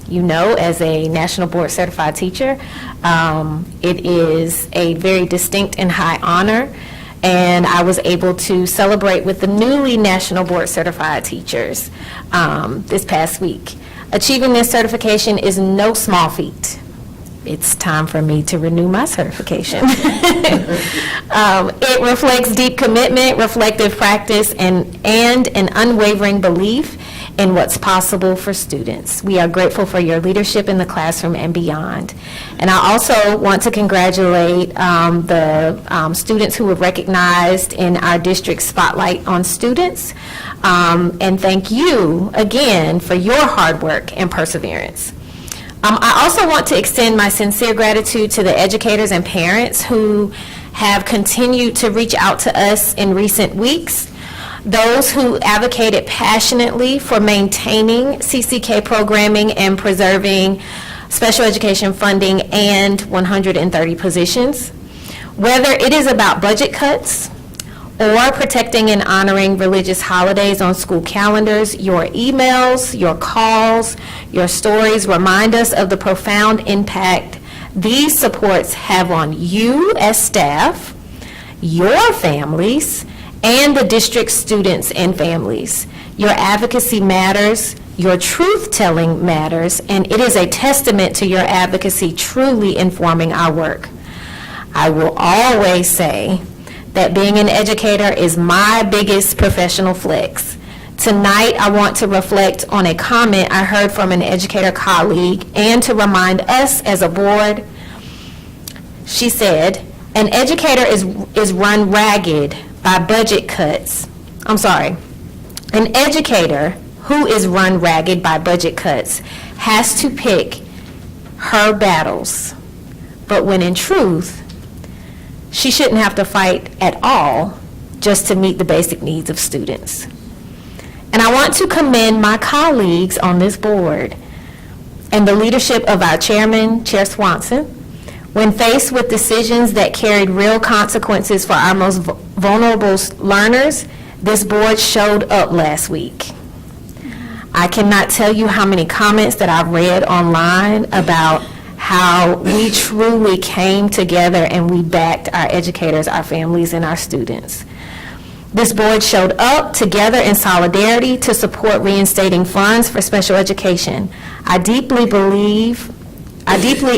You know, as a National Board Certified Teacher, it is a very distinct and high honor, and I was able to celebrate with the newly National Board Certified Teachers this past week. Achieving this certification is no small feat. It's time for me to renew my certification. It reflects deep commitment, reflective practice, and an unwavering belief in what's possible for students. We are grateful for your leadership in the classroom and beyond. And I also want to congratulate the students who were recognized in our district Spotlight on Students. And thank you again for your hard work and perseverance. I also want to extend my sincere gratitude to the educators and parents who have continued to reach out to us in recent weeks, those who advocated passionately for maintaining CCK programming and preserving special education funding and 130 positions. Whether it is about budget cuts or protecting and honoring religious holidays on school calendars, your emails, your calls, your stories remind us of the profound impact these supports have on you as staff, your families, and the district's students and families. Your advocacy matters, your truth-telling matters, and it is a testament to your advocacy truly informing our work. I will always say that being an educator is my biggest professional flex. Tonight, I want to reflect on a comment I heard from an educator colleague and to remind us as a board. She said, an educator is run ragged by budget cuts. I'm sorry. An educator who is run ragged by budget cuts has to pick her battles. But when in truth, she shouldn't have to fight at all just to meet the basic needs of students. And I want to commend my colleagues on this board and the leadership of our chairman, Chair Swanson. When faced with decisions that carried real consequences for our most vulnerable learners, this board showed up last week. I cannot tell you how many comments that I've read online about how we truly came together and we backed our educators, our families, and our students. This board showed up together in solidarity to support reinstating funds for special education. I deeply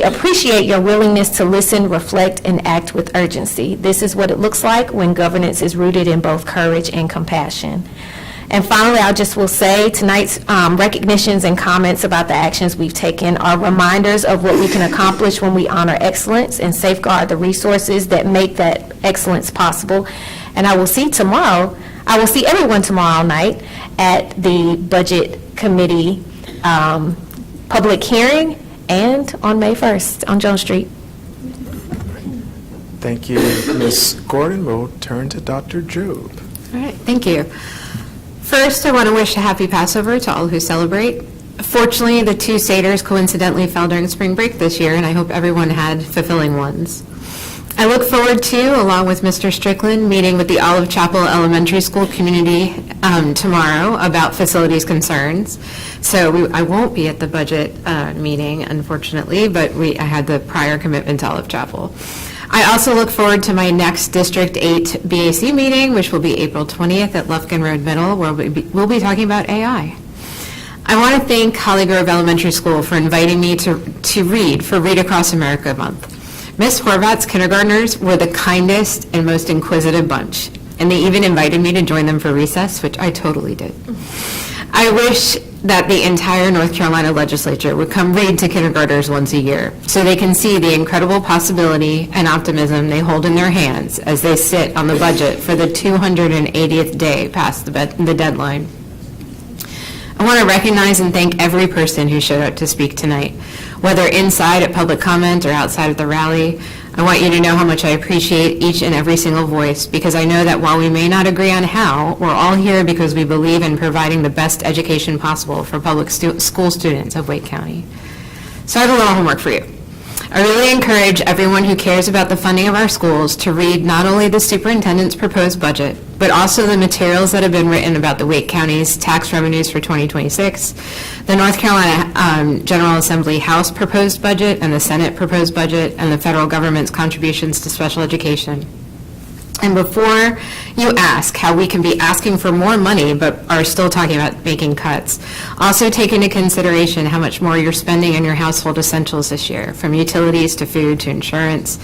appreciate your willingness to listen, reflect, and act with urgency. This is what it looks like when governance is rooted in both courage and compassion. And finally, I just will say tonight's recognitions and comments about the actions we've taken are reminders of what we can accomplish when we honor excellence and safeguard the resources that make that excellence possible. And I will see everyone tomorrow night at the Budget Committee public hearing and on May 1st on Jones Street. Thank you, Ms. Gordon. We'll turn to Dr. Job. All right, thank you. First, I want to wish a happy Passover to all who celebrate. Fortunately, the two Seders coincidentally fell during spring break this year, and I hope everyone had fulfilling ones. I look forward to, along with Mr. Strickland, meeting with the Olive Chapel Elementary School community tomorrow about facilities concerns. So I won't be at the budget meeting, unfortunately, but I had the prior commitment to Olive Chapel. I also look forward to my next District 8 BAC meeting, which will be April 20th at Lufkin Road Middle, where we'll be talking about AI. I want to thank Holly Grove Elementary School for inviting me to read for Read Across America Month. Miss Horvat's kindergartners were the kindest and most inquisitive bunch, and they even invited me to join them for recess, which I totally did. I wish that the entire North Carolina legislature would come read to kindergartners once a year so they can see the incredible possibility and optimism they hold in their hands as they sit on the budget for the 280th day past the deadline. I want to recognize and thank every person who showed up to speak tonight, whether inside at public comment or outside at the rally. I want you to know how much I appreciate each and every single voice, because I know that while we may not agree on how, we're all here because we believe in providing the best education possible for public school students of Wake County. So I have a little homework for you. I really encourage everyone who cares about the funding of our schools to read not only the superintendent's proposed budget, but also the materials that have been written about the Wake County's tax revenues for 2026, the North Carolina General Assembly House proposed budget and the Senate proposed budget, and the federal government's contributions to special education. And before you ask how we can be asking for more money but are still talking about making cuts, also take into consideration how much more you're spending on your household essentials this year, from utilities to food to insurance,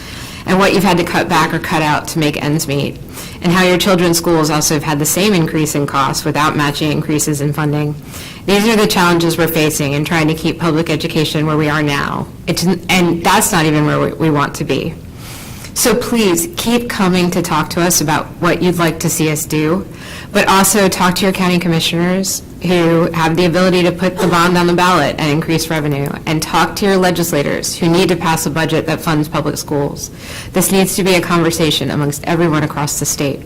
and what you've had to cut back or cut out to make ends meet, and how your children's schools also have had the same increase in costs without matching increases in funding. These are the challenges we're facing in trying to keep public education where we are now, and that's not even where we want to be. So please keep coming to talk to us about what you'd like to see us do, but also talk to your county commissioners who have the ability to put the bond on the ballot and increase revenue, and talk to your legislators who need to pass a budget that funds public schools. This needs to be a conversation amongst everyone across the state.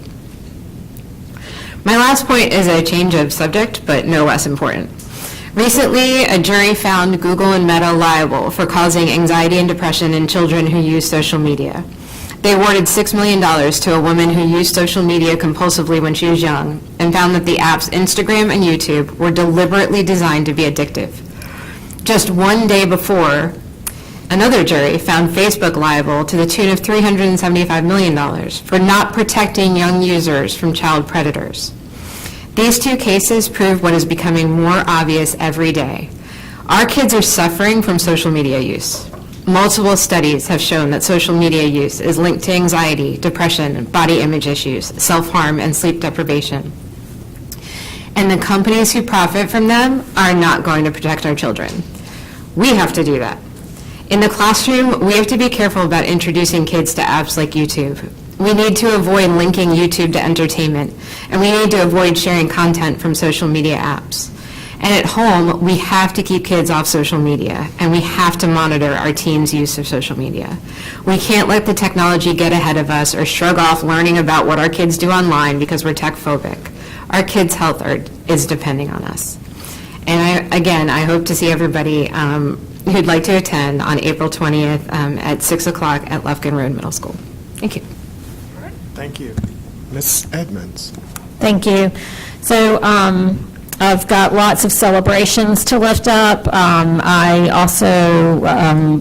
My last point is a change of subject, but no less important. Recently, a jury found Google and Meta liable for causing anxiety and depression in children who use social media. They awarded $6 million to a woman who used social media compulsively when she was young, and found that the apps Instagram and YouTube were deliberately designed to be addictive. Just one day before, another jury found Facebook liable to the tune of $375 million for not protecting young users from child predators. These two cases prove what is becoming more obvious every day. Our kids are suffering from social media use. Multiple studies have shown that social media use is linked to anxiety, depression, body image issues, self-harm, and sleep deprivation. And the companies who profit from them are not going to protect our children. We have to do that. In the classroom, we have to be careful about introducing kids to apps like YouTube. We need to avoid linking YouTube to entertainment, and we need to avoid sharing content from social media apps. And at home, we have to keep kids off social media, and we have to monitor our teens' use of social media. We can't let the technology get ahead of us or shrug off learning about what our kids do online because we're tech phobic. Our kids' health is depending on us. And I hope to see everybody who'd like to attend on April 20th at 6 o'clock at Lufkin Road Middle School. Thank you. Thank you. Ms. Edmonds. Thank you. So I've got lots of celebrations to lift up. I also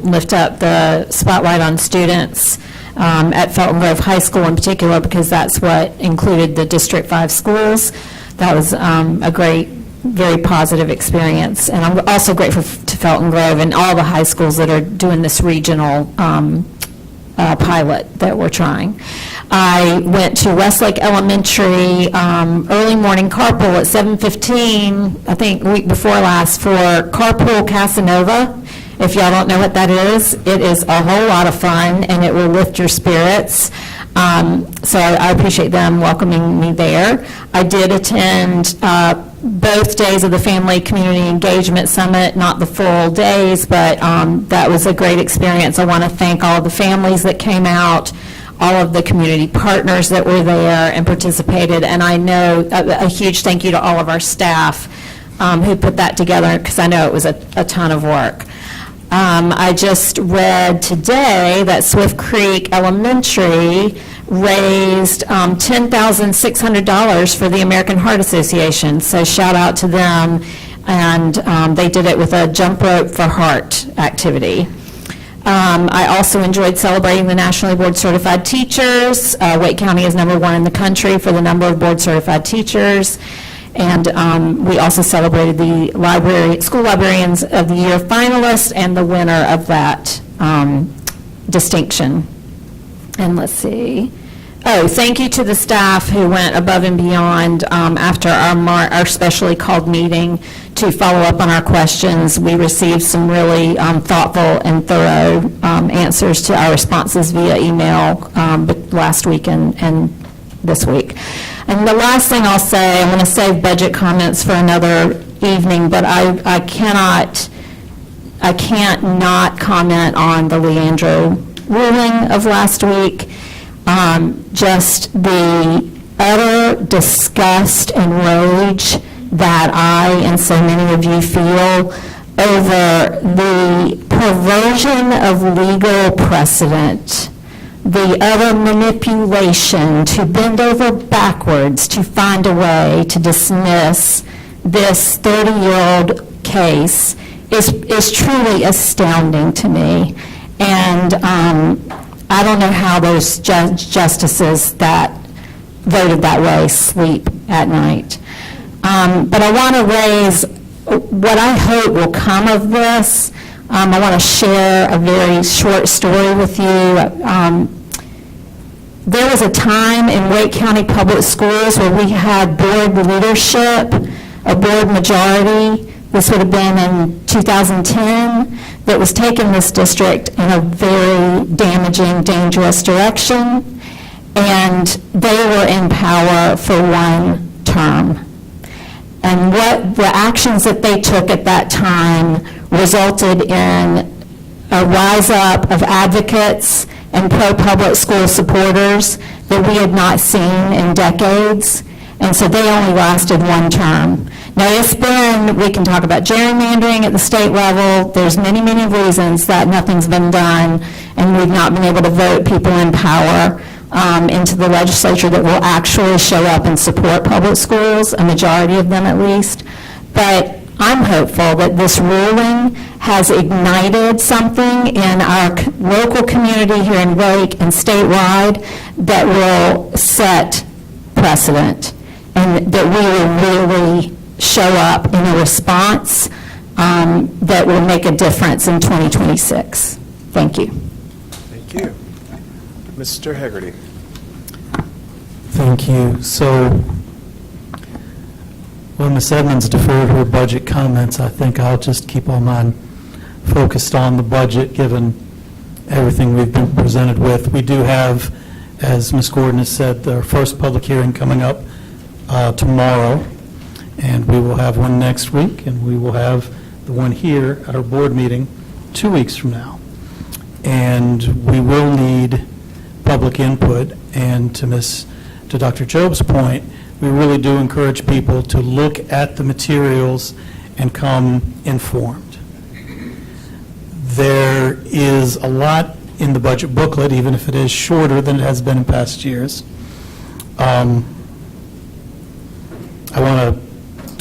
lift up the spotlight on students at Felton Grove High School in particular, because that's what included the District 5 schools. That was a great, very positive experience. And I'm also grateful to Felton Grove and all the high schools that are doing this regional pilot that we're trying. I went to Westlake Elementary early morning carpool at 7:15, I think week before last, for Carpool Casanova. If y'all don't know what that is, it is a whole lot of fun, and it will lift your spirits. So I appreciate them welcoming me there. I did attend both days of the Family Community Engagement Summit, not the full days, but that was a great experience. I want to thank all of the families that came out, all of the community partners that were there and participated, and I know a huge thank you to all of our staff who put that together, because I know it was a ton of work. I just read today that Swift Creek Elementary raised $10,600 for the American Heart Association, so shout out to them, and they did it with a jump rope for heart activity. I also enjoyed celebrating the nationally board certified teachers. Wake County is #1 in the country for the number of board certified teachers. And we also celebrated the School Librarians of the Year finalists and the winner of that distinction. And let's see. Oh, thank you to the staff who went above and beyond after our specially called meeting to follow up on our questions. We received some really thoughtful and thorough answers to our responses via email last week and this week. And the last thing I'll say, I'm going to save budget comments for another evening, but I can't not comment on the Leandro ruling of last week. Just the utter disgust and rage that I and so many of you feel over the perversion of legal precedent, the utter manipulation to bend over backwards to find a way to dismiss this 30-year-old case is truly astounding to me. And I don't know how those justices that voted that way sleep at night. But I want to raise what I hope will come of this. I want to share a very short story with you. There was a time in Wake County Public Schools where we had board leadership, a board majority. This would have been in 2010, that was taking this district in a very damaging, dangerous direction, and they were in power for one term. And what the actions that they took at that time resulted in a rise up of advocates and pro-public school supporters that we had not seen in decades, and so they only lasted one term. Now, it's been, we can talk about gerrymandering at the state level. There's many, many reasons that nothing's been done, and we've not been able to vote people in power into the legislature that will actually show up and support public schools, a majority of them at least. But I'm hopeful that this ruling has ignited something in our local community here in Wake and statewide that will set precedent, and that we will really show up in a response that will make a difference in 2026. Thank you. Thank you. Mr. Hegarty. Thank you. So when Ms. Edmonds deferred her budget comments, I think I'll just keep all mine focused on the budget, given everything we've been presented with. We do have, as Ms. Gordon has said, our first public hearing coming up tomorrow, and we will have one next week, and we will have the one here at our board meeting 2 weeks from now. And we will need public input, and to Dr. Job's point, we really do encourage people to look at the materials and come informed. There is a lot in the budget booklet, even if it is shorter than it has been in past years. I want to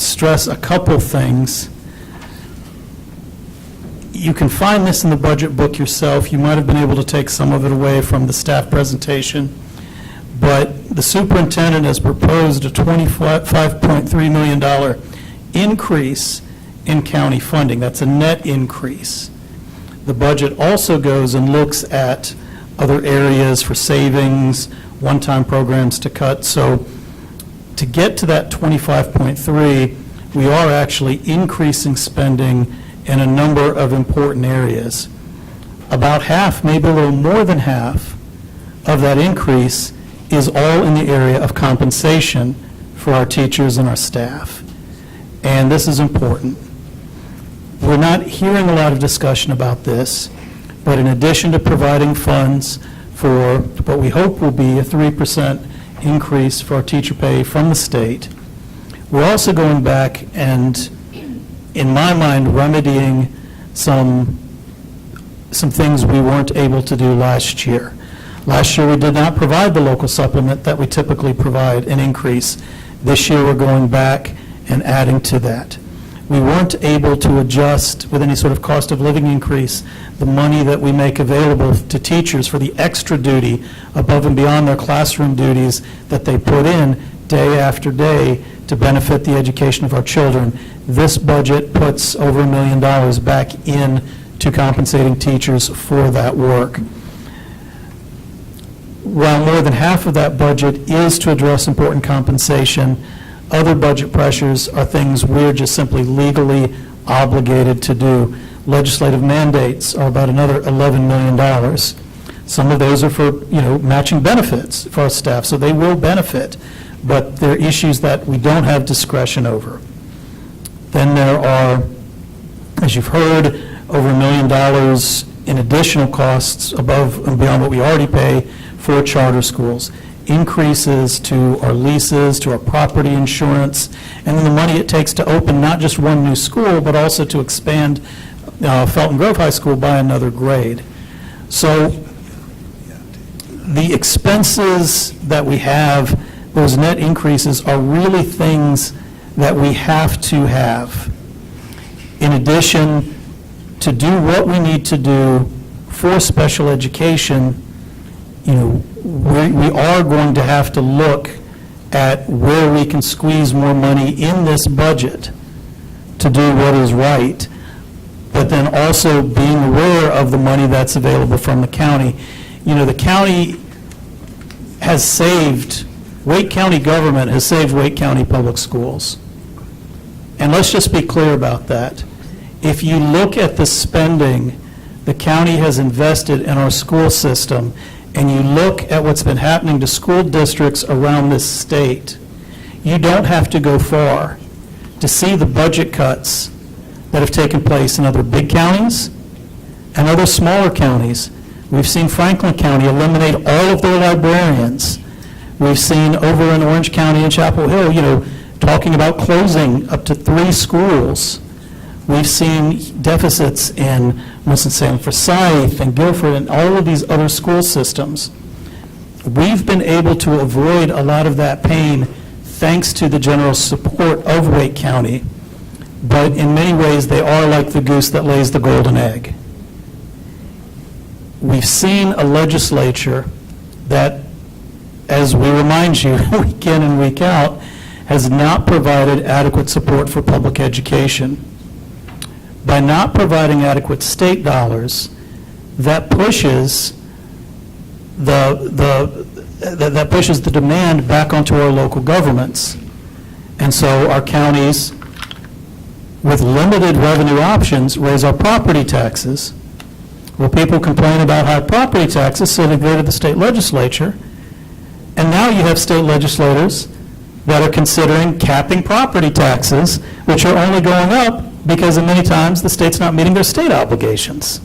stress a couple things. You can find this in the budget book yourself. You might have been able to take some of it away from the staff presentation. But the superintendent has proposed a $25.3 million increase in county funding. That's a net increase. The budget also goes and looks at other areas for savings, one-time programs to cut. So to get to that 25.3, we are actually increasing spending in a number of important areas. About half, maybe a little more than half, of that increase is all in the area of compensation for our teachers and our staff. And this is important. We're not hearing a lot of discussion about this, but in addition to providing funds for what we hope will be a 3% increase for our teacher pay from the state, we're also going back and, in my mind, remedying some things we weren't able to do last year. Last year, we did not provide the local supplement that we typically provide, an increase. This year, we're going back and adding to that. We weren't able to adjust with any sort of cost of living increase the money that we make available to teachers for the extra duty above and beyond their classroom duties that they put in day after day to benefit the education of our children. This budget puts over $1 million back in to compensating teachers for that work. while more than half of that budget is to address important compensation, other budget pressures are things we're just simply legally obligated to do. Legislative mandates are about another $11 million. Some of those are for, matching benefits for our staff, so they will benefit, but they're issues that we don't have discretion over. Then there are, as you've heard, over $1 million in additional costs above and beyond what we already pay for charter schools. Increases to our leases, to our property insurance, and then the money it takes to open not just one new school, but also to expand Felton Grove High School by another grade. So the expenses that we have, those net increases, are really things that we have to have. In addition, to do what we need to do for special education, we are going to have to look at where we can squeeze more money in this budget to do what is right, but then also being aware of the money that's available from the county. The county has saved, Wake County government has saved Wake County Public Schools. And let's just be clear about that. If you look at the spending the county has invested in our school system, and you look at what's been happening to school districts around this state, you don't have to go far to see the budget cuts that have taken place in other big counties and other smaller counties. We've seen Franklin County eliminate all of their librarians. We've seen over in Orange County and Chapel Hill, talking about closing up to 3 schools. We've seen deficits in Winston-Salem, Forsyth, and Guilford, and all of these other school systems. We've been able to avoid a lot of that pain thanks to the general support of Wake County, but in many ways they are like the goose that lays the golden egg. We've seen a legislature that, as we remind you week in and week out, has not provided adequate support for public education. By not providing adequate state dollars, that pushes that pushes the demand back onto our local governments. And so our counties, with limited revenue options, raise our property taxes. Well, people complain about high property taxes, so they go to the state legislature. And now you have state legislators that are considering capping property taxes, which are only going up because in many times the state's not meeting their state obligations.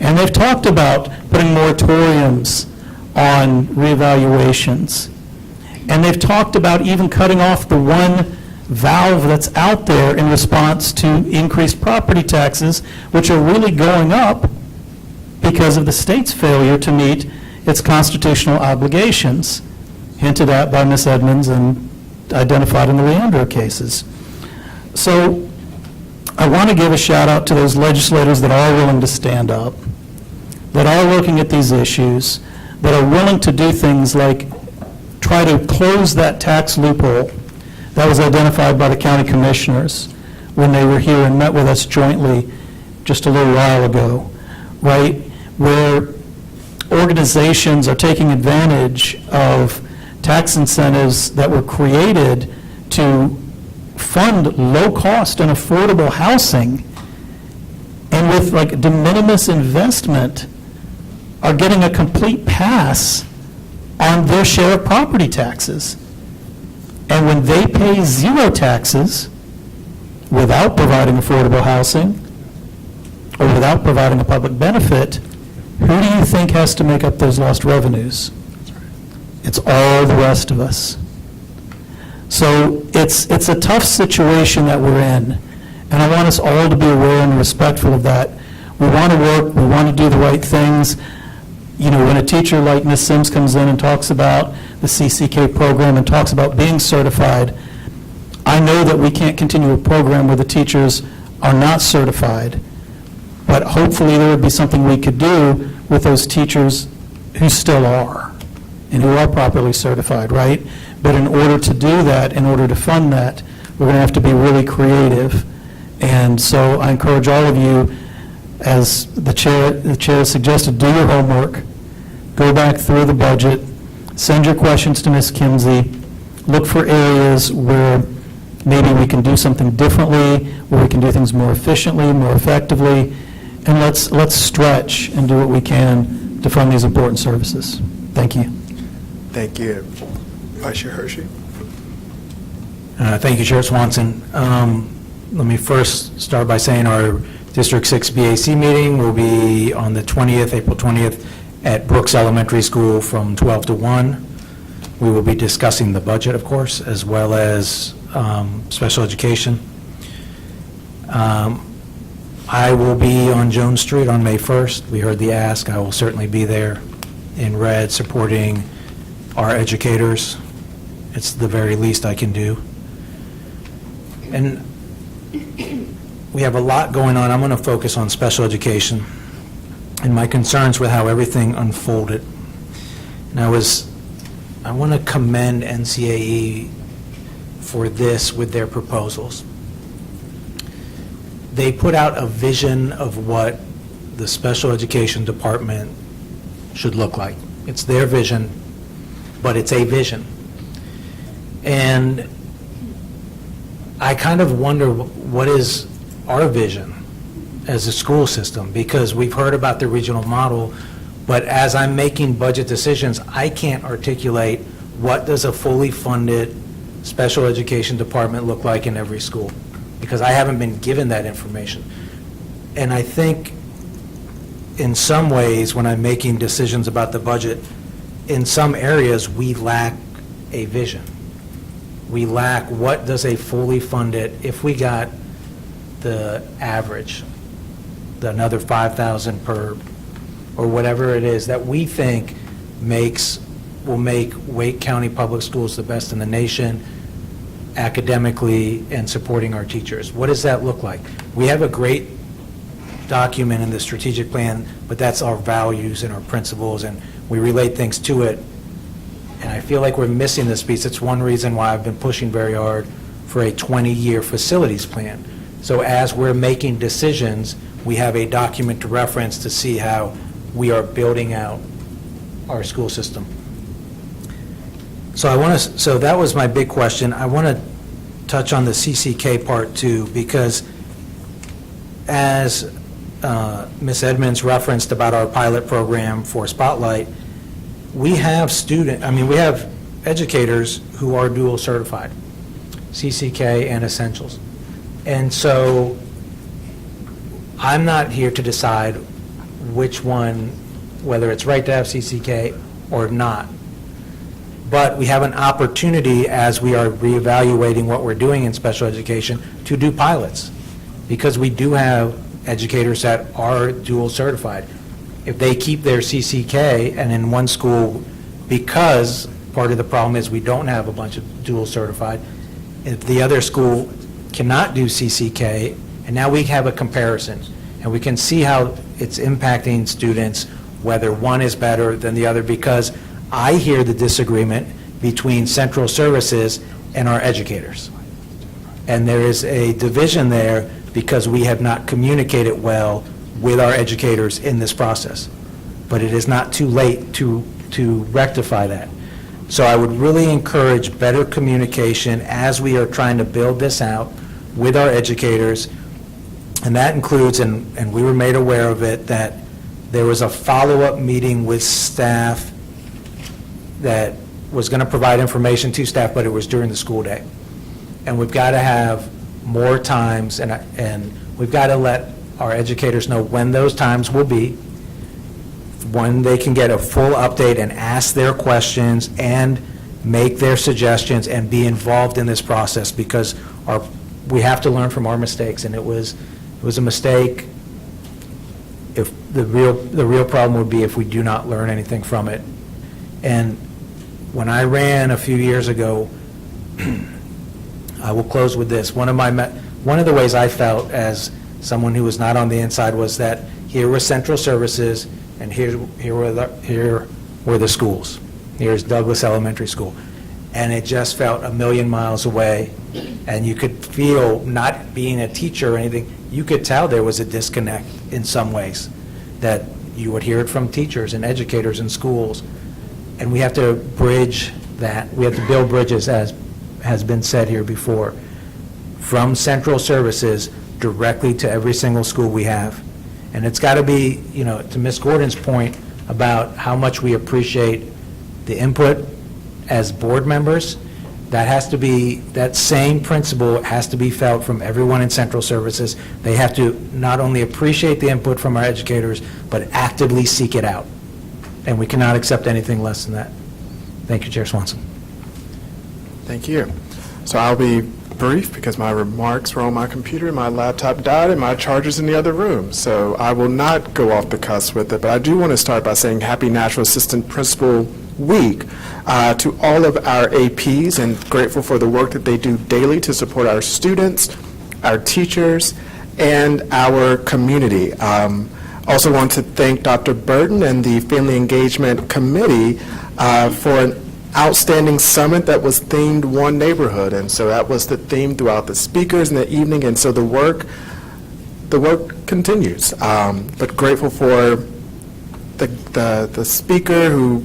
And they've talked about putting moratoriums on reevaluations. And they've talked about even cutting off the one valve that's out there in response to increased property taxes, which are really going up because of the state's failure to meet its constitutional obligations, hinted at by Ms. Edmonds and identified in the Leandro cases. So I want to give a shout out to those legislators that are willing to stand up, that are looking at these issues, that are willing to do things like try to close that tax loophole that was identified by the county commissioners when they were here and met with us jointly just a little while ago, right? Where organizations are taking advantage of tax incentives that were created to fund low-cost and affordable housing, and with like de minimis investment are getting a complete pass on their share of property taxes. And when they pay zero taxes without providing affordable housing or without providing a public benefit, who do you think has to make up those lost revenues? It's all the rest of us. So it's a tough situation that we're in, and I want us all to be aware and respectful of that. We want to work, we want to do the right things. When a teacher like Ms. Sims comes in and talks about the CCK program and talks about being certified, I know that we can't continue a program where the teachers are not certified, but hopefully there would be something we could do with those teachers who still are and who are properly certified, right? But in order to do that, in order to fund that, we're going to have to be really creative. And so I encourage all of you, as the chair suggested, do your homework, go back back through the budget, send your questions to Ms. Kimsey, look for areas where maybe we can do something differently, where we can do things more efficiently, more effectively, and let's stretch and do what we can to fund these important services. Thank you. Thank you. Vice Chair Hershey. Thank you, Chair Swanson. Let me first start by saying our District 6 BAC meeting will be on the 20th, April 20th, at Brooks Elementary School from 12 to 1. We will be discussing the budget, of course, as well as special education. I will be on Jones Street on May 1st. We heard the ask. I will certainly be there in red supporting our educators. It's the very least I can do. And we have a lot going on. I'm going to focus on special education and my concerns with how everything unfolded. And I want to commend NCAE for this with their proposals. They put out a vision of what the special education department should look like. It's their vision, but it's a vision. And I kind of wonder what is our vision as a school system, because we've heard about the regional model, but as I'm making budget decisions, I can't articulate what does a fully funded special education department look like in every school, because I haven't been given that information. And I think in some ways, when I'm making decisions about the budget, in some areas, we lack a vision. We lack what does a fully funded, if we got the average, another 5,000 per, or whatever it is, that we think will make Wake County Public Schools the best in the nation, academically and supporting our teachers. What does that look like? We have a great document in the strategic plan, but that's our values and our principles, and we relate things to it. And I feel like we're missing this piece. It's one reason why I've been pushing very hard for a 20-year facilities plan. So as we're making decisions, we have a document to reference to see how we are building out our school system. So that was my big question. I want to touch on the CCK part too, because as Ms. Edmonds referenced about our pilot program for Spotlight, we have educators who are dual certified, CCK and Essentials. And so I'm not here to decide which one, whether it's right to have CCK or not. But we have an opportunity, as we are reevaluating what we're doing in special education, to do pilots, because we do have educators that are dual certified. If they keep their CCK, and in one school, because part of the problem is we don't have a bunch of dual certified, if the other school cannot do CCK, and now we have a comparison, and we can see how it's impacting students, whether one is better than the other, because I hear the disagreement between central services and our educators. And there is a division there because we have not communicated well with our educators in this process. But it is not too late to rectify that. So I would really encourage better communication as we are trying to build this out with our educators. And that includes, and we were made aware of it, that there was a follow-up meeting with staff that was going to provide information to staff, but it was during the school day. And we've got to have more times, and we've got to let our educators know when those times will be, when they can get a full update and ask their questions and make their suggestions and be involved in this process, because we have to learn from our mistakes, and it was a mistake. If the real problem would be if we do not learn anything from it. And when I ran a few years ago, I will close with this. One of the ways I felt as someone who was not on the inside was that here were central services, and here were the schools. Here's Douglas Elementary School. And it just felt a million miles away, and you could feel, not being a teacher or anything, you could tell there was a disconnect in some ways, that You would hear it from teachers and educators in schools. And we have to bridge that. We have to build bridges, as has been said here before, from central services directly to every single school we have. And it's got to be, to Ms. Gordon's point about how much we appreciate the input as board members, that has to be, that same principle has to be felt from everyone in central services. They have to not only appreciate the input from our educators, but actively seek it out. And we cannot accept anything less than that. Thank you, Chair Swanson. Thank you. So I'll be brief because my remarks were on my computer, my laptop died, and my charger's in the other room. So I will not go off the cuff with it, but I do want to start by saying Happy National Assistant Principal Week to all of our APs, and grateful for the work that they do daily to support our students, our teachers, and our community. Also want to thank Dr. Burton and the Family Engagement Committee for an outstanding summit that was themed One Neighborhood, and so that was the theme throughout the speakers in the evening, and so the work continues. But grateful for the speaker who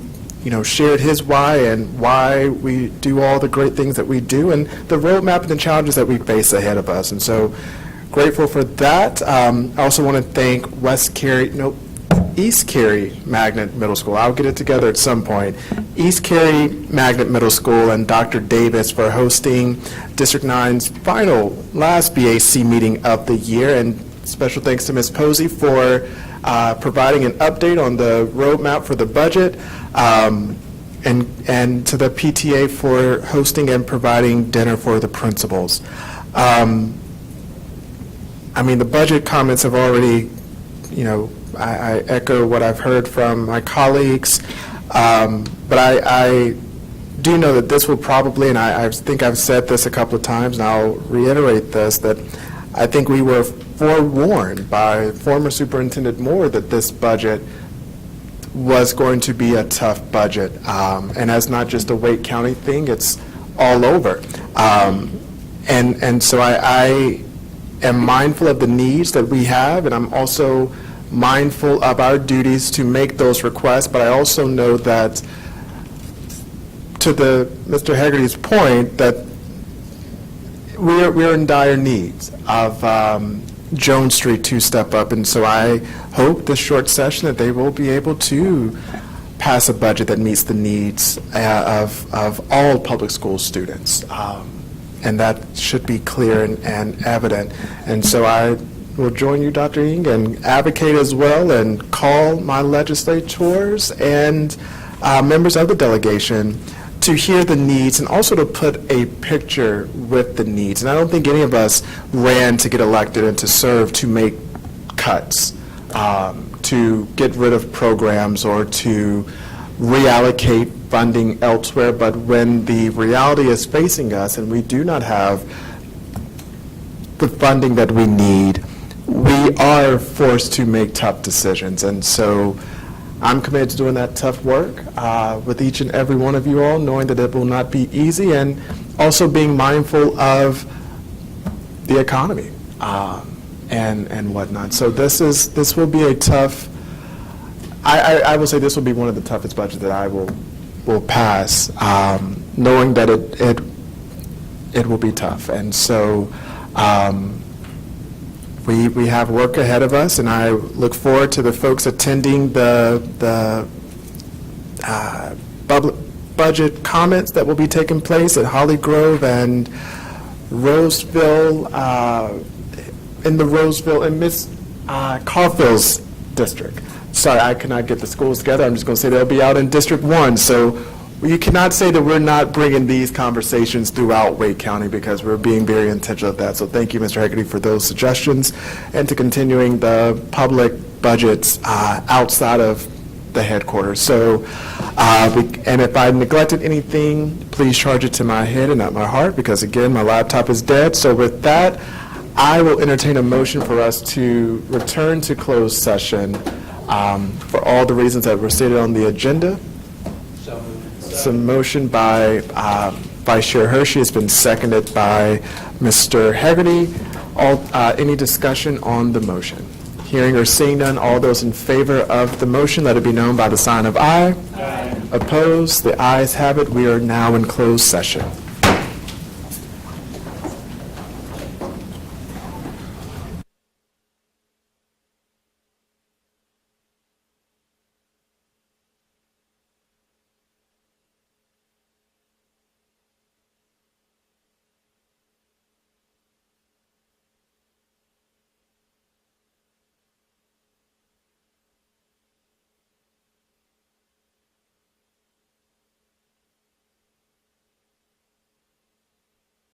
shared his why and why we do all the great things that we do, and the roadmap and the challenges that we face ahead of us, and so grateful for that. I also want to thank East Cary Magnet Middle School. I'll get it together at some point. East Cary Magnet Middle School and Dr. Davis for hosting District 9's last BAC meeting of the year, and special thanks to Ms. Posey for providing an update on the roadmap for the budget, and to the PTA for hosting and providing dinner for the principals. The budget comments have already, I echo what I've heard from my colleagues, but I do know that this will probably, and I think I've said this a couple of times, and I'll reiterate this, that I think we were forewarned by former Superintendent Moore that this budget was going to be a tough budget, and that's not just a Wake County thing, it's all over. And so I am mindful of the needs that we have, and I'm also mindful of our duties to make those requests, but I also know that, to Mr. Hegarty's point, that we're in dire needs of Jones Street to step up, and so I hope this short session that they will be able to pass a budget that meets the needs of all public school students. And that should be clear and evident. And so I will join you, Dr. Ng, and advocate as well and call my legislators and members of the delegation to hear the needs and also to put a picture with the needs. And I don't think any of us ran to get elected and to serve to make cuts, to get rid of programs or to reallocate funding elsewhere, but when the reality is facing us and we do not have the funding that we need, we are forced to make tough decisions. And so I'm committed to doing that tough work with each and every one of you all, knowing that it will not be easy, and also being mindful of the economy and whatnot. So this will be a tough, I will say this will be one of the toughest budgets that I will pass, knowing that it will be tough. And so we have work ahead of us, and I look forward to the folks attending the public budget comments that will be taking place at Holly Grove and Roseville, in the Roseville and Miss Caulfield's district. Sorry, I cannot get the schools together. I'm just going to say they'll be out in District 1. So you cannot say that we're not bringing these conversations throughout Wake County, because we're being very intentional of that. So thank you, Mr. Hegarty, for those suggestions, and to continuing the public budgets outside of the headquarters. So, and if I neglected anything, please charge it to my head and not my heart, because again, my laptop is dead. So with that, I will entertain a motion for us to return to closed session for all the reasons that were stated on the agenda. Some motion by Vice Chair Hershey has been seconded by Mr. Hegarty. Any discussion on the motion? Hearing or seeing none, all those in favor of the motion, let it be known by the sign of aye. Aye. Opposed? The ayes have it. We are now in closed session.